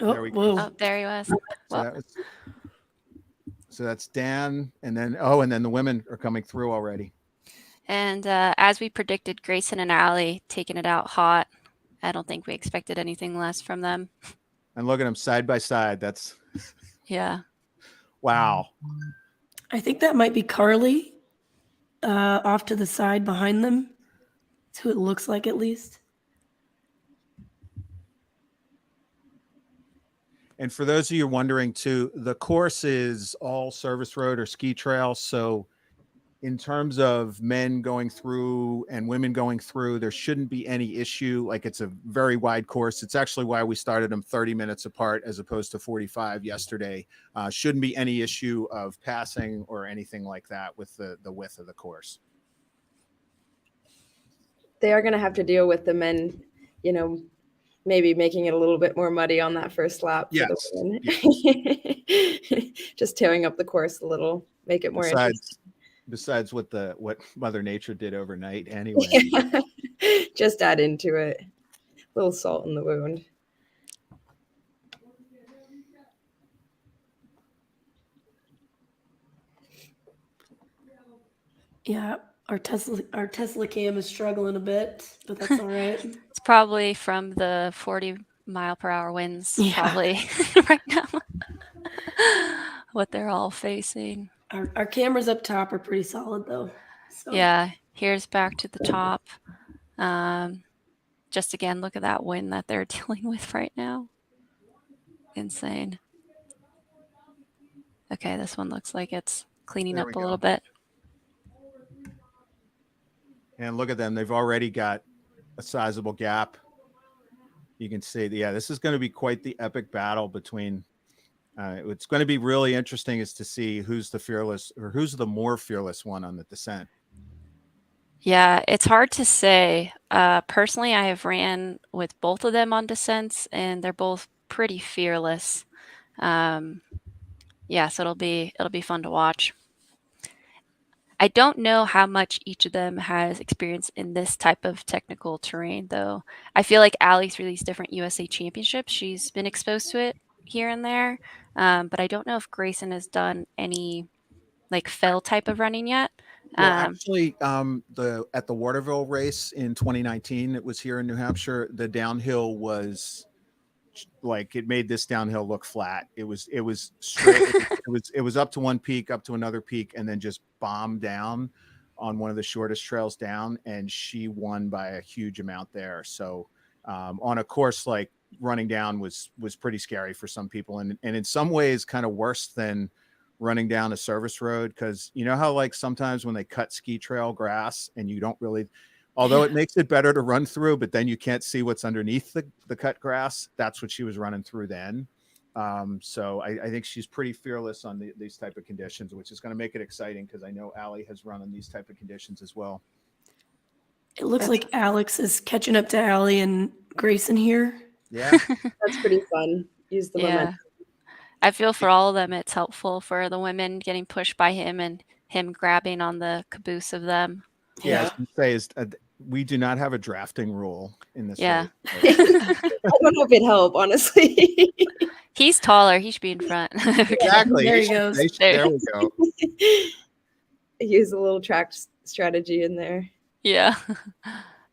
Oh, There we whoa. Oh, there he was. Well, So that's Dan, and then the women are coming through already. and as we predicted, Grayson and Allie taking it out hot. I don't think we expected anything less from them. And look at them side by side. That's Yeah. wow. I think that might be Carly off to the side behind them. That's who it looks like, at least. And for those of you wondering too, the course is all service road or ski trail. So in terms of men going through and women going through, there shouldn't be any issue. Like, it's a very wide course. It's actually why we started them 30 minutes apart as opposed to 45 yesterday. Shouldn't be any issue of passing or anything like that with the width of the course. They are going to have to deal with the men, maybe making it a little bit more muddy on that first lap. Yes. For the win. Just tearing up the course a little, make it more interesting. Besides what Mother Nature did overnight anyway. Yeah. Just add into it. A little salt in the wound. Yeah, our Tesla cam is struggling a bit, but that's all right. It's probably from the 40-mile-per-hour winds, Yeah. probably right now. What they're all facing. Our cameras up top are pretty solid, though. So. Yeah, here's back to the top. Just again, look at that wind that they're dealing with right now. Insane. Okay, this one looks like it's cleaning There up we a go. little bit. And look at them. They've already got a sizable gap. You can see, yeah, this is going to be quite the epic battle between. It's going to be really interesting is to see who's the fearless or who's the more fearless one on the descent. Yeah, it's hard to say. Personally, I have ran with both of them on descents, and they're both pretty fearless. Yeah, so it'll be fun to watch. I don't know how much each of them has experience in this type of technical terrain, though. I feel like Allie through these different USA championships, she's been exposed to it here and there, but I don't know if Grayson has done any like fell type of running yet. Well, actually, at the Waterville race in 2019, it was here in New Hampshire. The downhill was like it made this downhill look flat. It was straight. it was up to one peak, up to another peak, and then just bombed down on one of the shortest trails down. And she won by a huge amount there. So on a course like running down was pretty scary for some people, and in some ways kind of worse than running down a service road, because you know how like sometimes when they cut ski trail grass and you don't really, although it makes it better to run through, but then you can't see what's underneath the cut grass. That's what she was running through then. So I think she's pretty fearless on these type of conditions, which is going to make it exciting because I know Allie has run in these type of conditions as well. It looks like Alex is catching up to Allie and Grayson here. Yeah, That's pretty fun. Use the momentum. I feel for all of them, it's helpful for the women getting pushed by him and him grabbing on the caboose of them. yeah. I was going to say is we do not have a drafting rule in this. Yeah. race. I don't know if it'd help, honestly. He's taller. He should be in front. Exactly. There he goes. There we go. Use a little track strategy in there. Yeah.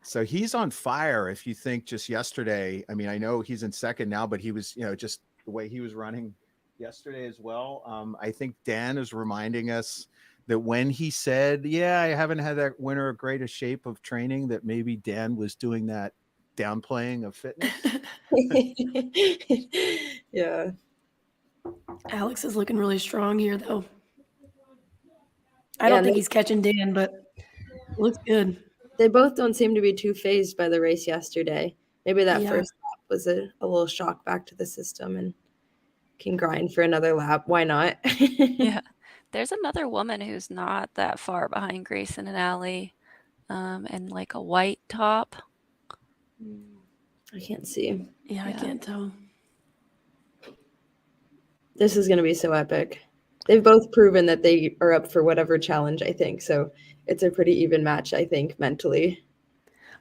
So he's on fire. If you think just yesterday, I mean, I know he's in second now, but he was, just the way he was running yesterday as well. I think Dan is reminding us that when he said, yeah, I haven't had that winter of greatest shape of training, that maybe Dan was doing that downplaying of fitness. Yeah. Alex is looking really strong here, though. I don't think he's catching Dan, but it looks good. They both don't seem to be too phased by the race yesterday. Maybe that first lap was a little shock back to the system and can grind for another lap. Why not? Yeah. There's another woman who's not that far behind Grayson and Allie, and like a white top. I can't see. Yeah, I can't tell. This is going to be so epic. They've both proven that they are up for whatever challenge, I think. So it's a pretty even match, I think, mentally.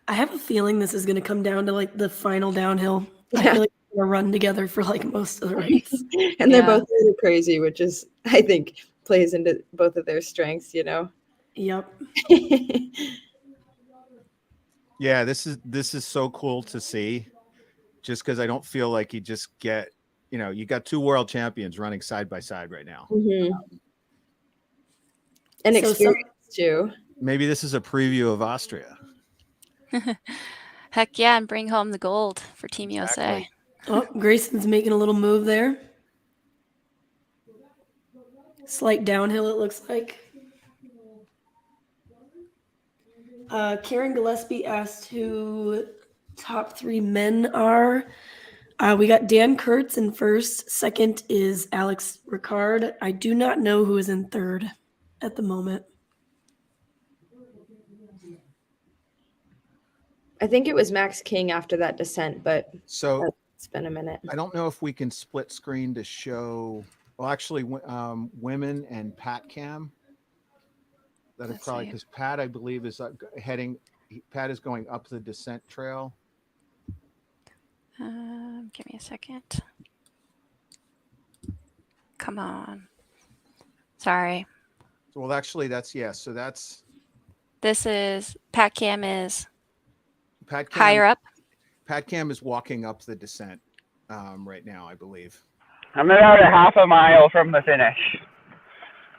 I have a feeling this is going to come down to like the final downhill. Yeah. I feel like they're going to run together for like most of the race. And they're both really crazy, which is, I think, plays into both of their strengths, Yep. Yeah, this is so cool to see, just because I don't feel like you just get, you got two world champions running side by side right now. Mm-hmm. And experience too. Maybe this is a preview of Austria. Heck yeah, and bring home the gold for Team USA. Oh, Grayson's making a little move there. Slight downhill, it looks like. Karen Gillespie asked who top three men are. We got Dan Kurtz in first. Second is Alex Ricard. I do not know who is in third at the moment. I think it was Max King after that descent, but So it's been a minute. I don't know if we can split screen to show. Well, actually, women and Pat Cam. That is probably because Pat, I believe, is heading. Pat is going up the descent trail. Give me a second. Come on. Sorry. Well, actually, so that's This is Pat Cam is Pat Cam, higher up. Pat Cam is walking up the descent right now, I believe. I'm about a half a mile from the finish.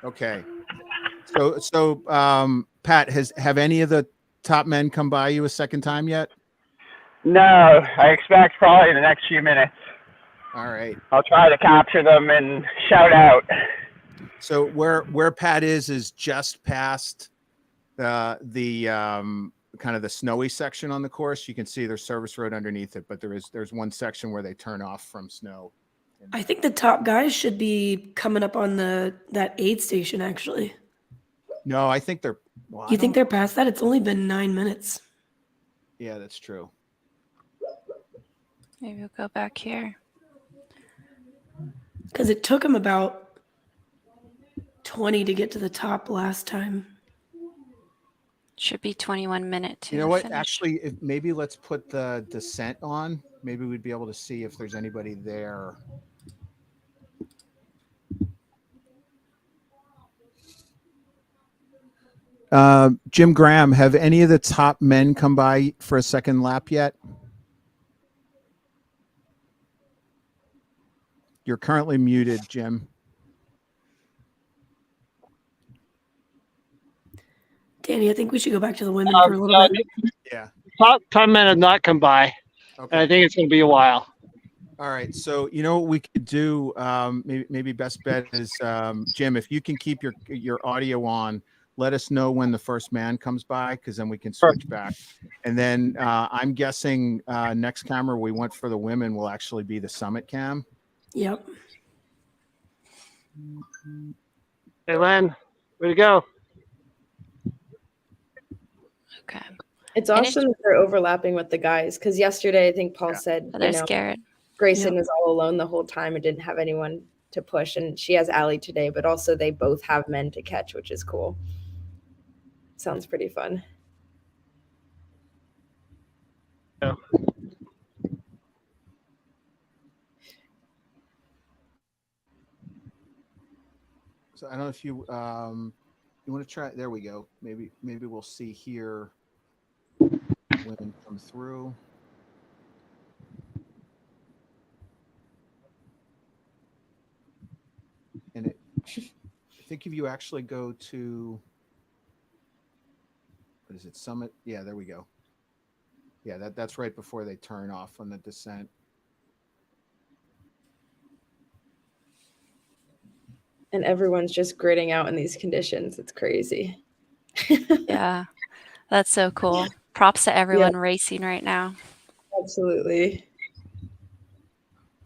Okay. So Pat, have any of the top men come by you a second time yet? No, I expect probably in the next few minutes. All right. I'll try to capture them and shout out. So where Pat is just past the kind of the snowy section on the course. You can see there's service road underneath it, but there's one section where they turn off from snow. I think the top guys should be coming up on that aid station, actually. No, I think they're. Well, You think they're past that? It's only been 9 minutes. Yeah, that's true. Maybe we'll go back here. Because it took them about 20 to get to the top last time. Should be 21 minutes. You know what? Actually, maybe let's put the descent on. Maybe we'd be able to see if there's anybody there. Jim Graham, have any of the top men come by for a second lap yet? You're currently muted, Jim. Danny, I think we should go back to the women for a little bit. Yeah. Top men have not come by. Okay. And I think it's going to be a while. All right. So you know what we could do? Maybe best bet is Jim. If you can keep your audio on, let us know when the first man comes by, because then we can switch back. And then I'm guessing next camera we want for the women will actually be the summit cam. Yep. Hey, Len, way to go. Okay. It's awesome that they're overlapping with the guys, because yesterday I think Paul said, They're scared. Grayson was all alone the whole time and didn't have anyone to push, and she has Allie today, but also they both have men to catch, which is cool. Sounds pretty fun. Yeah. So I don't know if you want to try. There we go. Maybe we'll see here women come through. And I think if you actually go to, what is it, Summit? Yeah, there we go. Yeah, that's right before they turn off on the descent. And everyone's just gritting out in these conditions. It's crazy. Yeah, that's so cool. Props to everyone racing right now. Absolutely.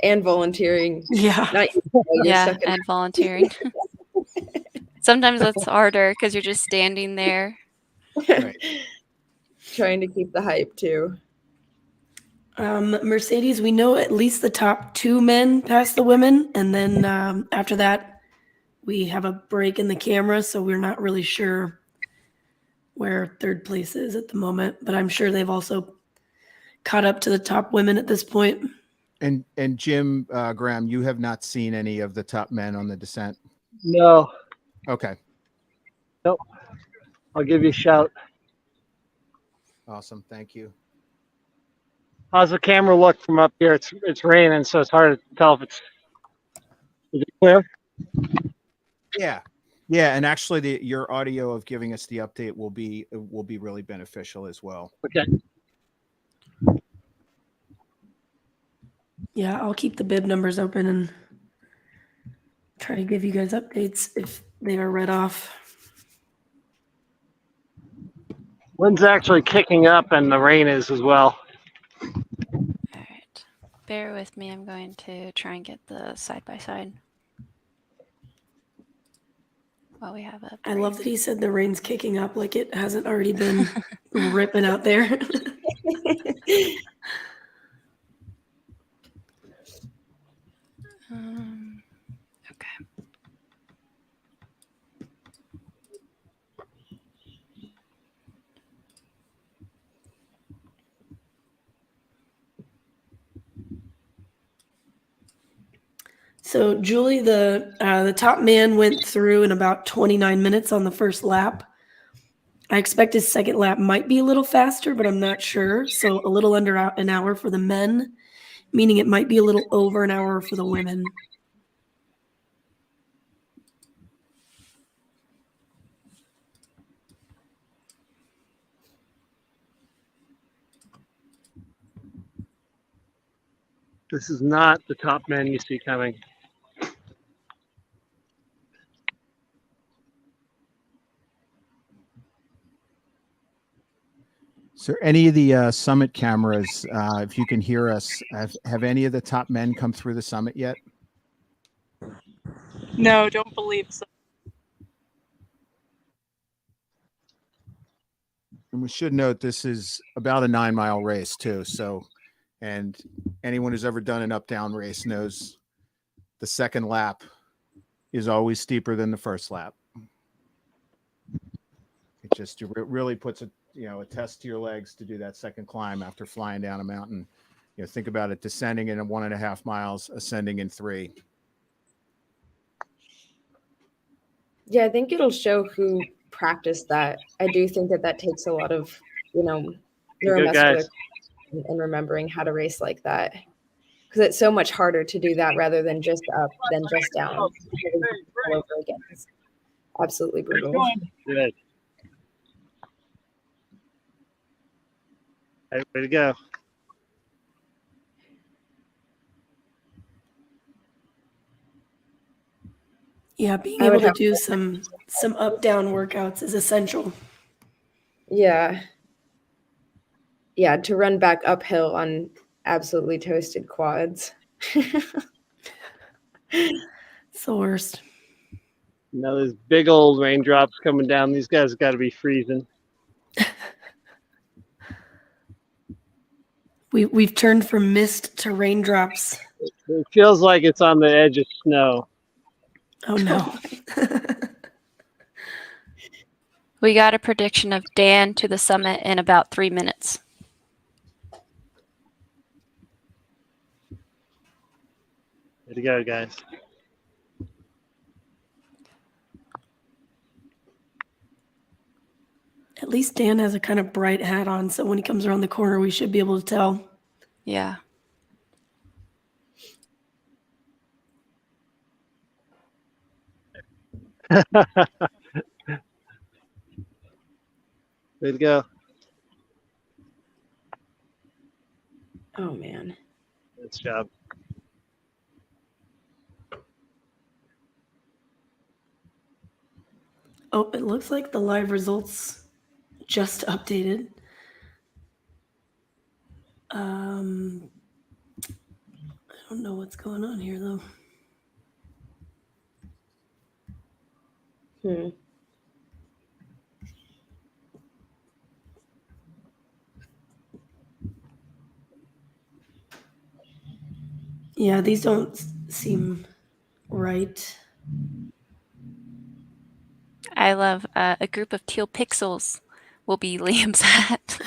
And volunteering. Yeah. Not you, you're Yeah, stuck in and volunteering. Sometimes that's harder because you're just standing there. Right. Trying to keep the hype too. Mercedes, we know at least the top 2 men past the women, and then after that we have a break in the camera, so we're not really sure where third place is at the moment, but I'm sure they've also caught up to the top women at this point. And Jim Graham, you have not seen any of the top men on the descent? No. Okay. Nope. I'll give you a shout. Awesome. Thank you. How's the camera look from up here? It's raining, so it's hard to tell if is it clear? Yeah. Yeah. And actually your audio of giving us the update will be really beneficial as well. Okay. Yeah, I'll keep the bib numbers open and try to give you guys updates if they are read off. Wind's actually kicking up and the rain is as well. All right. Bear with me. I'm going to try and get the side-by-side while we have a break. I love that he said the rain's kicking up like it hasn't already been ripping out there. Okay. So Julie, the top man went through in about 29 minutes on the first lap. I expect his second lap might be a little faster, but I'm not sure. So a little under an hour for the men, meaning it might be a little over an hour for the women. This is not the top men you see coming. So any of the summit cameras, if you can hear us, have any of the top men come through the summit yet? No, don't believe so. And we should note this is about a 9-mile race too. So, and anyone who's ever done an up-down race knows the second lap is always steeper than the first lap. It just really puts a test to your legs to do that second climb after flying down a mountain. Think about it: descending in 1.5 miles, ascending in 3. Yeah, I think it'll show who practiced that. I do think that takes a lot of, neuromuscular and remembering how to race like that, because it's so much harder to do that rather than just up than just down. All over again. It's absolutely brutal. Good. All right, way to go. Yeah, being able to do some up-down workouts is essential. Yeah. Yeah, to run back uphill on absolutely toasted quads. It's the worst. Now there's big old raindrops coming down. These guys got to be freezing. We've turned from mist to raindrops. It feels like it's on the edge of snow. Oh no. We got a prediction of Dan to the summit in about 3 minutes. Way to go, guys. At least Dan has a kind of bright hat on, so when he comes around the corner, we should be able to tell. Yeah. Way to go. Oh man. Nice job. Oh, it looks like the live results just updated. I don't know what's going on here though. Yeah, these don't seem right. I love a group of teal pixels will be Liam's hat.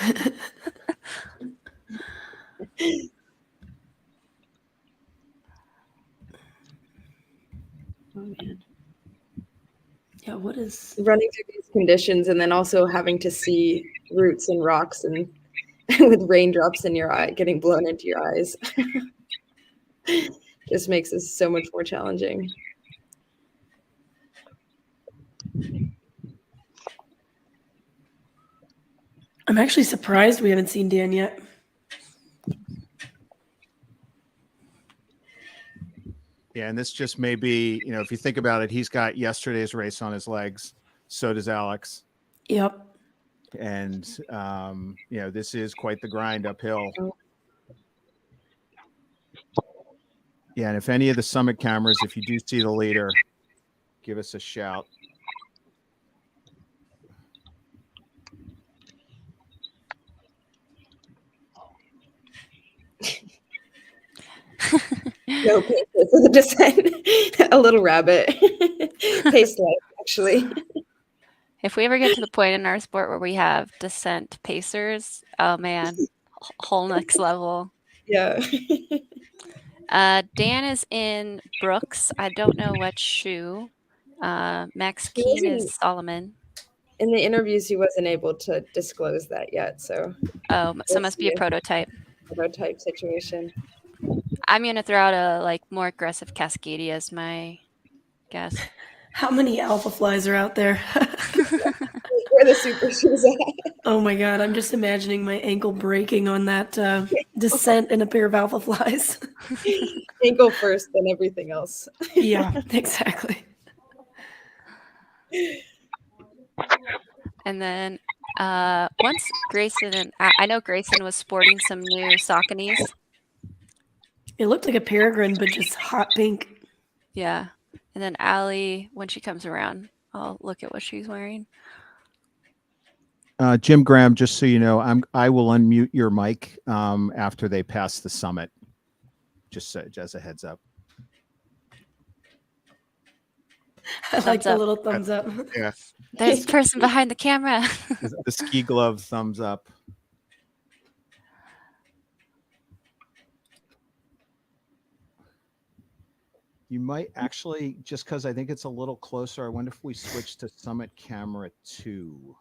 Oh man. Yeah, what is Running through these conditions and then also having to see roots and rocks and with raindrops in your eye getting blown into your eyes just makes this so much more challenging. I'm actually surprised we haven't seen Dan yet. Yeah, and this just may be, if you think about it, he's got yesterday's race on his legs. So does Alex. Yep. And, this is quite the grind uphill. Yeah, and if any of the summit cameras, if you do see the leader, give us a shout. No pace for the descent. A little rabbit. Pace light, actually. If we ever get to the point in our sport where we have descent pacers, oh man, whole next level. Yeah. Dan is in Brooks. I don't know what shoe. Max Keen is Solomon. In the interviews, he wasn't able to disclose that yet. So, so it must be a prototype. Prototype situation. I'm gonna throw out a more aggressive Cascadia as my guess. How many alpha flies are out there? Where the super shoes at? Oh my god, I'm just imagining my ankle breaking on that descent in a pair of alpha flies. Ankle first, then everything else. Yeah, exactly. And then Once Grayson and I know Grayson was sporting some new Sauconys. It looked like a peregrine, but just hot pink. Yeah. And then Allie, when she comes around, I'll look at what she's wearing. Jim Graham, just so you know, I will unmute your mic after they pass the summit. Just as a heads up. I like Thumbs the up. little thumbs up. Yes. There's a person behind the camera. The ski glove thumbs up. You might actually, just because I think it's a little closer, I wonder if we switch to Summit Camera 2.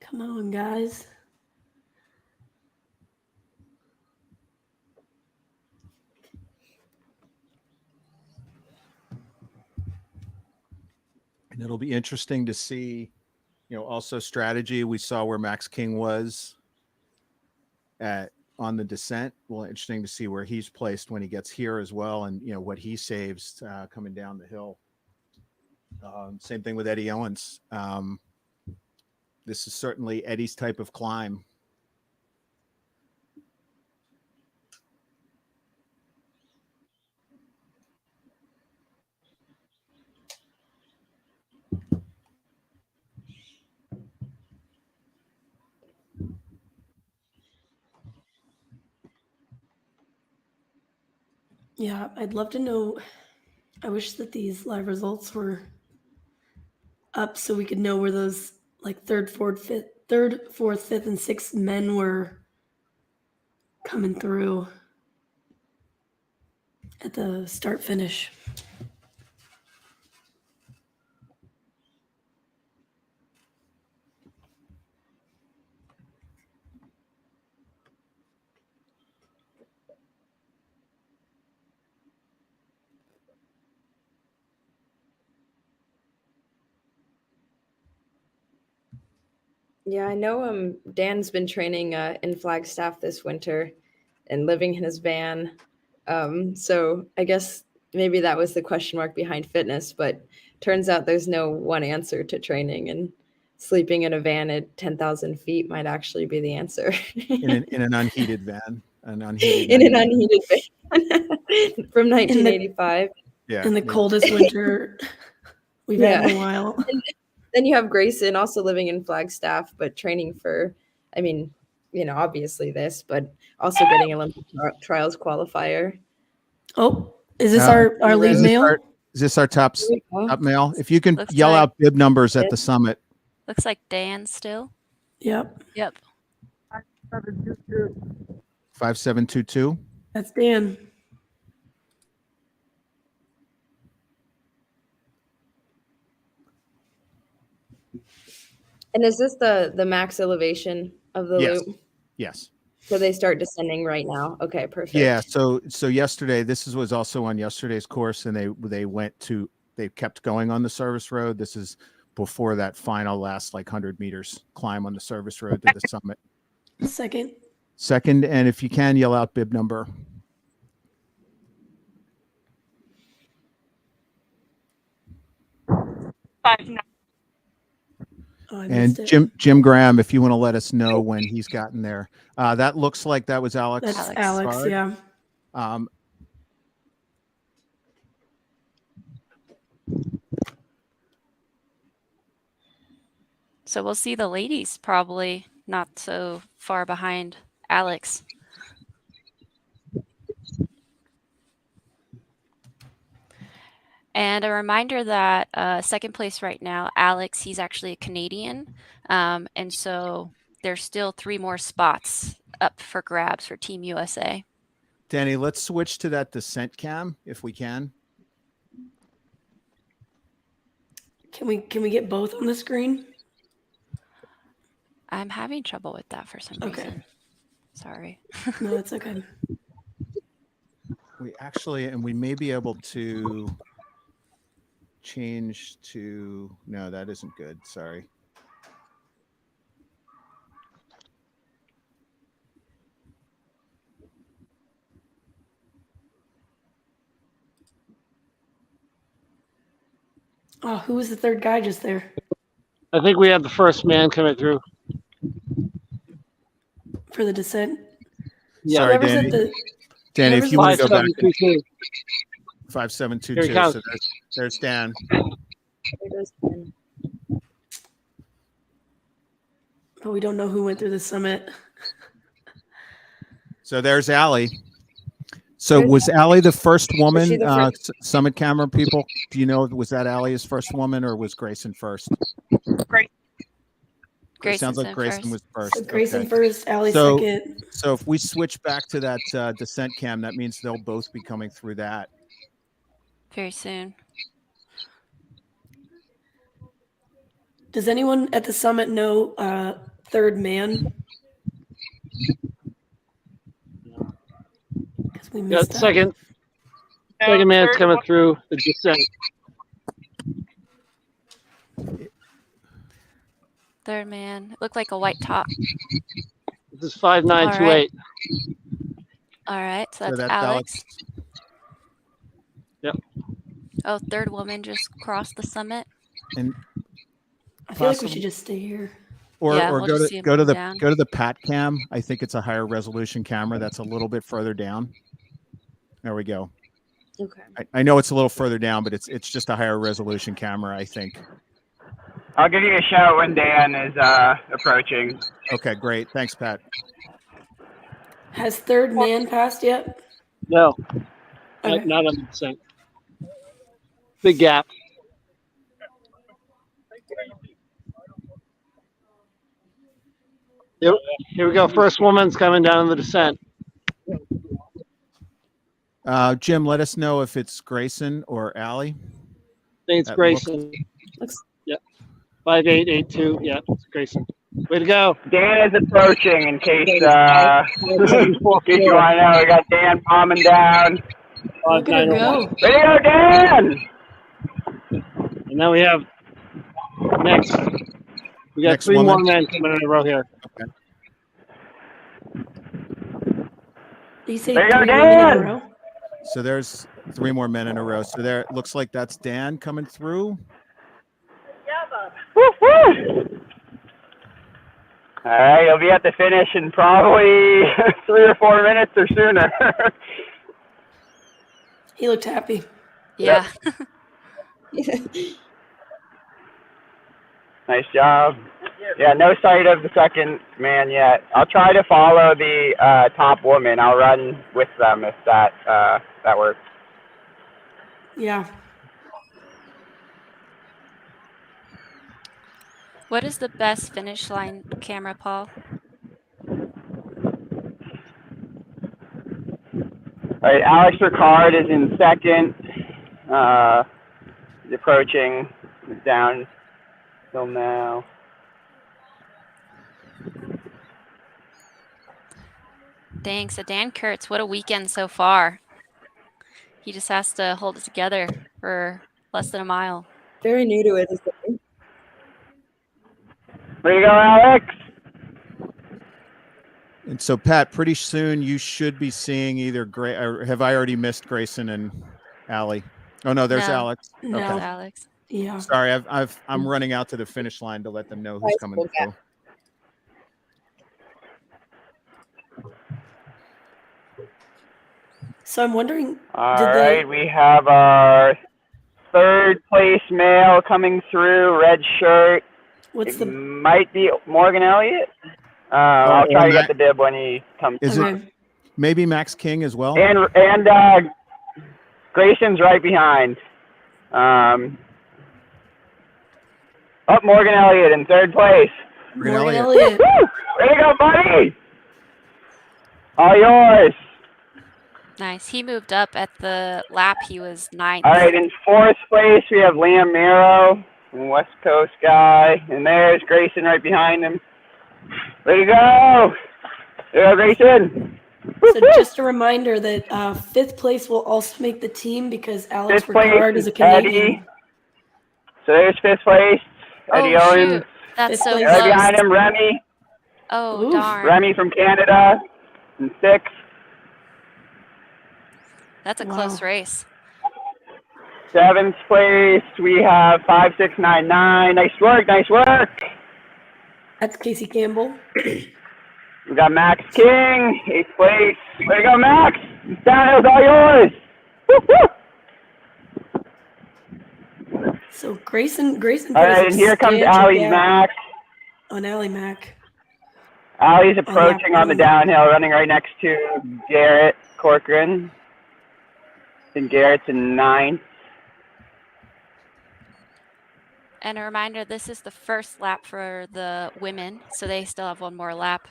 Come on, guys. And it'll be interesting to see, also strategy. We saw where Max King was on the descent. Well, interesting to see where he's placed when he gets here as well, and what he saves coming down the hill. Same thing with Eddie Owens. This is certainly Eddie's type of climb. Yeah, I'd love to know. I wish that these live results were up so we could know where those like third, fourth, fifth, and sixth men were coming through at the start finish. Yeah, I know Dan's been training in Flagstaff this winter and living in his van. So I guess maybe that was the question mark behind fitness, but turns out there's no one answer to training, and sleeping in a van at 10,000 feet might actually be the answer. in an unheated van, an unheated In an unheated van from 1985. yeah, In the coldest winter we've had in a while. Then you have Grayson also living in Flagstaff, but training for, I mean, obviously this, but also getting Olympic trials qualifier. Oh, is this our lead male? Is this our top male? If you can Looks yell like- out bib numbers at the summit. Looks like Dan still. Yep. 5722. That's Dan. And is this the max elevation of the loop? Yes. So they start descending right now. Okay, perfect. Yeah. So yesterday, was also on yesterday's course, and they kept going on the service road. This is before that final last 100 meters climb on the service road to the summit. Second, and if you can, yell out bib number. And Jim Graham, if you want to let us know when he's gotten there. That looks like that was Alex. That's Alex, yeah. So we'll see the ladies probably not so far behind Alex. And a reminder that second place right now, Alex, he's actually a Canadian. And so there's still 3 more spots up for grabs for Team USA. Danny, let's switch to that descent cam if we can. Can we get both on the screen? I'm having trouble with that for some reason. Sorry. No, it's okay. We may be able to change to, no, that isn't good. Sorry. Oh, who was the third guy just there I think we have the first man coming through. for the descent? Yeah. Sorry, Whoever's Danny. at the Danny, if whoever's you want to go back, 5722. 5722. Here he comes. So there's Dan. There goes Ben. but we don't know who went through the summit. So there's Allie. So Where's was Allie the first woman? she the first? Summit camera people, do you know, was that Allie's first woman or was Grayson first? It sounds like Grayson was first. So Grayson Okay. first, Allie So- second. So if we switch back to that descent cam, that means they'll both be coming through that. Very soon. Does anyone at the summit know third man? Because we Yeah, missed that. second man's coming through the descent. Third man. It looked like a white top. This is 5928. All right. So So that's Alex. Yep. Oh, third woman just crossed the summit. And I feel like we possible- should just stay here. or Yeah, or we'll go just to see him go to come the down. go to the Pat cam. I think it's a higher resolution camera that's a little bit further down. There we go. Okay. I know it's a little further down, but it's just a higher resolution camera, I think. I'll give you a shout when Dan is approaching. Okay, great. Thanks, Pat. Has third man passed yet? No, Okay. not on the descent. Big gap. Yep. Here we go. First woman's coming down the descent. Jim, let us know if it's Grayson or Allie. I think it's That Grayson. Looks- Yep. 5882. Yeah, it's Grayson. Way to go. Dan is approaching in case you want to know. We got Dan bombing down. Look at her go. Way to go, Dan! And then we have next. We got Next three more woman. men coming in a row here. You say There you go, 3 women in a Dan! row? So there's 3 more men in a row. So there, it looks like that's Dan coming through. Woo, woo. All right, you'll be at the finish in probably 3 or 4 minutes or sooner. He looked happy. Yeah. Nice job. Yeah, no sight of the second man yet. I'll try to follow the top woman. I'll run with them if that works. Yeah. What is the best finish line camera, Paul? All right, Alex Ricard is in second. He's approaching down till now. Dang, so Dan Kurtz, what a weekend so far. He just has to hold it together for less than a mile. Very new to it. Where you go, Alex? And so, Pat, pretty soon you should be seeing either or have I already missed Grayson and Allie? Oh no, there's No. Alex. No. That's Alex. Yeah. Sorry, I'm running out to the finish line to let them know who's High coming school through. So I'm wondering, All Did they- right, we have our third place male coming through, red shirt. what's It the might be Morgan Elliott. I'll try to get the bib when he comes. Is through. okay. Maybe Max King as well? And Grayson's right behind. Morgan Elliott in third place. Morgan Morgan Elliott. Elliott. Woo! Way to go, buddy! All yours. Nice. He moved up at the lap. He was 9th. All right, in fourth place we have Liam Miro, West Coast guy, and there's Grayson right behind him. Way to go! There you go, Grayson. So just a reminder that 5th place will also make the team because Alex Fifth place Ricard is a is Canadian. Eddie. So there's fifth place, Eddie Oh, Owens. shoot. That's Fifth so place. Right behind close. him, Remy. Oh, Oof. darn. Remy from Canada in sixth. That's a Wow. close race. 7th place, we have 5699. Nice work, nice work. That's Casey Campbell. We got Max King, 8th place. Way to go, Max. Downhill's all yours. Woo-hoo. So Grayson. All right, and here comes Allie Mack. On Allie Mack. Allie's approaching on the downhill, running right next to Garrett Corcoran. And Garrett's in 9th. And a reminder, this is the first lap for the women, so they still have one more lap.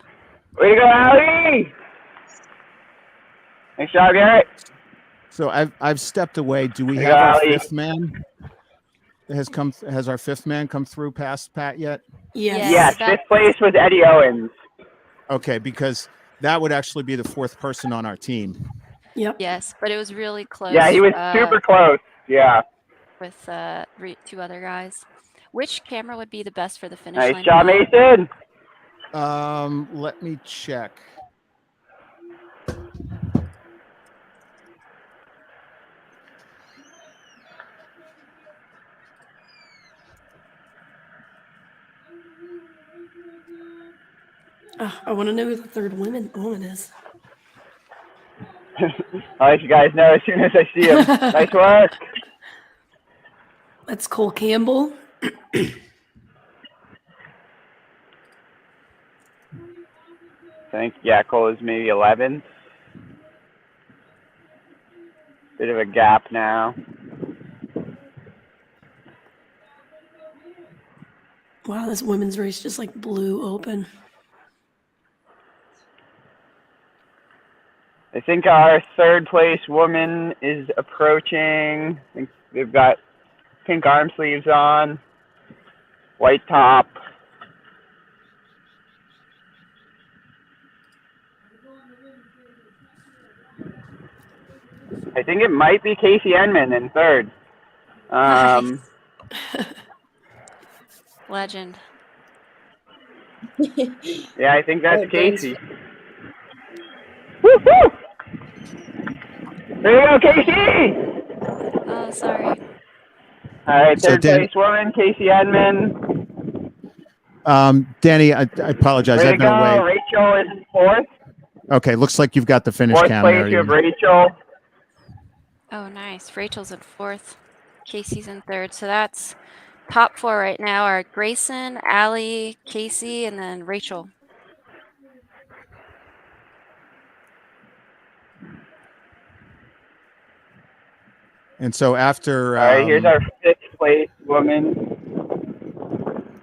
Way to go, Allie! Nice job, Garrett. So I've stepped away. Do we Hey, have our Allie. 5th man? Has our 5th man come through past Pat yet? Yes. Yes, that- 5th place was Eddie Owens. Okay, because that would actually be the 4th person on our team. Yep. Yes, but it was really close. Yeah, he was super close. Yeah. with 2 other guys. Which camera would be the best for the finish Nice line? job, Matt? Mason. Let me check. I want to know who the third woman is. I'll let you guys know as soon as I see him. Nice work. That's Cole Campbell. I think Cole is maybe 11th. Bit of a gap now. Wow, this women's race just like blew open. I think our 3rd place woman is approaching. I think they've got pink arm sleeves on, white top. I think it might be Casey Enman in 3rd. Legend. Yeah, I think that's Oh, thanks. Casey. Woo-hoo! There you go, Casey! Oh, sorry. All right, So 3rd place woman, Casey Edmond. Danny, I apologize. Way to I've been go. away. Rachel is 4th. Okay, looks like you've got the finish 4th cam place, there. you have Rachel. Oh, nice. Rachel's in 4th. Casey's in 3rd. So that's top 4 right now are Grayson, Allie, Casey, and then Rachel. And so after All right, here's our 5th place woman.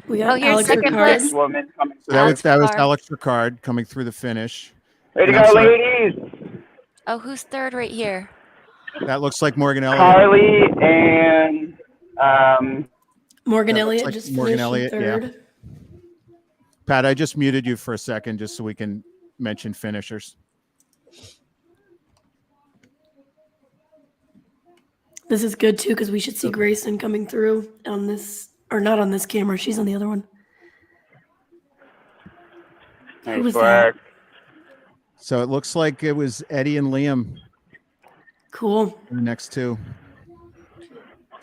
We got Oh, here's Alex second Ricard. place. Woman coming. so that was Alex Ricard. Alex Ricard coming through the finish. Way to And I'm go, sorry. ladies! Oh, who's 3rd right here? That looks like Morgan Elliott. Carly and Morgan That looks Elliott like just Morgan finished in Elliott, yeah. 3rd. Pat, I just muted you for a second just so we can mention finishers. This is good too because we should see Grayson coming through on this, or not on this camera. She's on the other one. nice was work. So it looks like it was Eddie and Liam, Cool. the next 2.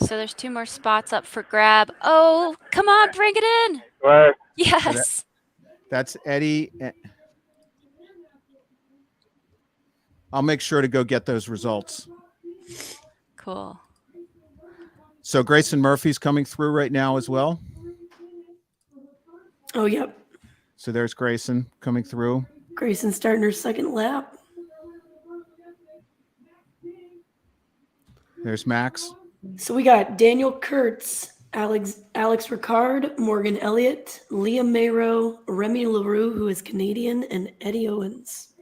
So there's 2 more spots up for grab. Oh, come on, bring it in. Work. Yes. That's Eddie. I'll make sure to go get those results. Cool. So Grayson Murphy's coming through right now as well. Oh, yep. So there's Grayson coming through. Grayson starting her 2nd lap. There's Max. So we got Daniel Kurtz, Alex Ricard, Morgan Elliott, Liam Mayrow, Remy LaRue, who is Canadian, and Eddie Owens.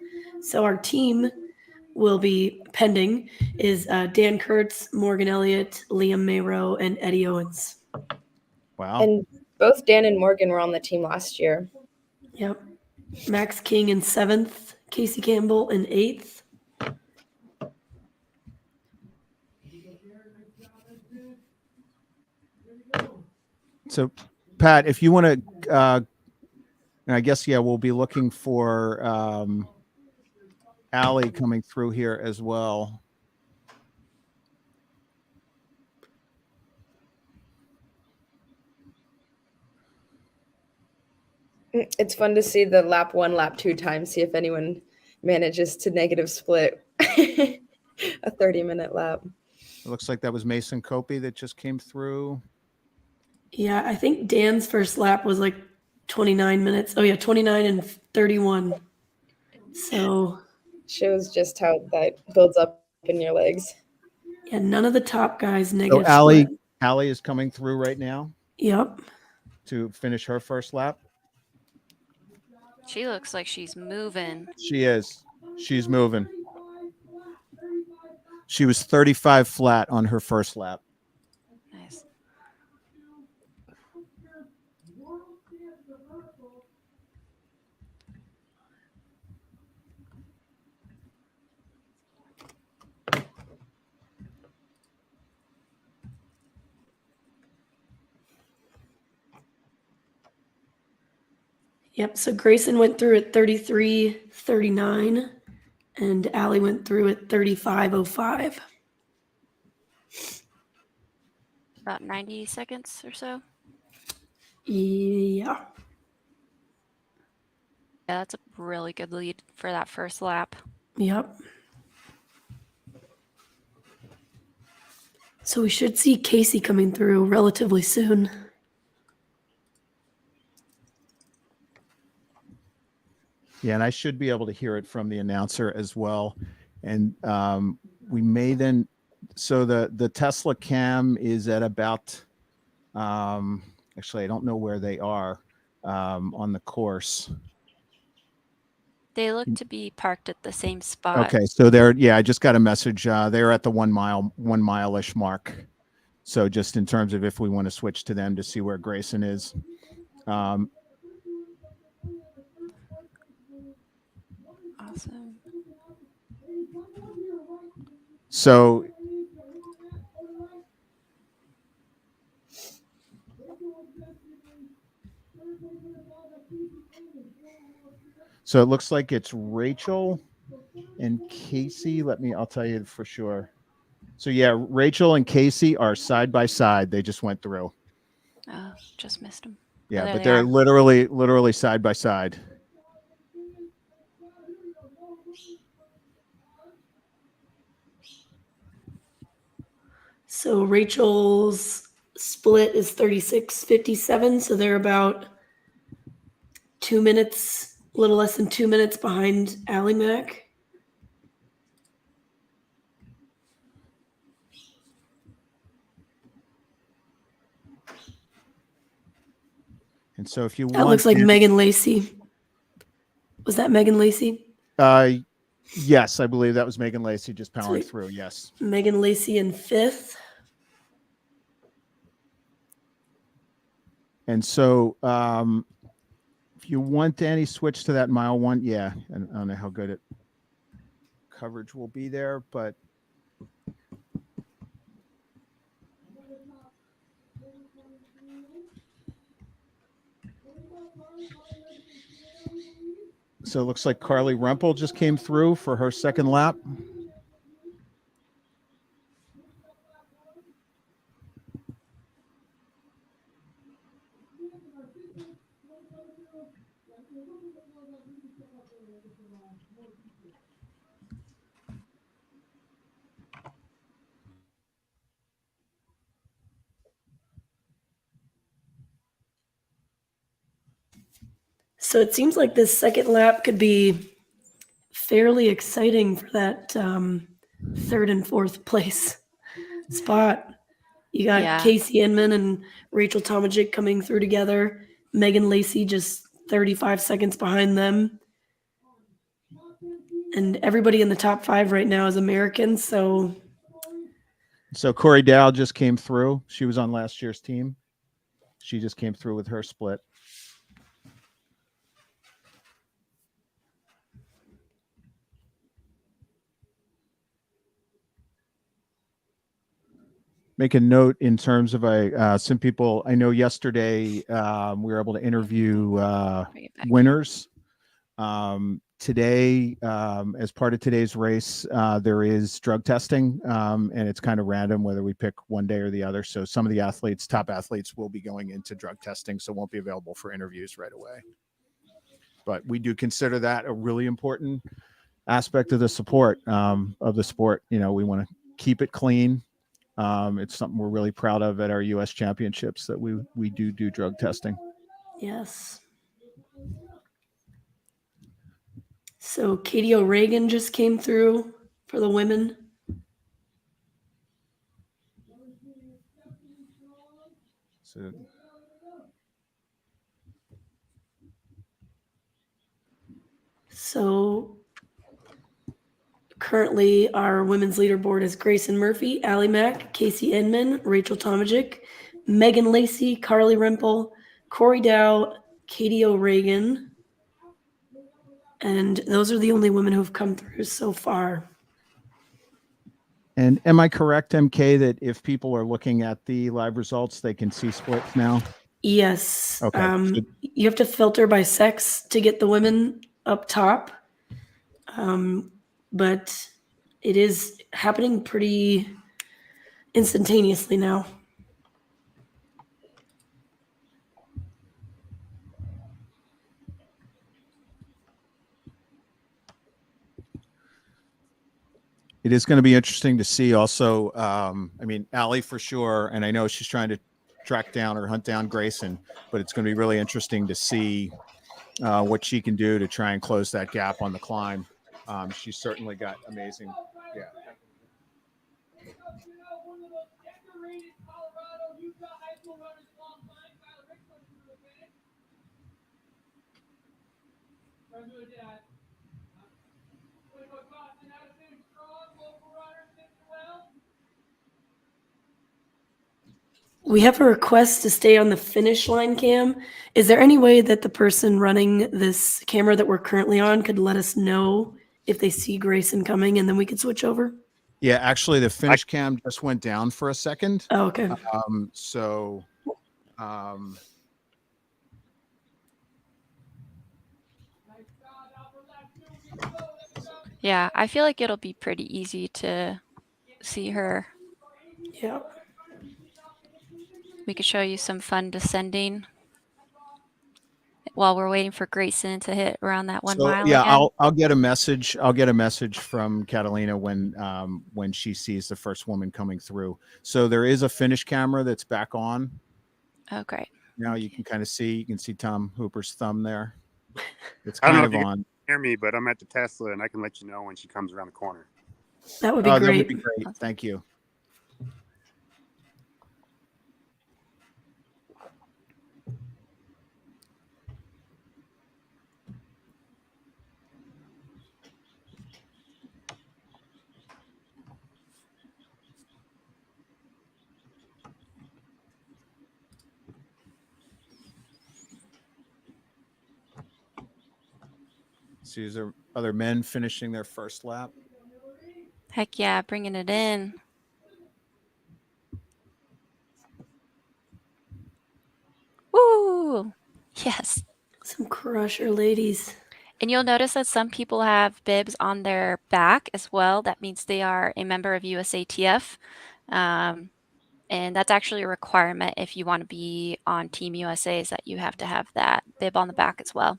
So our team will be pending is Dan Kurtz, Morgan Elliott, Liam Mayrow, and Eddie Owens. Wow. And both Dan and Morgan were on the team last year. Yep. Max King in 7th, Casey Campbell in 8th. So, Pat, if you want to, I guess, yeah, we'll be looking for Allie coming through here as well. It's fun to see the lap 1, lap 2 times, see if anyone manages to negative split a 30-minute lap. It looks like that was Mason Copey that just came through. Yeah, I think Dan's first lap was like 29 minutes. Oh yeah, 29 and 31. So Shows just how that builds up in your legs. yeah, none of the top guys So negative Allie split. is coming through right now Yep. to finish her first lap. She looks like she's moving. She is. She's moving. She was 35 flat on her first lap. Nice. Yep. So Grayson went through at 33:39 and Allie went through at 35:05. About 90 seconds or so. Yeah. Yeah, that's a really good lead for that first lap. Yep. So we should see Casey coming through relatively soon. Yeah, and I should be able to hear it from the announcer as well. And we may then, so the Tesla cam is at about, actually, I don't know where they are on the course. They look to be parked at the same spot. Okay, so I just got a message. They're at the 1 mile-ish mark. So just in terms of if we want to switch to them to see where Grayson is. Awesome. So it looks like it's Rachel and Casey. I'll tell you for sure. So yeah, Rachel and Casey are side by side. They just went through. Oh, just missed them. Yeah, there but they they're are. literally side by side. So Rachel's split is 36:57. So they're about 2 minutes, a little less than 2 minutes behind Allie Mack. And so if you That want, looks like Megan Lacey. Was that Megan Lacey? yes, I believe that was Megan Lacey just powering Sweet. through. Yes. Megan Lacey in 5th. And so if you want Danny, switch to that mile 1. Yeah, and I don't know how good coverage will be there, but so it looks like Carly Rempel just came through for her second lap. So it seems like this second lap could be fairly exciting for that 3rd and 4th place spot. You got Yeah. Casey Inman and Rachel Tomajic coming through together. Megan Lacey just 35 seconds behind them. And everybody in the top 5 right now is American. So Corey Dow just came through. She was on last year's team. She just came through with her split. Make a note in terms of some people. I know yesterday we were able to interview Bring it back. winners. Today, as part of today's race, there is drug testing, and it's kind of random whether we pick one day or the other. So some of the top athletes will be going into drug testing, so won't be available for interviews right away. but we do consider that a really important aspect of the support of the sport. You know, we want to keep it clean. It's something we're really proud of at our U.S. championships, that we do drug testing. Yes. So Katie O'Regan just came through for the women. So So currently our women's leaderboard is Grayson Murphy, Allie Mack, Casey Inman, Rachel Tomajic, Megan Lacey, Carly Rimple, Corey Dow, Katie O'Regan. And those are the only women who've come through so far. And am I correct, MK, that if people are looking at the live results, they can see splits now? Yes. Okay. You have to filter by sex to get the women up top. But it is happening pretty instantaneously now. It is going to be interesting to see also. I mean, Allie for sure. And I know she's trying to track down or hunt down Grayson, but it's going to be really interesting to see what she can do to try and close that gap on the climb. She's certainly got amazing. Yeah. We have a request to stay on the finish line cam. Is there any way that the person running this camera that we're currently on could let us know if they see Grayson coming, and then we could switch over? Yeah, actually, the finish cam just went down for a second. Oh, okay. Yeah, I feel like it'll be pretty easy to see her. Yeah. We could show you some fun descending while we're waiting for Grayson to hit around that 1 mile. Yeah, again. I'll get a message. I'll get a message from Catalina when she sees the first woman coming through. So there is a finish camera that's back on. Oh, great. Now you can kind of see. You can see Tom Hooper's thumb there. It's I don't kind know of if you on. can hear me, but I'm at the Tesla, and I can let you know when she comes around the corner. That would be That great. would be great. Thank you. See, is there other men finishing their first lap? Heck yeah, bringing it in. Woo! Yes. Some crusher ladies. And you'll notice that some people have bibs on their back as well. That means they are a member of USATF. And that's actually a requirement if you want to be on Team USA, is that you have to have that bib on the back as well.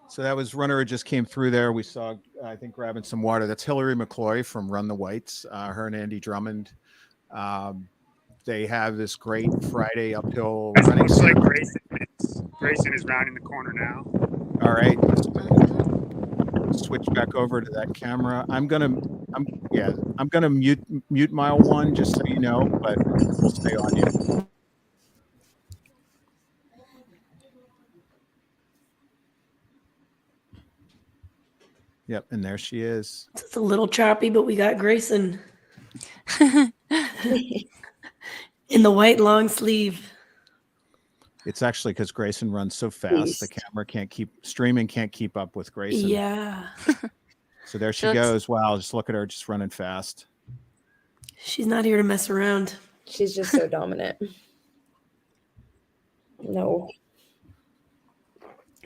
So that was runner who just came through there. We saw, I think, grabbing some water. That's Hillary McCloy from Run the Whites. Her and Andy Drummond. They have this great Friday uphill running. Looks like Grayson is rounding the corner now. All right. Switch back over to that camera. I'm gonna mute mile one, just so you know, but we'll stay on you. Yep, and there she is. It's a little choppy, but we got Grayson in the white long sleeve. It's actually because Grayson runs so fast, the camera can't keep up with Grayson. Yeah. So there she goes. Wow, just look at her, just running fast. She's not here to mess around. She's just so dominant. No.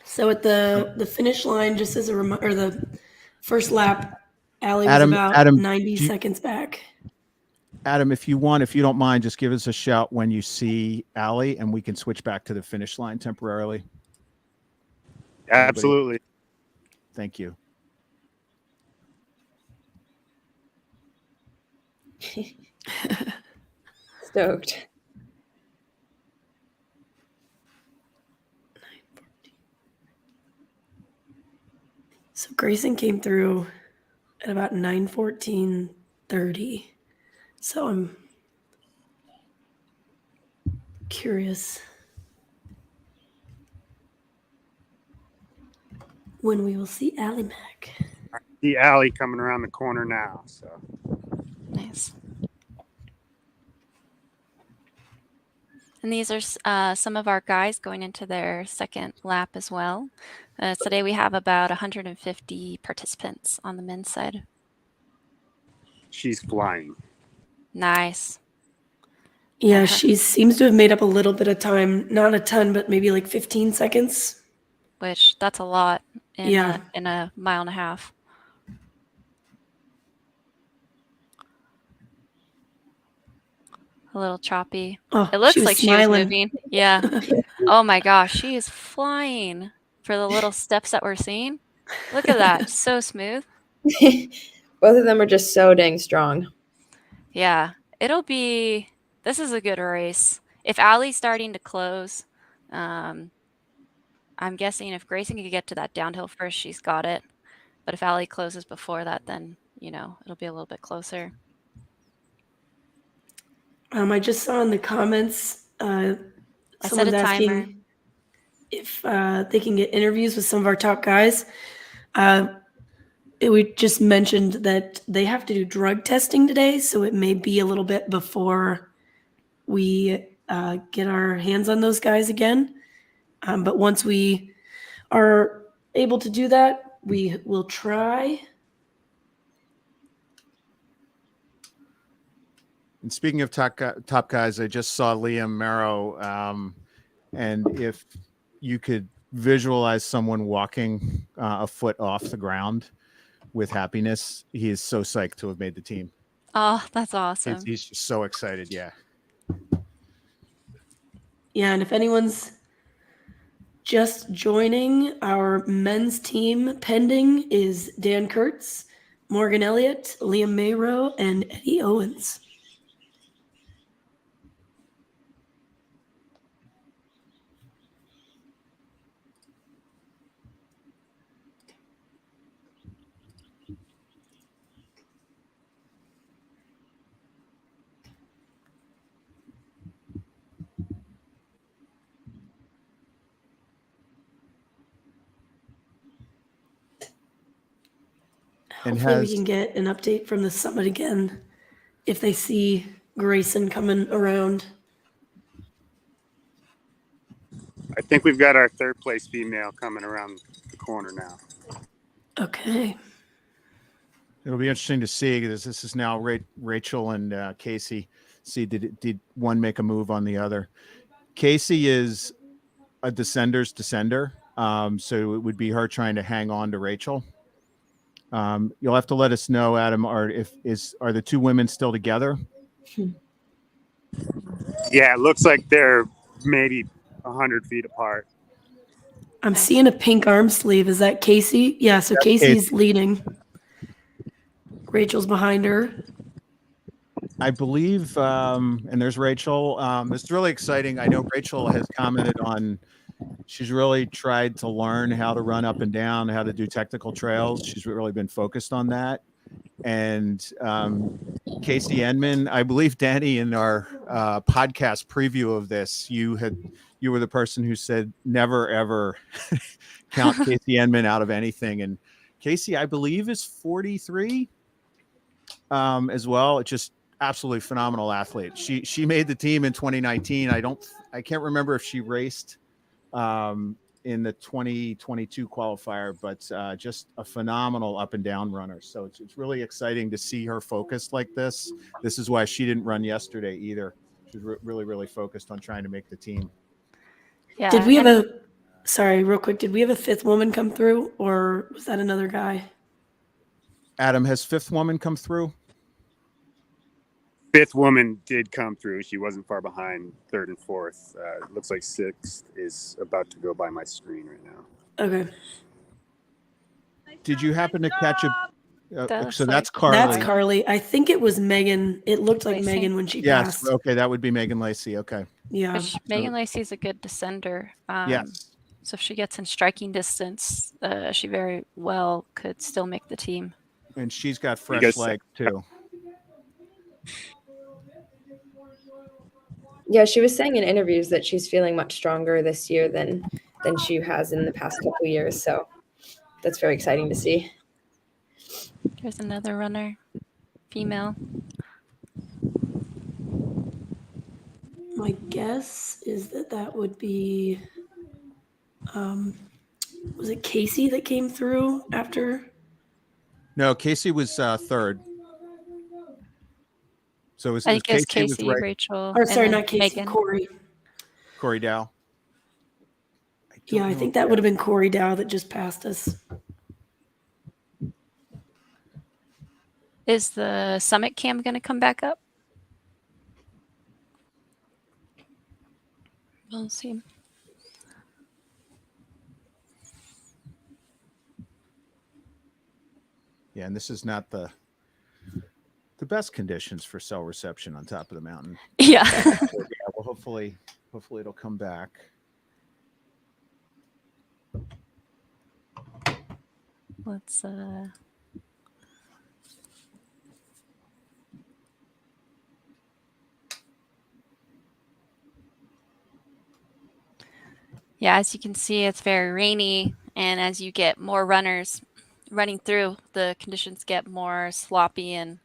So at the finish line, just as a reminder, the first lap, Allie was about 90 seconds back. Adam, if you don't mind, just give us a shout when you see Allie, and we can switch back to the finish line temporarily. Absolutely. Thank you. Stoked. So Grayson came through at about 9:14:30. So I'm curious when we will see Allie Mac. The alley coming around the corner now. So Nice. And these are some of our guys going into their second lap as well. Today we have about 150 participants on the men's side. she's flying. Nice. Yeah, her- she seems to have made up a little bit of time. Not a ton, but maybe like 15 seconds. Which that's a lot in Yeah. in a mile and a half. A little choppy. Oh, It looks she was like smiling. she was moving. Yeah. Oh my gosh, she is flying for the little steps that we're seeing. Look at that. So smooth. Both of them are just so dang strong. Yeah. This is a good race. If Allie's starting to close, I'm guessing if Grayson could get to that downhill first, she's got it. But if Allie closes before that, then, it'll be a little bit closer. I just saw in the comments, I set someone's a timer. asking if they can get interviews with some of our top guys. We just mentioned that they have to do drug testing today, so it may be a little bit before we get our hands on those guys again. But once we are able to do that, we will try. And speaking of top guys, I just saw Liam Merrow. And if you could visualize someone walking a foot off the ground with happiness, he is so psyched to have made the team. Oh, that's awesome. He's just so excited. Yeah. Yeah, and if anyone's just joining, our men's team pending is Dan Kurtz, Morgan Elliott, Liam Mayrow, and Eddie Owens. And Hopefully we can get an update from the summit again if they see Grayson coming around. I think we've got our third place female coming around the corner now. Okay. It'll be interesting to see because this is now Rachel and Casey. See, did one make a move on the other? Casey is a descender's descender, so it would be her trying to hang on to Rachel. You'll have to let us know, Adam. Are the two women still together? Yeah, it looks like they're maybe 100 feet apart. I'm seeing a pink arm sleeve. Is that Casey? Yeah, so That's Casey's Casey. leading. Rachel's behind her. I believe, and there's Rachel. It's really exciting. I know Rachel has commented on, she's really tried to learn how to run up and down, how to do technical trails. She's really been focused on that. And Casey Enman, I believe, Danny, in our podcast preview of this, you were the person who said never ever count Casey Enman out of anything. And Casey, I believe, is 43 as well. It's just absolutely phenomenal athlete. She made the team in 2019. I can't remember if she raced in the 2022 qualifier, but just a phenomenal up and down runner. So it's really exciting to see her focused like this. This is why she didn't run yesterday either. She's really, really focused on trying to make the team. Yeah. Did we have sorry, real quick, did we have a fifth woman come through, or was that another guy? Adam, has fifth woman come through? Fifth woman did come through. She wasn't far behind third and fourth. It looks like sixth is about to go by my screen right now. Okay. Did you happen to catch a? That looks So that's like Carly. That's Carly. I think it was Megan. It looked like Lacey. Megan when she Yes. passed. Okay, that would be Megan Lacey. Okay. Yeah. Which Megan Lacey is a good descender. Yes. So if she gets in striking distance, she very well could still make the team. And she's got fresh guys- legs too. Yeah, she was saying in interviews that she's feeling much stronger this year than she has in the past couple of years. So that's very exciting to see. There's another runner, female. My guess is that would be, was it Casey that came through after? No, Casey was third. So it was I think it's Casey Casey, with Rachel. Or and sorry, then not Casey, Megan. Corey. Corey Dow. Yeah, I think that would have been Corey Dow that just passed us. Is the summit cam going to come back up? We'll see. Yeah, and this is not the best conditions for cell reception on top of the mountain. Yeah. Yeah, well, hopefully it'll come back. Let's Yeah, as you can see, it's very rainy, and as you get more runners running through, the conditions get more sloppy and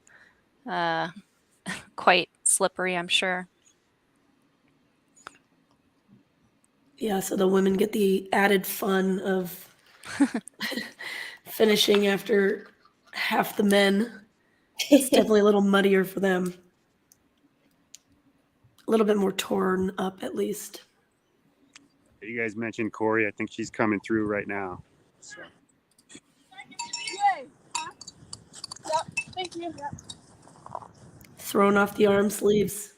quite slippery, I'm sure. Yeah, so the women get the added fun of finishing after half the men. It's definitely a little muddier for them. A little bit more torn up, at least. You guys mentioned Corey. I think she's coming through right now. So. Thank you. Thrown off the arm sleeves.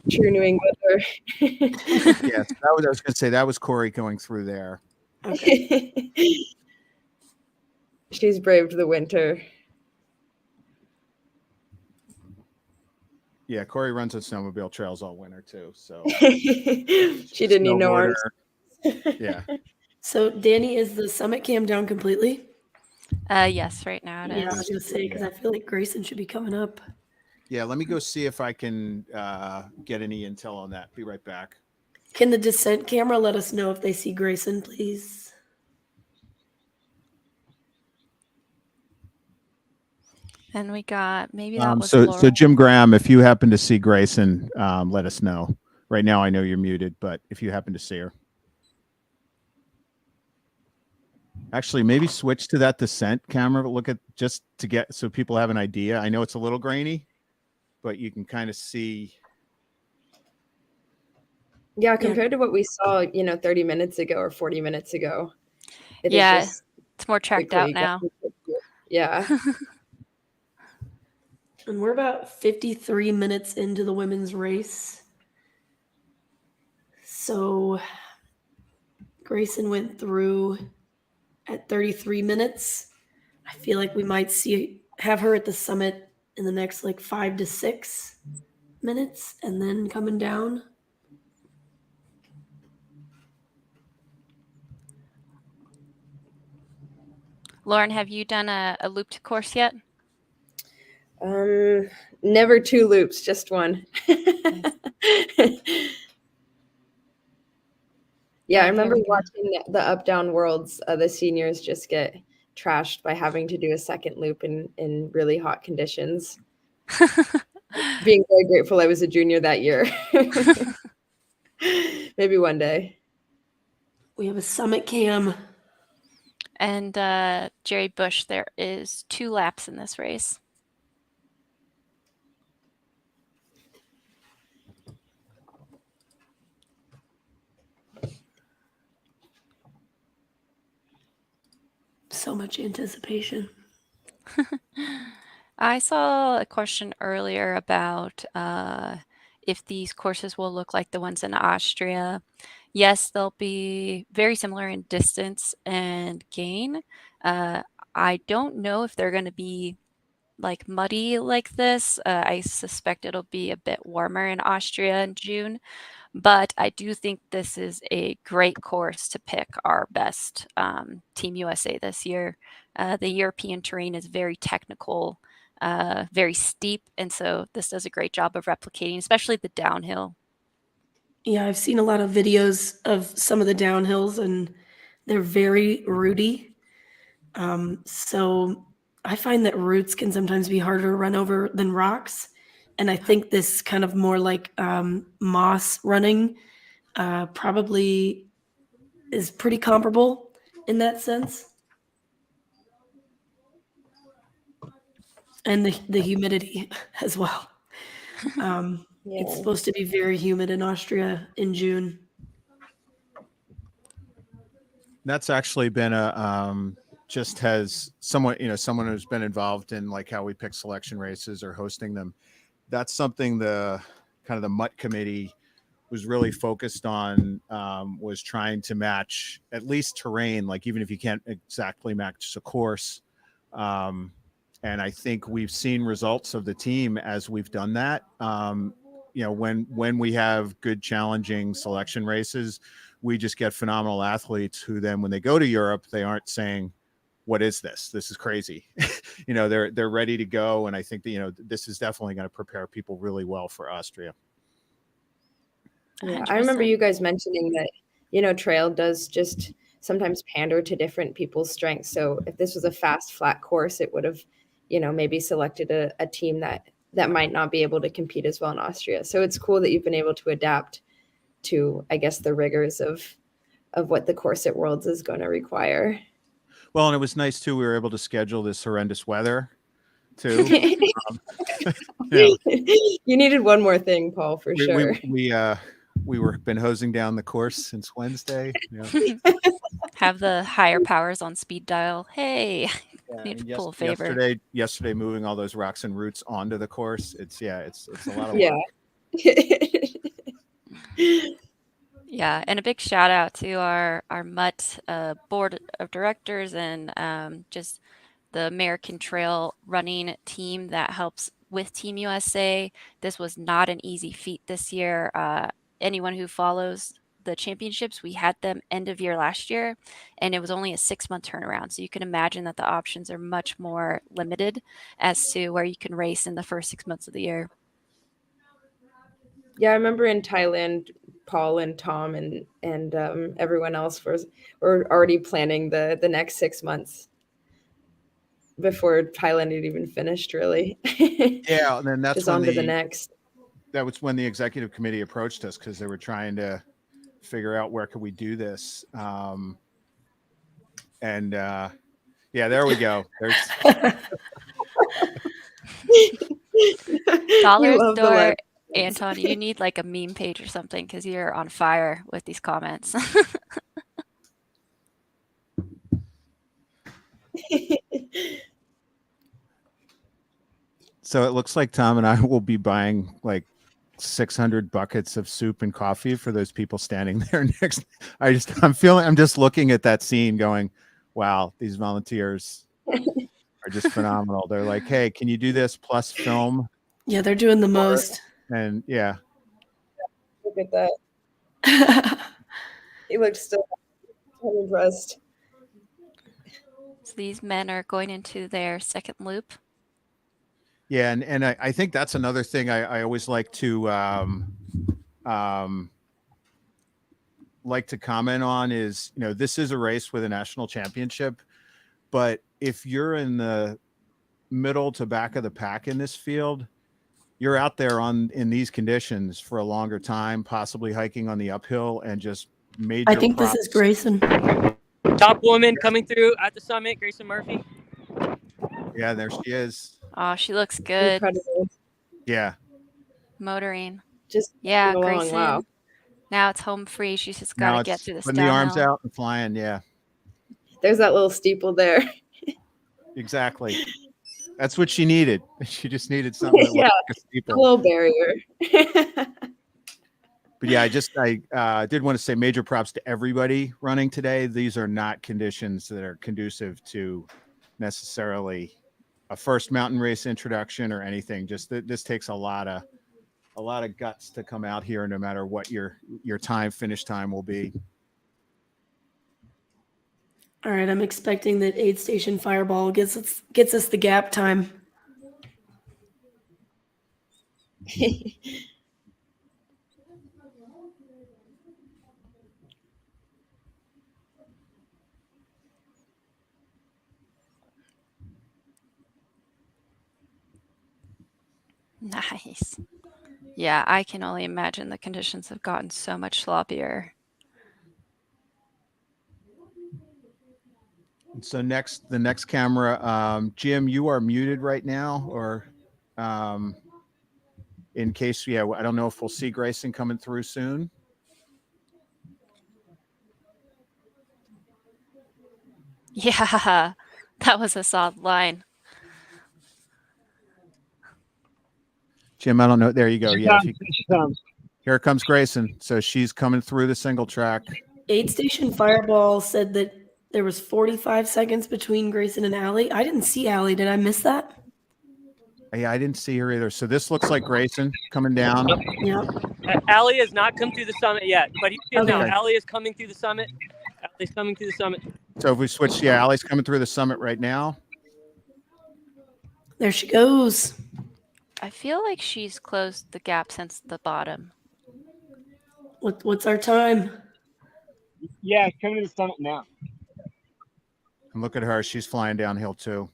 True New Englander. Yes, I was going to say that was Corey going through there. Okay. She's braved the winter. Yeah, Corey runs on snowmobile trails all winter too. So She didn't need no arms. Yeah. So, Danny, is the summit cam down completely? Yes, right now it is. Yeah, I was going to say, because I feel like Grayson should be coming up. Yeah, let me go see if I can get any intel on that. Be right back. Can the descent camera let us know if they see Grayson, please? And we got maybe that was So Laurel. Jim Graham, if you happen to see Grayson, let us know. Right now, I know you're muted, but if you happen to see her, actually, maybe switch to that descent camera. But look at just to get so people have an idea. I know it's a little grainy, but you can kind of see. Yeah, compared to what we saw, 30 minutes ago or 40 minutes ago. It is Yeah, just it's more tracked out quickly now. Yeah. And we're about 53 minutes into the women's race. So Grayson went through at 33 minutes. I feel like we might have her at the summit in the next 5 to 6 minutes and then coming down. Lauren, have you done a looped course yet? Never 2 loops, just one. Yeah, I remember watching the Up Down Worlds. The seniors just get trashed by having to do a second loop in really hot conditions. Being very grateful I was a junior that year. Maybe one day. We have a summit cam. And Jerry Bush, there is 2 laps in this race. So much anticipation. I saw a question earlier about if these courses will look like the ones in Austria. Yes, they'll be very similar in distance and gain. I don't know if they're going to be like muddy like this. I suspect it'll be a bit warmer in Austria in June, but I do think this is a great course to pick our best Team USA this year. The European terrain is very technical, very steep, and so this does a great job of replicating, especially the downhill. Yeah, I've seen a lot of videos of some of the downhills, and they're very rooty. So I find that roots can sometimes be harder to run over than rocks. And I think this kind of more like moss running probably is pretty comparable in that sense. And the humidity as well. It's supposed to be very humid in Austria in June. That's actually been a just has someone, someone who's been involved in like how we pick selection races or hosting them. That's something the kind of the MUT committee was really focused on, was trying to match at least terrain, like even if you can't exactly match a course. And I think we've seen results of the team as we've done that. When we have good challenging selection races, we just get phenomenal athletes who then when they go to Europe, they aren't saying, what is this? This is crazy. They're ready to go. And I think that, this is definitely going to prepare people really well for Austria. Yeah, I remember 100%. you guys mentioning that, trail does just sometimes pander to different people's strengths. So if this was a fast, flat course, it would have, maybe selected a team that might not be able to compete as well in Austria. So it's cool that you've been able to adapt to, I guess, the rigors of what the course at Worlds is going to require. Well, and it was nice too. We were able to schedule this horrendous weather too. You needed one more thing, Paul, for sure. We were been hosing down the course since Wednesday. Have the higher powers on speed dial. Hey, Yeah, need and to pull a favor. yesterday moving all those rocks and roots onto the course. It's a lot of work. Yeah. Yeah, and a big shout out to our MUT board of directors and just the American Trail running team that helps with Team USA. This was not an easy feat this year. Anyone who follows the championships, we had them end of year last year, and it was only a 6-month turnaround. So you can imagine that the options are much more limited as to where you can race in the first 6 months of the year. Yeah, I remember in Thailand, Paul and Tom and everyone else were already planning the next 6 months before Thailand had even finished, really. Yeah, and then that's just when on to the next. That was when the executive committee approached us because they were trying to figure out where could we do this. Yeah, there we go. There's Dollar love the store, life. Anton, you need like a meme page or something because you're on fire with these comments. So it looks like Tom and I will be buying like 600 buckets of soup and coffee for those people standing there next. I'm just looking at that scene going, wow, these volunteers are just phenomenal. They're like, hey, can you do this plus film? Yeah, they're doing the most. And yeah. Look at that. He looked so impressed. So these men are going into their second loop. Yeah, and I think that's another thing I always like to comment on is, this is a race with a national championship, but if you're in the middle to back of the pack in this field, you're out there in these conditions for a longer time, possibly hiking on the uphill and just major I think props. this is Grayson. Top woman coming through at the summit, Grayson Murphy. Yeah, there she is. Oh, she looks good. Incredible. Yeah. Motoring. Just Yeah, along, Grayson. wow. Now it's home free. She's just Now got to it's get through this putting the arms downhill. out and flying. Yeah, There's that little steeple there. exactly. That's what she needed. She just needed something that Yeah, looked like a A steeple. little barrier. But yeah, I did want to say major props to everybody running today. These are not conditions that are conducive to necessarily a first mountain race introduction or anything. Just this takes a lot of guts to come out here, no matter what your finish time will be. All right, I'm expecting that aid station Fireball gets us the gap time. Nice. Yeah, I can only imagine the conditions have gotten so much sloppier. So the next camera, Jim, you are muted right now, or in case, I don't know if we'll see Grayson coming through soon. Yeah, that was a solid line. Jim, I don't know. There you go. Yeah, She comes. here comes Grayson. So she's coming through the single track. Aid station Fireball said that there was 45 seconds between Grayson and Allie. I didn't see Allie. Did I miss that? Yeah, I didn't see her either. So this looks like Grayson coming down. Yep. Allie has not come through the summit yet, but he's Okay. now. Allie is coming through the summit. Allie's coming through the summit. So if we switch, Allie's coming through the summit right now. There she goes. I feel like she's closed the gap since the bottom. What's our time? Yeah, coming to the summit now. And look at her. She's flying downhill too.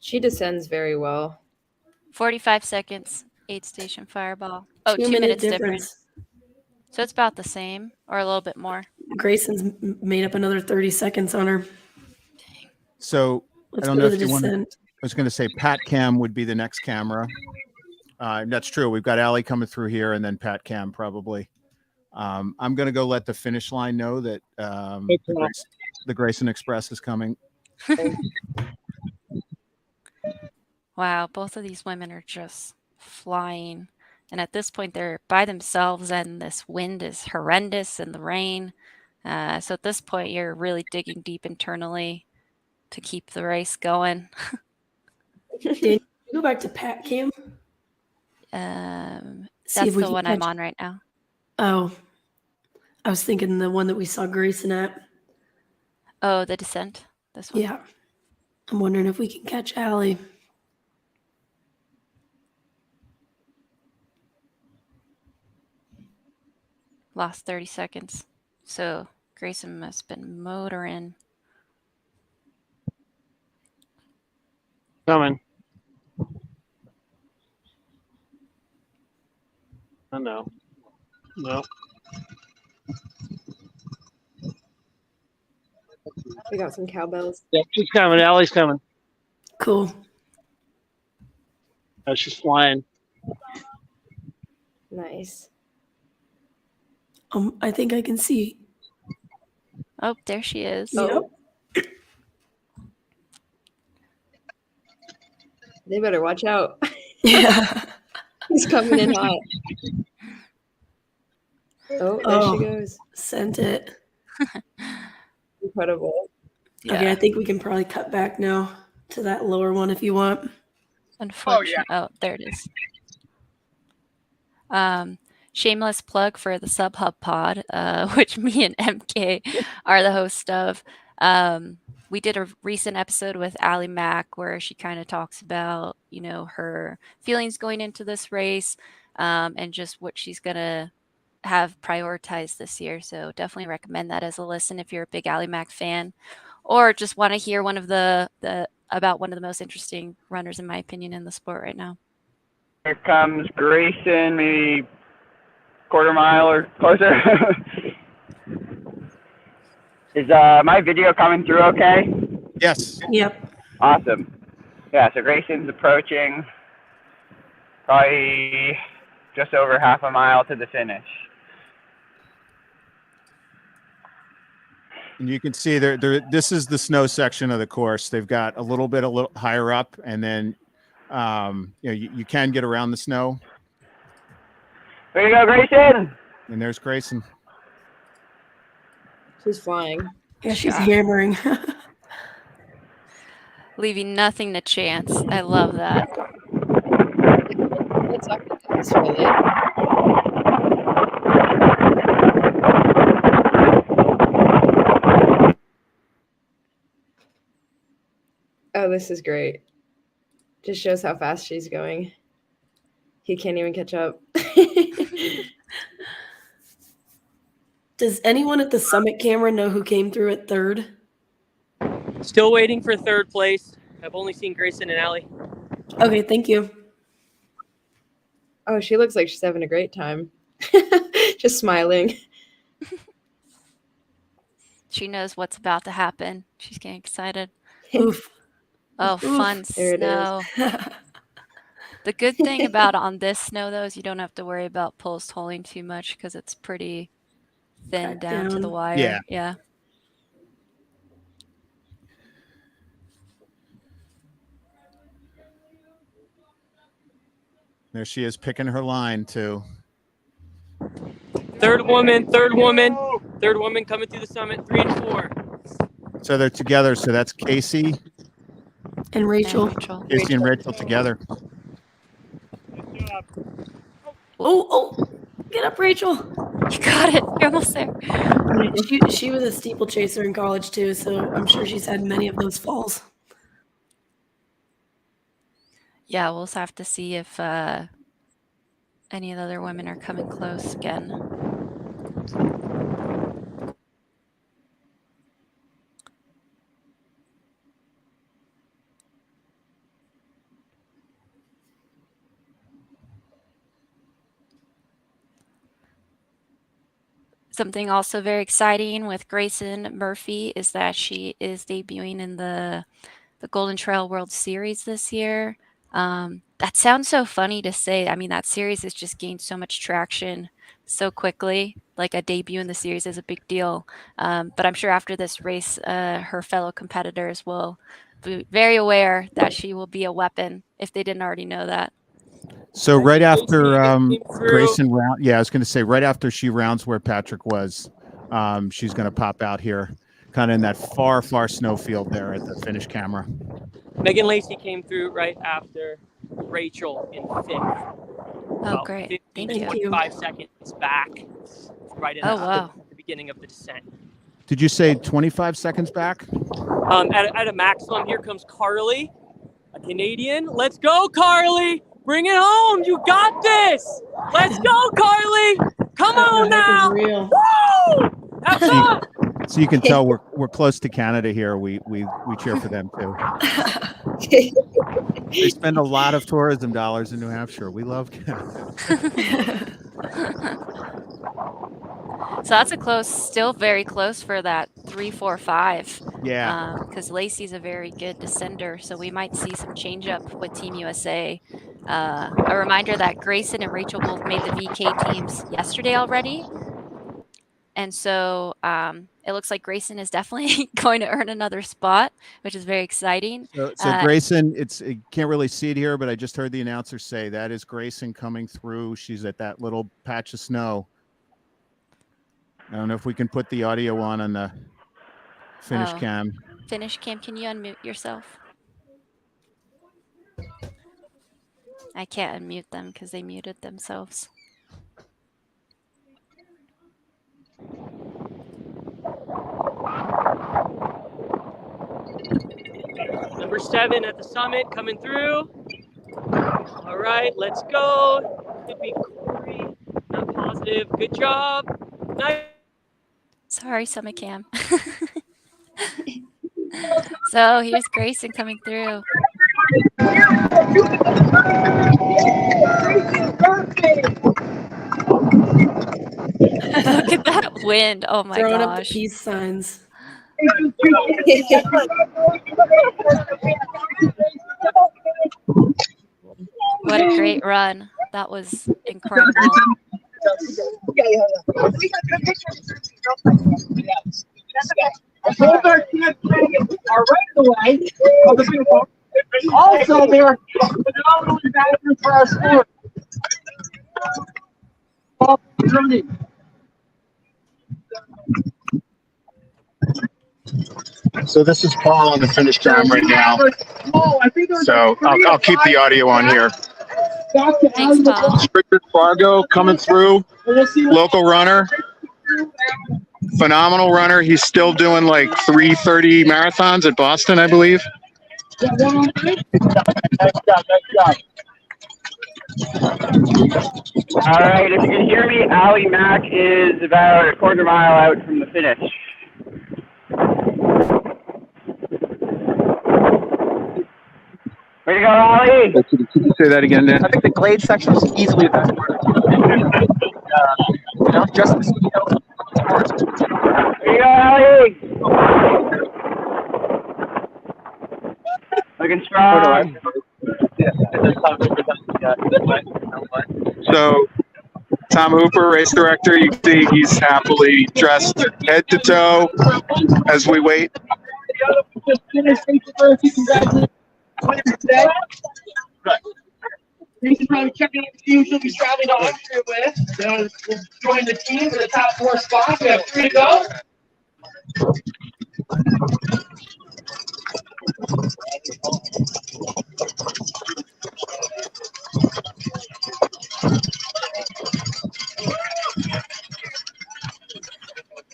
She descends very well. 45 seconds, aid station Fireball. Oh, 2 2 minute minutes different. difference. So it's about the same or a little bit more. Grayson's made up another 30 seconds on her. So Let's I don't go know to if the you want. I descent. was going to say Pat Cam would be the next camera. That's true. We've got Allie coming through here, and then Pat Cam probably. I'm going to go let the finish line know that the Grayson Express is coming. Wow, both of these women are just flying. And at this point, they're by themselves, and this wind is horrendous and the rain. So at this point, you're really digging deep internally to keep the race going. Dan, go back to Pat Cam. See That's if we the can one I'm catch- on right now. Oh, I was thinking the one that we saw Grayson at. Oh, the descent. This one. Yeah. I'm wondering if we can catch Allie. Lost 30 seconds. So Grayson must have been motoring. Coming. Oh, no. No. We got some cowbells. Yeah, she's coming. Allie's coming. Cool. Oh, she's flying. Nice. I think I can see. Oh, there she is. Oh. Yep. They better watch out. Yeah. He's coming in hot. Oh, there Oh. she goes. Sent it. Incredible. Yeah. Okay, I think we can probably cut back now to that lower one if you want. Unfortunately. Oh, there it is. Shameless plug for the Sub Hub Pod, which me and MK are the host of. We did a recent episode with Allie Mack where she kind of talks about, her feelings going into this race, and just what she's going to have prioritized this year. So definitely recommend that as a listen if you're a big Allie Mack fan, or just want to hear one of about one of the most interesting runners, in my opinion, in the sport right now. Here comes Grayson, maybe quarter mile or closer. Is my video coming through okay? Yes. Yep. Awesome. Yeah, so Grayson's approaching, probably just over half a mile to the finish. And you can see this is the snow section of the course. They've got a little higher up, and then you can get around the snow. Way to go, Grayson! And there's Grayson. She's flying. Yeah, she's Yeah. hammering. Leaving nothing to chance. I love that. It's up to us, really. Oh, this is great. Just shows how fast she's going. He can't even catch up. Does anyone at the summit camera know who came through at third? Still waiting for third place. I've only seen Grayson and Allie. Okay, thank you. Oh, she looks like she's having a great time. Just smiling. She knows what's about to happen. She's getting excited. Oof. Oh, fun There it is. snow. The good thing about on this snow, though, is you don't have to worry about post holing too much because it's pretty thin Cut down to the down. wire. Yeah. Yeah. There she is picking her line too. Third woman coming through the summit, 3 and 4. So they're together. So that's Casey, And Rachel. And Rachel. Casey and Rachel together. Oh, get up, Rachel. You got it. You're almost there. She was a steeplechaser in college too, so I'm sure she's had many of those falls. Yeah, we'll have to see if any of the other women are coming close again. Something also very exciting with Grayson Murphy is that she is debuting in the Golden Trail World Series this year. That sounds so funny to say. I mean, that series has just gained so much traction so quickly. Like a debut in the series is a big deal. But I'm sure after this race, her fellow competitors will be very aware that she will be a weapon if they didn't already know that. So right after Came through. Grayson round, yeah, I was going to say right after she rounds where Patrick was, she's going to pop out here, kind of in that far snowfield there at the finish camera. Megan Lacey came through right after Rachel in 5th. Oh, great. Thank you. 25 seconds back. Right in Oh, wow. the beginning of the descent. Did you say 25 seconds back? At a maximum, here comes Carly, a Canadian. Let's go, Carly! Bring it home! You got this! Let's go, Carly! Come on now! Real. Woo! Have fun! So you can tell we're close to Canada here. We cheer for them too. They spend a lot of tourism dollars in New Hampshire. We love Canada. So that's a close, still very close for that 3-4-5. Yeah. Because Lacey's a very good descender, so we might see some change up with Team USA. A reminder that Grayson and Rachel both made the VK teams yesterday already. And so it looks like Grayson is definitely going to earn another spot, which is very exciting. So Grayson, you can't really see it here, but I just heard the announcer say that is Grayson coming through. She's at that little patch of snow. I don't know if we can put the audio on the finish cam. Finish cam, can you unmute yourself? I can't unmute them because they muted themselves. Number 7 at the summit coming through. All right, let's go. Could be Corey. Not positive. Good job. Nice. Sorry, Summit Cam. So here's Grayson coming through. Look at that wind. Oh my Throwing up the gosh. peace signs. What a great run. That was incredible. Also, they're phenomenally bad for our sport. So this is Paul on the finish cam right now. So I'll keep the audio on here. Thanks, Paul. Richard Fargo coming through, local runner, phenomenal runner. He's still doing like 3:30 marathons at Boston, I believe. Nice job. All right, if you can hear me, Ali Mack is about a quarter mile out from the finish. Way to go, Ali! Say that again, Dan. I think the Glade section was easily the best part of the just the speed. Way to go, Ali! Looking strong. So Tom Hooper, race director, you can see he's happily dressed head to toe as we wait. Thanks for probably checking out the teams you'll be traveling to Austria with. We'll join the team for the top 4 spots. We have 3 to go.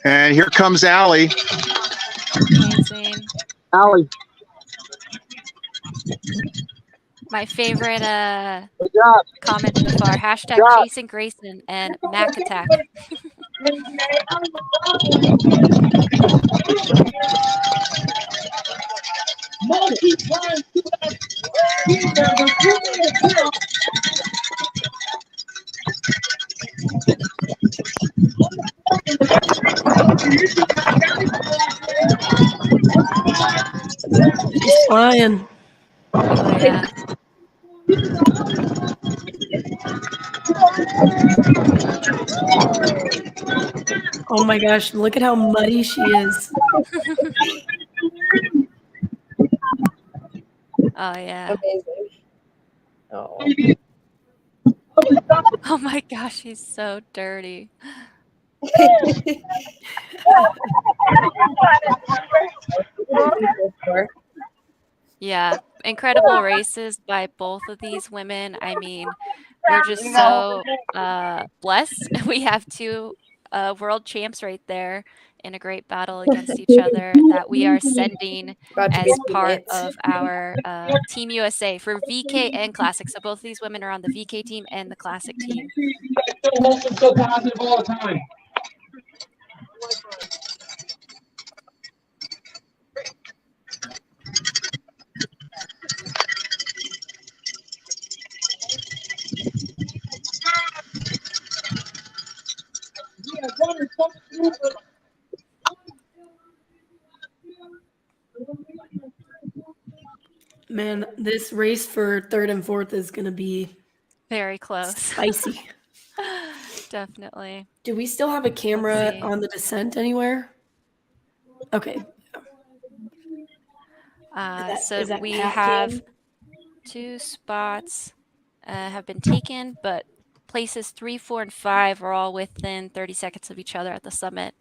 And here comes Allie. Amazing. Allie. My favorite Good job. comment so far, hashtag job. Chasing Grayson and Mac Attack. He's flying. Oh, yeah. Oh my gosh, look at how muddy she is. Oh, yeah. Amazing. Oh. Oh my gosh, he's so dirty. Yeah, incredible races by both of these women. I mean, we're just so blessed. We have 2 world champs right there in a great battle against each other that we are sending as part of our Team USA for VK and Classic. So both of these women are on the VK team and the Classic team. So positive all the time. Man, this race for 3rd and 4th is going to be very close. Spicy. Definitely. Do we still have a camera on the descent anywhere? Okay. So that we Pat have cam? 2 spots have been taken, but places 3, 4, and 5 are all within 30 seconds of each other at the summit.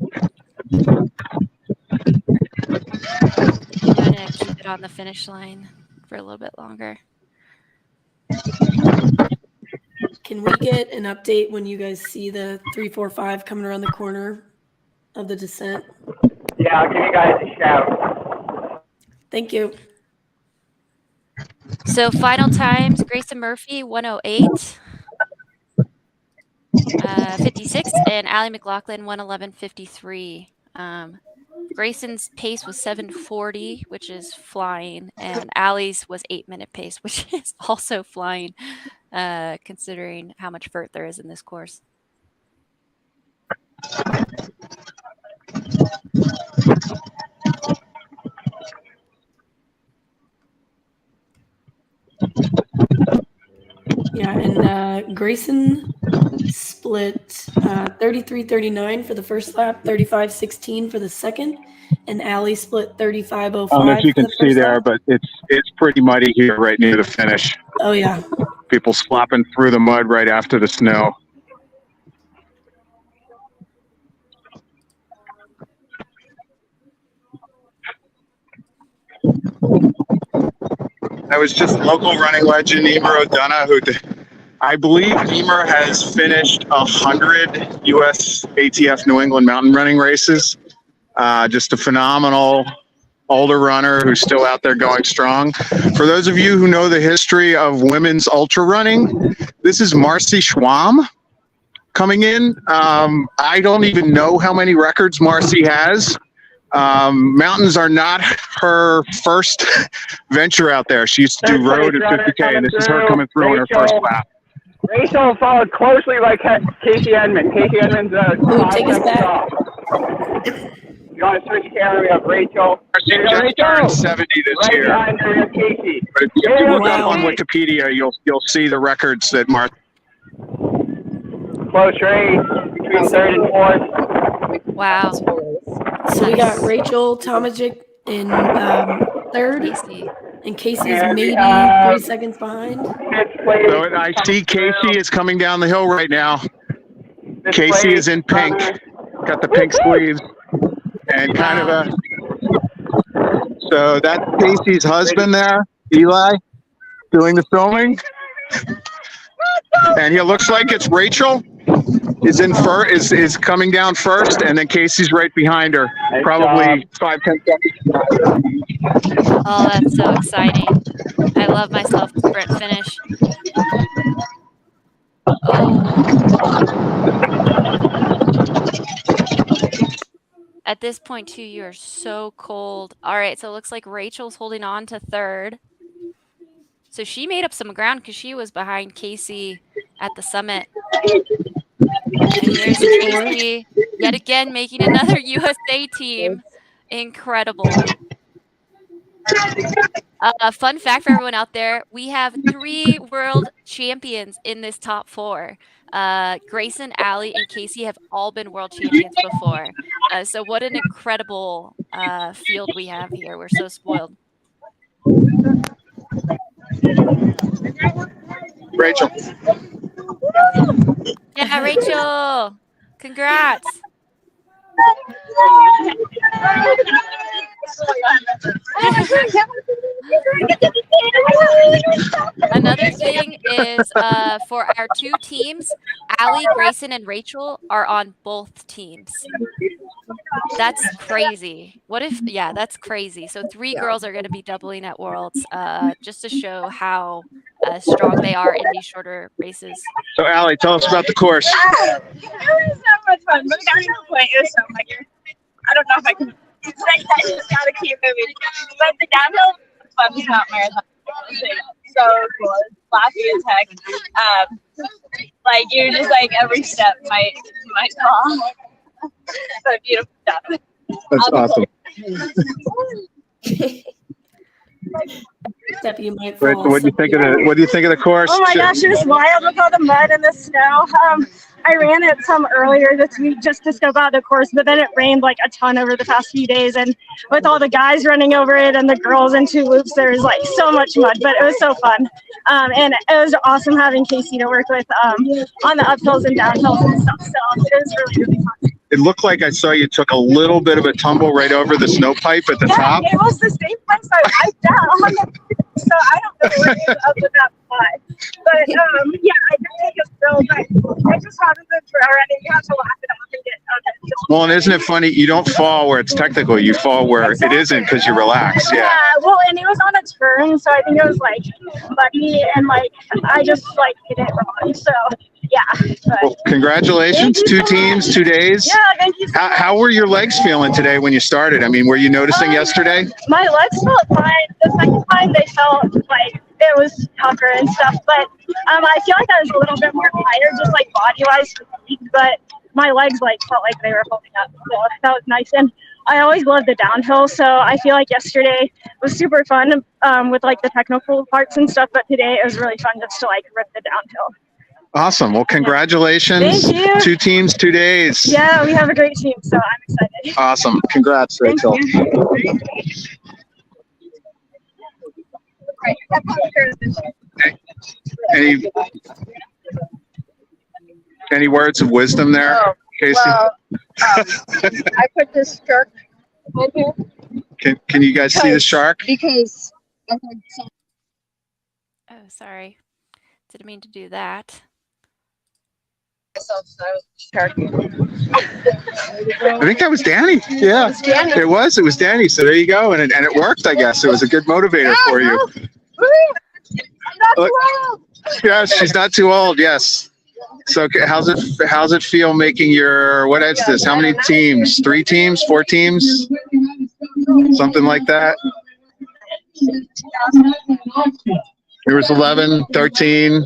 I'm gonna keep it on the finish line for a little bit longer. Can we get an update when you guys see the 3, 4, 5 coming around the corner of the descent? Yeah, I'll give you guys a shout. Thank you. So final times, Grayson Murphy, 1:08, 56, and Allie McLaughlin, 1:11:53. Grayson's pace was 7:40, which is flying, and Allie's was 8-minute pace, which is also flying, considering how much vert there is in this course. Yeah, and Grayson split 33:39 for the first lap, 35:16 for the second, and Allie split 35:05. I don't know if you can see there, but it's pretty muddy here right near the finish. Oh yeah. People slopping through the mud right after the snow. That was just local running legend Emer O'Donoghue, who I believe Emer has finished 100 USATF New England mountain running races. Just a phenomenal older runner who's still out there going strong. For those of you who know the history of women's ultra running, this is Marcy Schwamm coming in. I don't even know how many records Marcy has. Mountains are not her first venture out there. She used to do road at 50K, and this is her coming through on her first lap. Rachel followed closely by Casey Edmond. Casey Edmond's take us back. You want to switch camera? We have Rachel. She just turned 70 this Right year. behind her is Casey. But if you look up on Wikipedia, you'll see the records that Marcy. Close race between third and fourth. Wow. So we got Rachel Tomajic in third, and Casey's And we maybe have 3 seconds behind. Fifth place. So I see Casey is coming down the hill right now. Fifth Casey place, is in pink, got the pink sleeves, and kind of a. So that's Casey's husband there, Eli, doing the filming. And he looks like it's Rachel is coming down first, and then Casey's right behind her, probably 5-10 seconds. Oh, that's so exciting. I love my self-sprint finish. At this point, too, you are so cold. All right, so it looks like Rachel's holding on to third. So she made up some ground because she was behind Casey at the summit. And there's Casey, yet again, making another USA team. Incredible. Fun fact for everyone out there, we have 3 world champions in this top 4. Grayson, Allie, and Casey have all been world champions before. So what an incredible field we have here. We're so spoiled. Rachel. Yeah, Rachel. Congrats. Another thing is for our 2 teams, Allie, Grayson, and Rachel are on both teams. That's crazy. What if, yeah, that's crazy. So 3 girls are going to be doubling at Worlds just to show how strong they are in these shorter races. So Allie, tell us about the course. It was so much fun, but down to the point, it was so much. I don't know if I can. I just gotta keep moving. But the downhill funnest mountain marathon. So cool. It's flashy as heck. Like you're just like every step might fall. But beautiful stuff. That's awesome. Step you might Rachel, fall. what do you think of the course? Oh my gosh, it was wild with all the mud and the snow. I ran it some earlier this week just to scope out the course, but then it rained like a ton over the past few days, and with all the guys running over it and the girls in 2 loops, there was like so much mud, but it was so fun. And it was awesome having Casey to work with on the uphills and downhills and stuff. So it was really, really fun. It looked like I saw you took a little bit of a tumble right over the snow pipe at the top. It was the same place I wiped down. So I don't know where it is other than that spot. But yeah, I did take a spill, but I just haven't been for running. You have to laugh it off and get on it. Well, and isn't it funny? You don't fall where it's technical. You fall where it isn't because you relax. Yeah. Well, and it was on a turn, so I think it was like muddy, and like I just like hit it wrong. So yeah. But Well, congratulations. 2 teams, 2 days. yeah, thank you so much. How were your legs feeling today when you started? I mean, were you noticing yesterday? My legs felt fine. The second time they felt like it was tougher and stuff, but I feel like I was a little bit more tired, just like body-wise, fatigued, but my legs like felt like they were holding up, so that was nice. And I always love the downhill, so I feel like yesterday was super fun with like the technical parts and stuff, but today it was really fun just to like rip the downhill. Awesome. Well, congratulations. Thank you. 2 teams, 2 days. Yeah, we have a great team, so I'm excited. Awesome. Congrats, Thank Rachel. you. Right. any words of wisdom there, Casey? Well, I put this shark in here. Can you guys see the shark? Because I heard some. Oh, sorry. Didn't mean to do that. I think that was Danny. Yeah, it was. It was Danny. So there you go, and it worked. I guess it was a good motivator for you. Look, yes, she's not too old. Yes. So how's it feel making your, what is this? How many teams? 3 teams? 4 teams? Something like that. There was 11, 13,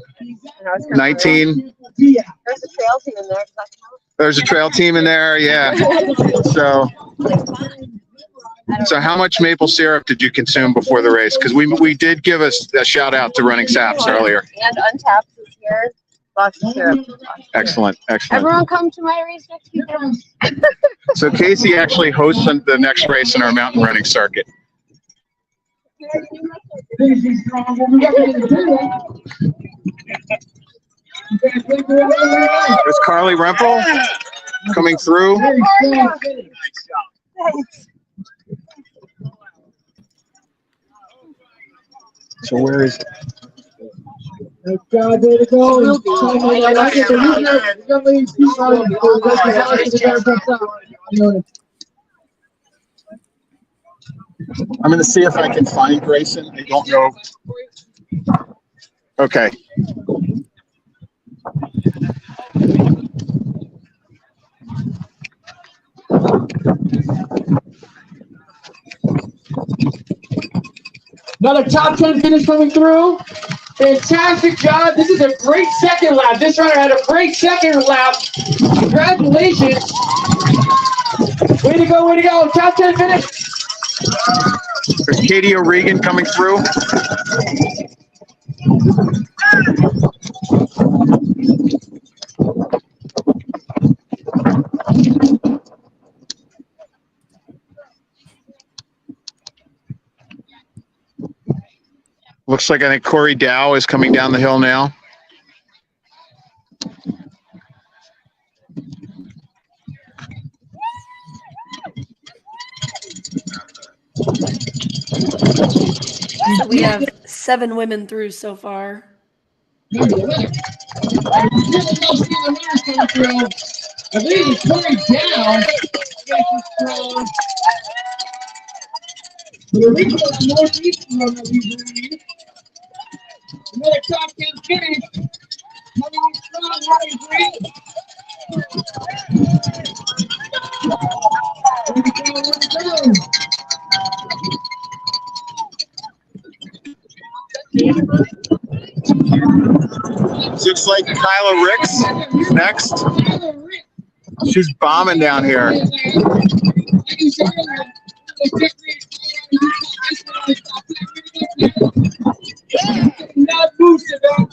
19. There's a trail team in there. There's a trail team in there, yeah. So how much maple syrup did you consume before the race? Because we did give a shout out to Running Saps earlier. And Untapped is here. Lots of syrup. Excellent, excellent. Everyone come to my race next weekend. So Casey actually hosts the next race in our mountain running circuit. There's Carly Rempel coming through. So where is it? God, way to go. I'm going to see if I can find Grayson. I don't know. Okay. Another top 10 finish coming through. Fantastic job. This is a great second lap. This runner had a great second lap. Congratulations. Way to go, way to go. Top 10 finish. There's Katie O'Regan coming through. Looks like I think Corey Dow is coming down the hill now. So we have 7 women through so far. I believe it's Corey Dow. The Rico's Northeast run that we believe. Another top 10 finish. Coming in strong, running great. Way to go, way to go. Looks like Kyla Ricks next. She's bombing down here. Not boosted up.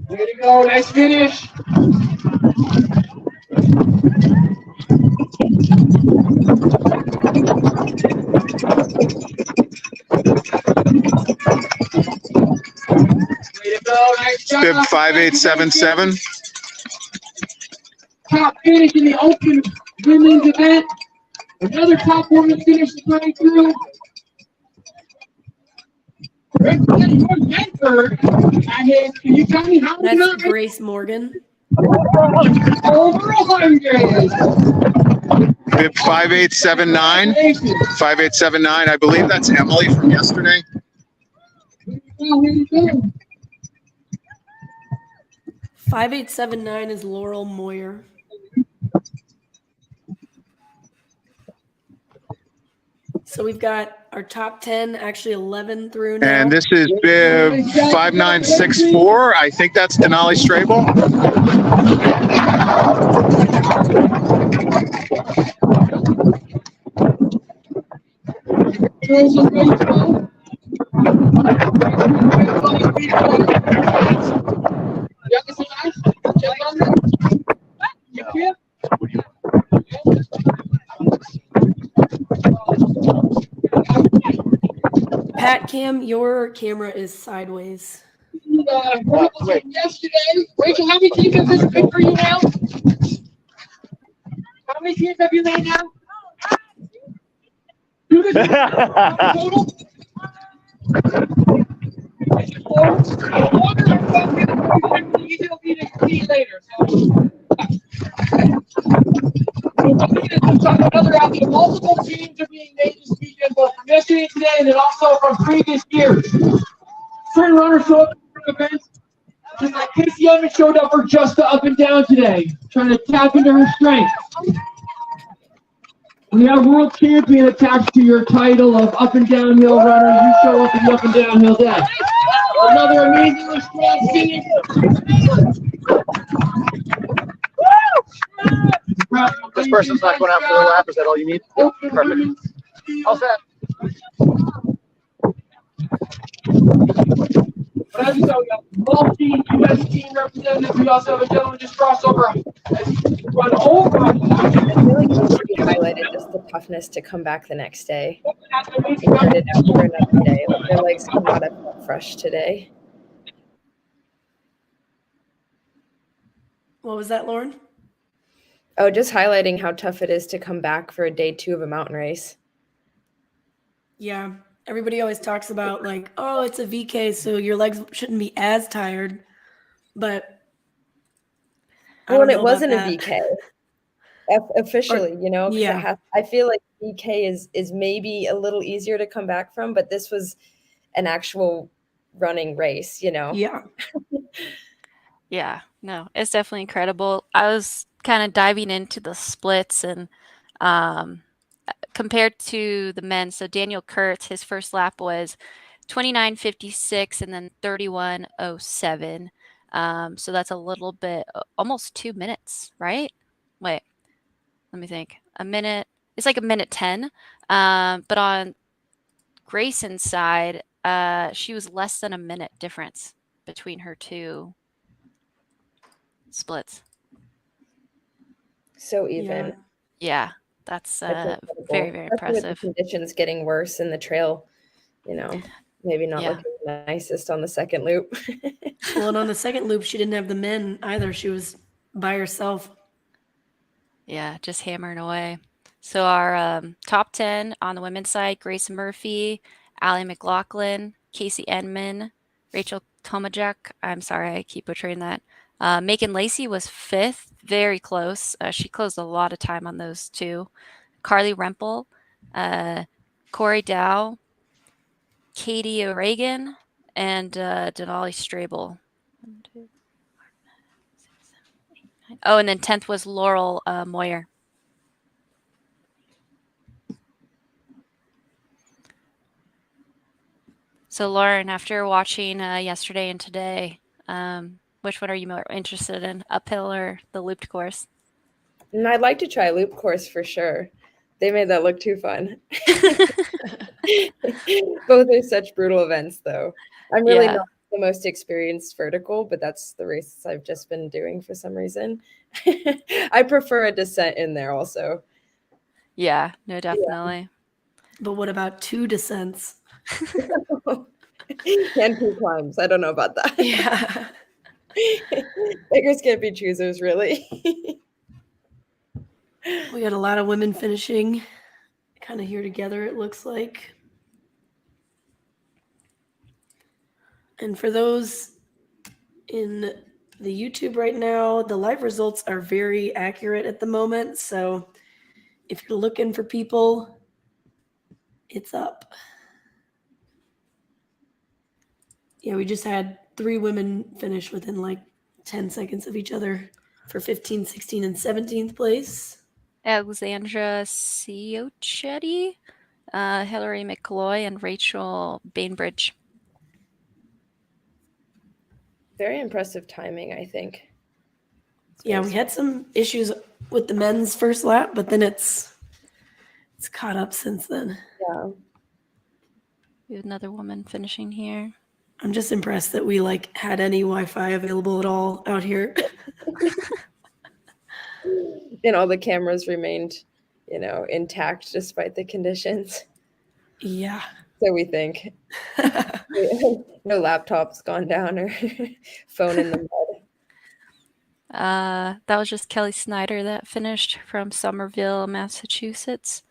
Way to go, nice finish. Bib 5877. Top finish in the open women's event. Another top woman finish is coming through. Representing North Bedford. Can you tell me how many? That's Grace Morgan. Over 100. Bib 5879. 5879. I believe that's Emily from yesterday. 5879 is Laurel Moyer. So we've got our top 10, actually 11 through now. And this is Bib 5964. I think that's Denali Strable. Cam, your camera is sideways. Yesterday, Rachel, how many teams have this been for you now? How many teams have you made now? Total? You'll be to see later. Another outfit. Multiple teams are being made this weekend, both from yesterday and today, and then also from previous years. Certain runners show up for events. Just like Casey Evans showed up for just the up and down today, trying to tap into her strength. We have world champion attached to your title of up and downhill runner. You show up in the up and downhill day. Another amazingly strong finish. This person's not going out for the lap. Is that all you need? Perfect. All set. But as you know, we got multi US team representatives. We also have a gentleman just crossed over. Run over. I feel like it should be highlighted just the toughness to come back the next day. And get it out for another day. Like their legs come out of fresh today. What was that, Lauren? Oh, just highlighting how tough it is to come back for a day 2 of a mountain race. Yeah. Everybody always talks about like, oh, it's a VK, so your legs shouldn't be as tired. But Well, and it wasn't a VK officially, you know. Yeah. I feel like VK is maybe a little easier to come back from, but this was an actual running race, you know. Yeah. Yeah, no, it's definitely incredible. I was kind of diving into the splits and compared to the men. So Daniel Kurtz, his first lap was 29:56 and then 31:07. So that's a little bit, almost 2 minutes, right? Wait, let me think. A minute. It's like a minute 10. But on Grayson's side, she was less than a minute difference between her two splits. So even. Yeah, that's That's very, very Especially with impressive. the conditions getting worse in the trail, you know, maybe not looking the nicest on the second loop. Well, and on the second loop, she didn't have the men either. She was by herself. Yeah, just hammering away. So our top 10 on the women's side, Grace Murphy, Allie McLaughlin, Casey Enman, Rachel Tomajek. I'm sorry, I keep butchering that. Megan Lacey was 5th, very close. She closed a lot of time on those two. Carly Rempel, Corey Dow, Katie O'Regan, and Denali Strable. Oh, and then 10th was Laurel Moyer. So Lauren, after watching yesterday and today, which one are you more interested in, uphill or the looped course? And I'd like to try loop course for sure. They made that look too fun. Both are such brutal events, though. I'm really not the most experienced vertical, but that's the races I've just been doing for some reason. I prefer a descent in there also. Yeah, no, definitely. But what about 2 descents? And 2 climbs. I don't know about that. Yeah. Beggars can't be choosers, really. We got a lot of women finishing kind of here together, it looks like. And for those in the YouTube right now, the live results are very accurate at the moment. So if you're looking for people, it's up. Yeah, we just had 3 women finish within like 10 seconds of each other for 15th, 16th, and 17th place. Alexandra Ciochetti, Hillary McCloy, and Rachel Bainbridge. Very impressive timing, I think. Yeah, we had some issues with the men's first lap, but then it's caught up since then. Yeah. We have another woman finishing here. I'm just impressed that we had any Wi-Fi available at all out here. And all the cameras remained, intact despite the conditions. Yeah. So we think. No laptops gone down or phone in the mud. That was just Kelly Snyder that finished from Somerville, Massachusetts.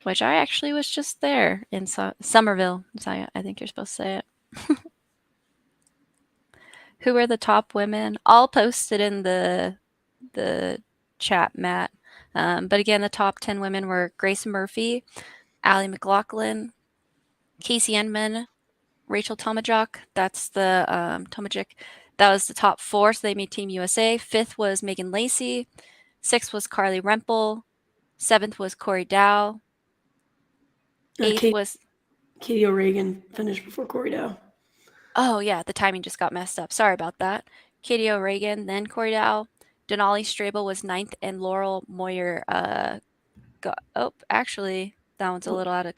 Which I actually was just there in Somerville. I think you're supposed to say it. Who are the top women? All posted in the chat, Matt. But again, the top 10 women were Grace Murphy, Allie McLaughlin, Casey Enman, Rachel Tomajok. That's the Tomajik. That was the top 4, so they made Team USA. 5th was Megan Lacey. 6th was Carly Rempel. 7th was Corey Dow. 8th was Katie O'Regan finished before Corey Dow. Oh, yeah, the timing just got messed up. Sorry about that. Katie O'Regan, then Corey Dow. Denali Strabel was 9th, and Laurel Moyer actually, that one's a little out of...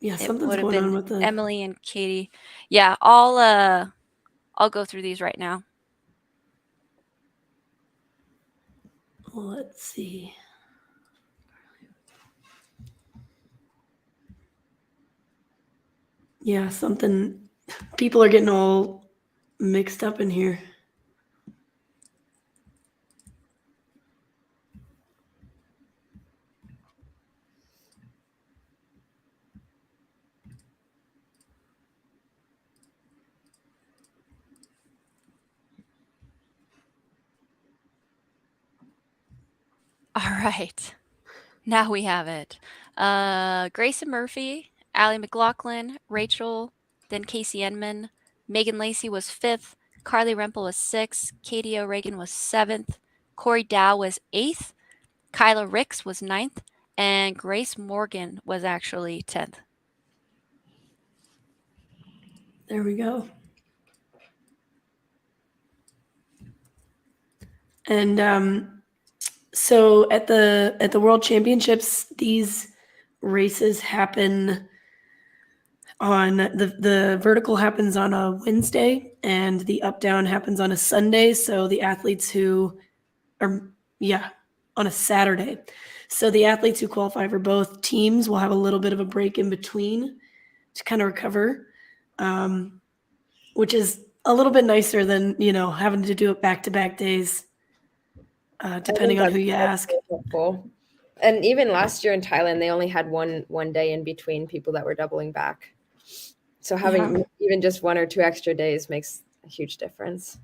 Yeah, it something's would have going on been with the... Emily and Katie. Yeah, I'll go through these right now. Let's see. Yeah, something... People are getting all mixed up in here. All right. Now we have it. Grayson Murphy, Allie McLaughlin, Rachel, then Casey Enman. Megan Lacey was 5th. Carly Rempel was 6th. Katie O'Regan was 7th. Corey Dow was 8th. Kyla Ricks was 9th. And Grace Morgan was actually 10th. There we go. And so at the World Championships, these races happen on the vertical happens on a Wednesday and the up down happens on a Sunday. So the athletes who are on a Saturday. So the athletes who qualify for both teams will have a little bit of a break in between to kind of recover, which is a little bit nicer than, having to do it back-to-back days, depending on who you ask. Helpful. And even last year in Thailand, they only had one day in between people that were doubling back. So having even just 1 or 2 extra days makes a huge difference.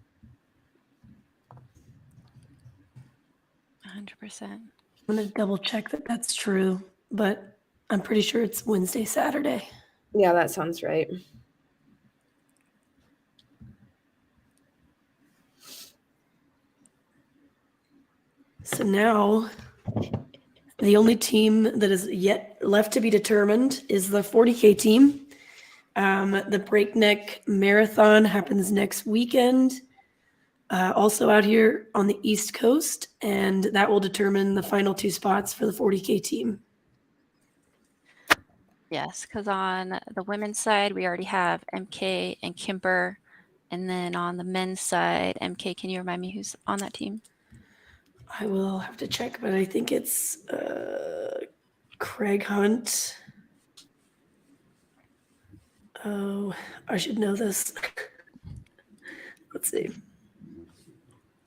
100%. I'm going to double check that that's true, but I'm pretty sure it's Wednesday, Saturday. Yeah, that sounds right. So now the only team that is yet left to be determined is the 40K team. The Breakneck Marathon happens next weekend, also out here on the East Coast, and that will determine the final 2 spots for the 40K team. Yes, because on the women's side, we already have MK and Kimber. And then on the men's side, MK, can you remind me who's on that team? I will have to check, but I think it's Craig Hunt. Oh, I should know this. Let's see.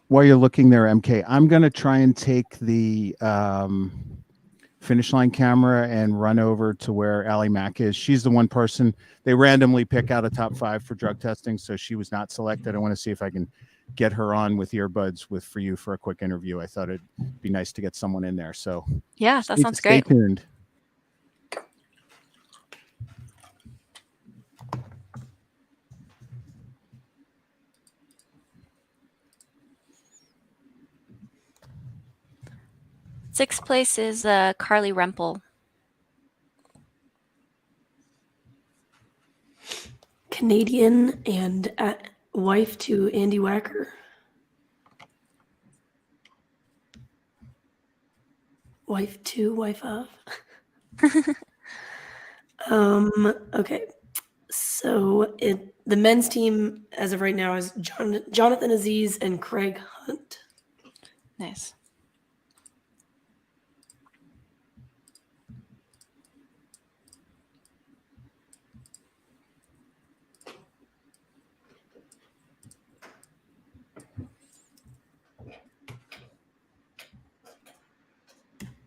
While you're looking there, MK, I'm going to try and take the finish line camera and run over to where Allie Mack is. She's the one person they randomly pick out a top 5 for drug testing, so she was not selected. I want to see if I can get her on with earbuds for you for a quick interview. I thought it'd be nice to get someone in there. So yeah, that sounds great. Stay tuned. Sixth place is Carly Rempel. Canadian and wife to Andy Wacker. Wife to, wife of. Okay. So the men's team as of right now is Jonathan Aziz and Craig Hunt. Nice.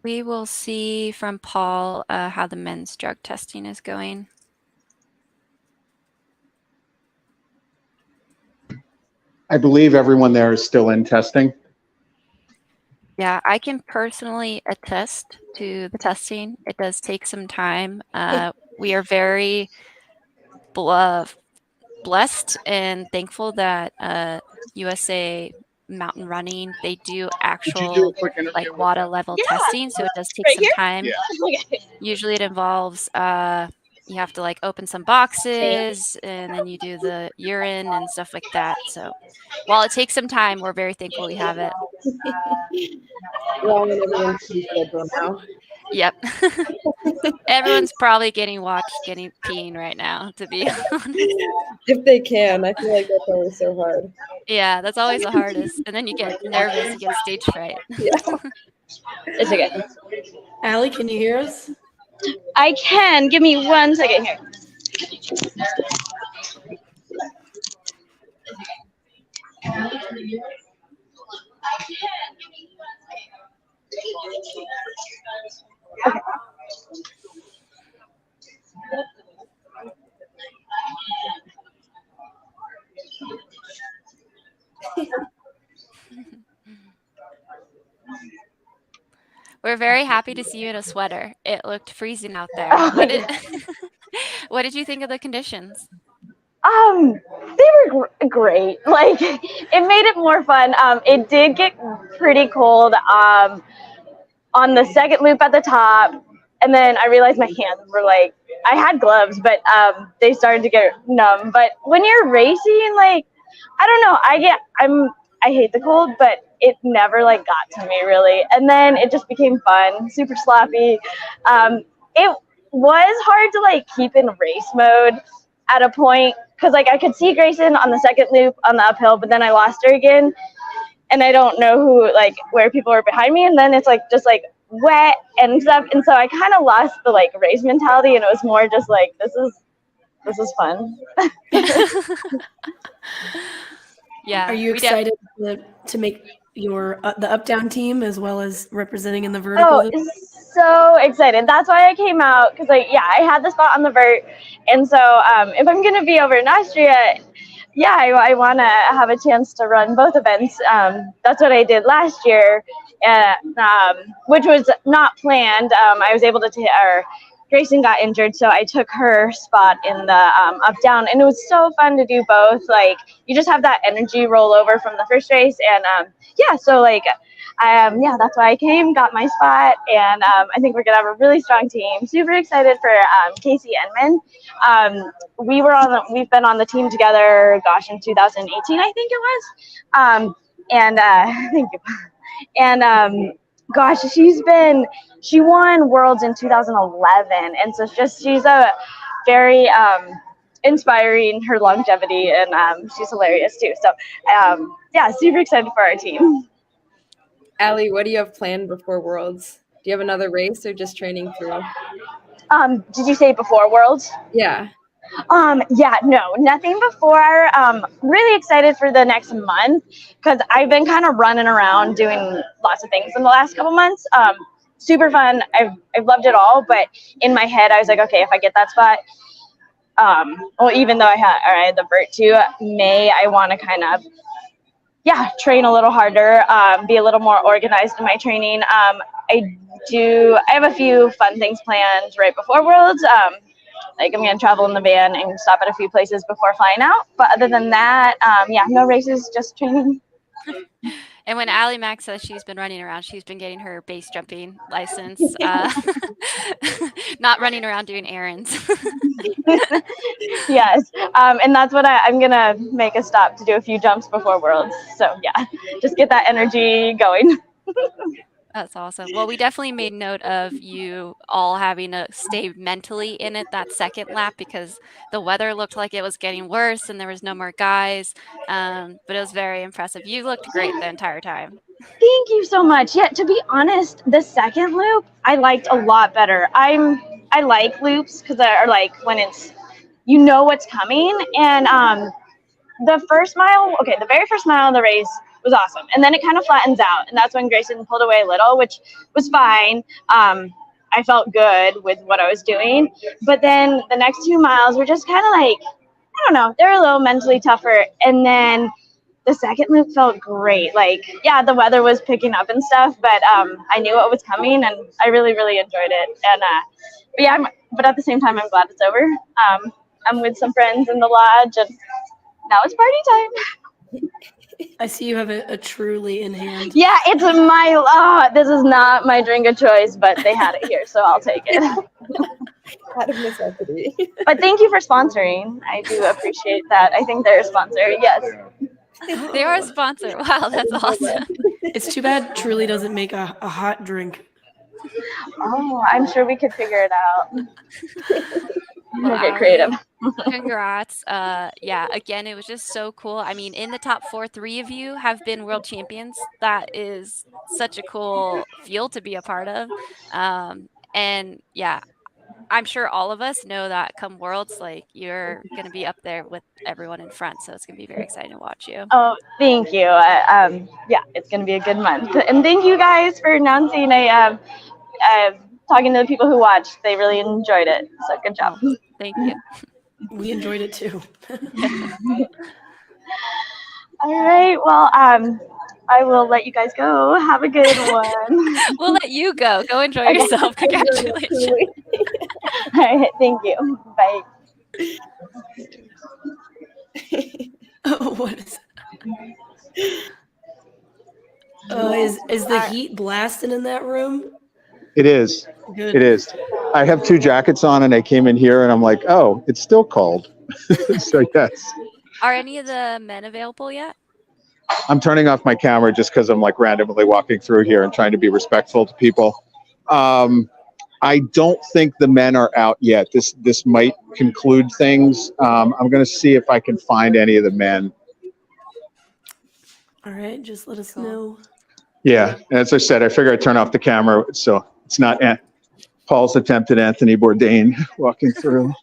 We will see from Paul how the men's drug testing is going. I believe everyone there is still in testing. Yeah, I can personally attest to the testing. It does take some time. We are very blessed and thankful that USA Mountain Running, they do actual like water level testing, so it does take some time. Usually it involves you have to like open some boxes and then you do the urine and stuff like that. So while it takes some time, we're very thankful we have it. Long and everyone's schedule now. Yep. Everyone's probably getting peeing right now, to be honest. If they can, I feel like that's always so hard. Yeah, that's always the hardest. And then you get nervous, you get stage fright. Yeah. It's okay. Allie, can you hear us? I can. Give me 1 second here. Okay. We're very happy to see you in a sweater. It looked freezing out there. What did you think of the conditions? They were great. Like, it made it more fun. It did get pretty cold on the second loop at the top, and then I realized my hands were like, I had gloves, but they started to get numb. But when you're racing, like, I don't know, I hate the cold, but it never like got to me really. And then it just became fun, super sloppy. It was hard to like keep in race mode at a point, because like I could see Grayson on the second loop on the uphill, but then I lost her again, and I don't know where people were behind me, and then it's like just like wet and stuff, and so I kind of lost the like race mentality, and it was more just like this is fun. Yeah. Are you excited to make your the up down team as well as representing in the vertical? Oh, so excited. That's why I came out, because I had the spot on the vert, and so if I'm gonna be over in Austria, I want to have a chance to run both events. That's what I did last year, which was not planned. I was able to Grayson got injured, so I took her spot in the up down, and it was so fun to do both. Like, you just have that energy roll over from the first race, and that's why I came, got my spot, and I think we're gonna have a really strong team. Super excited for Casey Enman. We've been on the team together, in 2018, I think it was, thank you. And she won Worlds in 2011, and so she's a very inspiring, her longevity, and she's hilarious too. So super excited for our team. Allie, what do you have planned before Worlds? Do you have another race or just training through? Did you say before Worlds? Yeah. No, nothing before. Really excited for the next month, because I've been kind of running around doing lots of things in the last couple months. Super fun. I've loved it all, but in my head I was like, okay, if I get that spot, even though I had the vert too, May, I want to kind of train a little harder, be a little more organized in my training. I have a few fun things planned right before Worlds. I'm going to travel in the van and stop at a few places before flying out. But other than that, no races, just training. And when Allie Mack says she's been running around, she's been getting her base jumping license, not running around doing errands. Yes, and that's what I'm going to make a stop to do a few jumps before Worlds. So, just get that energy going. That's awesome. Well, we definitely made note of you all having to stay mentally in it that second lap, because the weather looked like it was getting worse and there was no more guys. But it was very impressive. You looked great the entire time. Thank you so much. Yeah, to be honest, the second loop I liked a lot better. I like loops because they're like when it's, you know what's coming. And the very first mile of the race, was awesome. And then it kind of flattens out, and that's when Grayson pulled away a little, which was fine. I felt good with what I was doing, but then the next 2 miles were just kind of like, I don't know, they're a little mentally tougher. And then the second loop felt great. Like, yeah, the weather was picking up and stuff, but I knew what was coming, and I really, really enjoyed it. And but yeah, but at the same time, I'm glad it's over. I'm with some friends in the lodge, and now it's party time. I see you have a Truly in hand. Yeah, it's this is not my drink of choice, but they had it here, so I'll take it. Out of necessity. But thank you for sponsoring. I do appreciate that. I think they're a sponsor. Yes. They are a sponsor. Wow, that's awesome. It's too bad Truly doesn't make a hot drink. Oh, I'm sure we could figure it out. We'll get Wow. creative. Congrats. Yeah, again, it was just so cool. I mean, in the top 4, 3 of you have been world champions. That is such a cool field to be a part of. And yeah, I'm sure all of us know that come Worlds, like you're going to be up there with everyone in front. So it's going to be very exciting to watch you. Oh, thank you. Yeah, it's going to be a good month. And thank you guys for announcing. Talking to the people who watched, they really enjoyed it. So good job. Thank you. We enjoyed it too. All right. Well, I will let you guys go. Have a good one. We'll let you go. Go enjoy yourself. Congratulations. All right. Thank you. Bye. What is that? Oh, is the heat blasting in that room? It is. Good. It is. I have 2 jackets on, and I came in here, and I'm like, oh, it's still cold. So yes. Are any of the men available yet? I'm turning off my camera just because I'm like randomly walking through here and trying to be respectful to people. I don't think the men are out yet. This might conclude things. I'm going to see if I can find any of the men. All right, just let us know. Yeah, as I said, I figure I'd turn off the camera so it's not Paul's attempt at Anthony Bourdain walking through.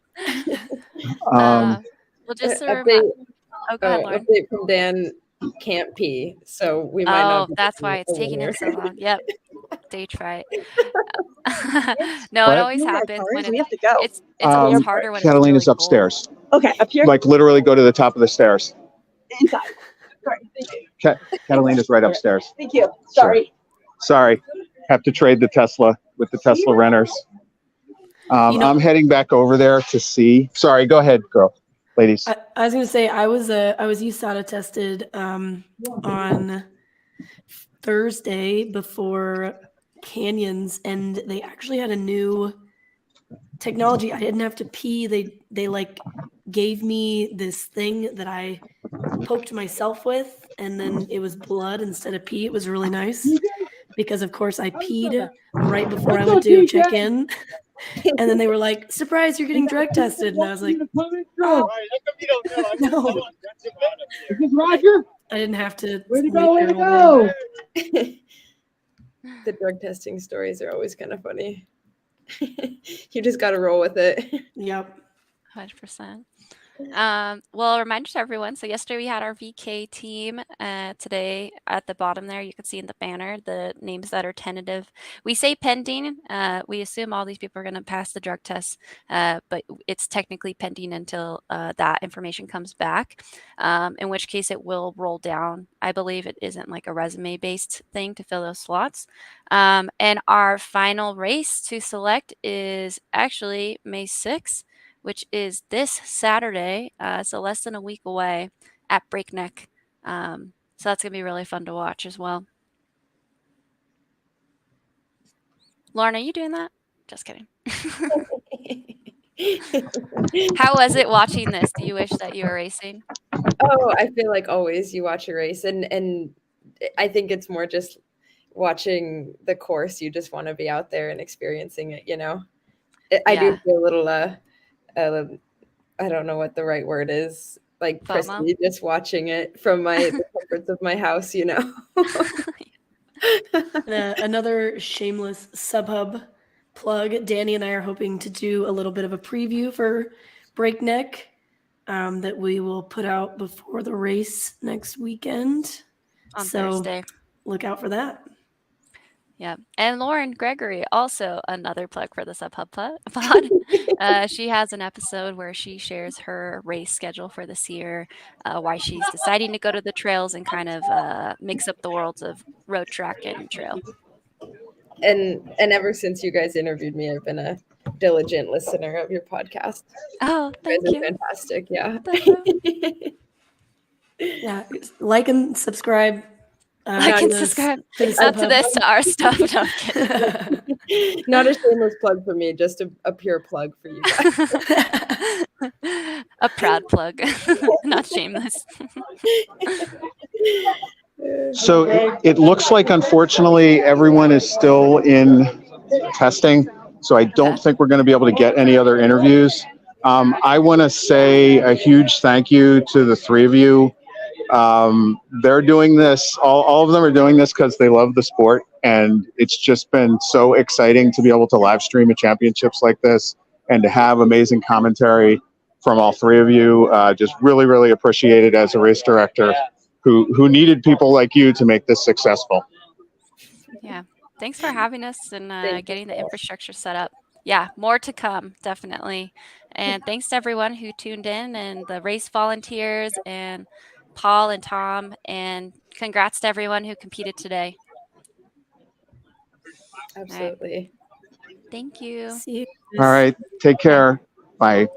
Well, just a Update, oh, go ahead, Lauren. update from Dan, can't pee, so we might not. Oh, that's why it's taking him so long. Yep. Stage fright. No, What? it always happens when we have to go. it's always harder when Catalina's it's really upstairs. Okay, up here. Like literally go to the top of the stairs. Inside. Sorry. Thank you. Catalina's right upstairs. Thank you. Sorry. Sorry, have to trade the Tesla with the Tesla renters. I'm heading back over there to see. Sorry, go ahead, girl, ladies. I was gonna say I was USATA tested on Thursday before Canyons, and they actually had a new technology. I didn't have to pee. They like gave me this thing that I poked myself with, and then it was blood instead of pee. It was really nice because of course I peed right before I went to check in. And then they were like, surprise, you're getting drug tested. And I was like, oh, no. Is this Roger? I didn't have to. Way to go, way to go. The drug testing stories are always kind of funny. You just got to roll with it. Yep. 100%. Well, a reminder to everyone. So yesterday we had our VK team. Today at the bottom there, you can see in the banner the names that are tentative. We say pending. We assume all these people are going to pass the drug test, but it's technically pending until that information comes back. In which case it will roll down. I believe it isn't like a resume-based thing to fill those slots. And our final race to select is actually May 6th. Which is this Saturday, so less than a week away at Breakneck. So that's going to be really fun to watch as well. Lauren, are you doing that? Just kidding. How was it watching this? Do you wish that you were racing? Oh, I feel like always you watch a race, and I think it's more just watching the course. You just want to be out there and experiencing it, you know? I do feel a little... I don't know what the right word is, like prissy, just watching it from the comforts of my house, you know. Another shameless SubHub plug. Danny and I are hoping to do a little bit of a preview for Breakneck that we will put out before the race next weekend. On so Thursday. look out for that. Yeah. And Lauren Gregory, also another plug for the Sub Hub pod. She has an episode where she shares her race schedule for this year, why she's deciding to go to the trails and kind of mix up the worlds of road, track, and trail. And ever since you guys interviewed me, I've been a diligent listener of your podcast. Oh, thank you. you. Fantastic. Yeah. Yeah. Like and subscribe. Like and subscribe. Not to this, to our stuff. No, I'm kidding. Not a shameless plug for me, just a pure plug for you guys. A proud plug, not shameless. So it looks like, unfortunately, everyone is still in testing. So I don't think we're going to be able to get any other interviews. I want to say a huge thank you to the three of you. They're doing this, all of them are doing this because they love the sport. And it's just been so exciting to be able to live stream a championships like this and to have amazing commentary from all three of you. Just really, really appreciate it as a race director who needed people like you to make this successful. Yeah. Thanks for having us and getting the infrastructure set up. Yeah, more to come, definitely. And thanks to everyone who tuned in and the race volunteers and Paul and Tom, and congrats to everyone who competed today. Absolutely. Right. Thank you. See you. All right. Take care. Bye.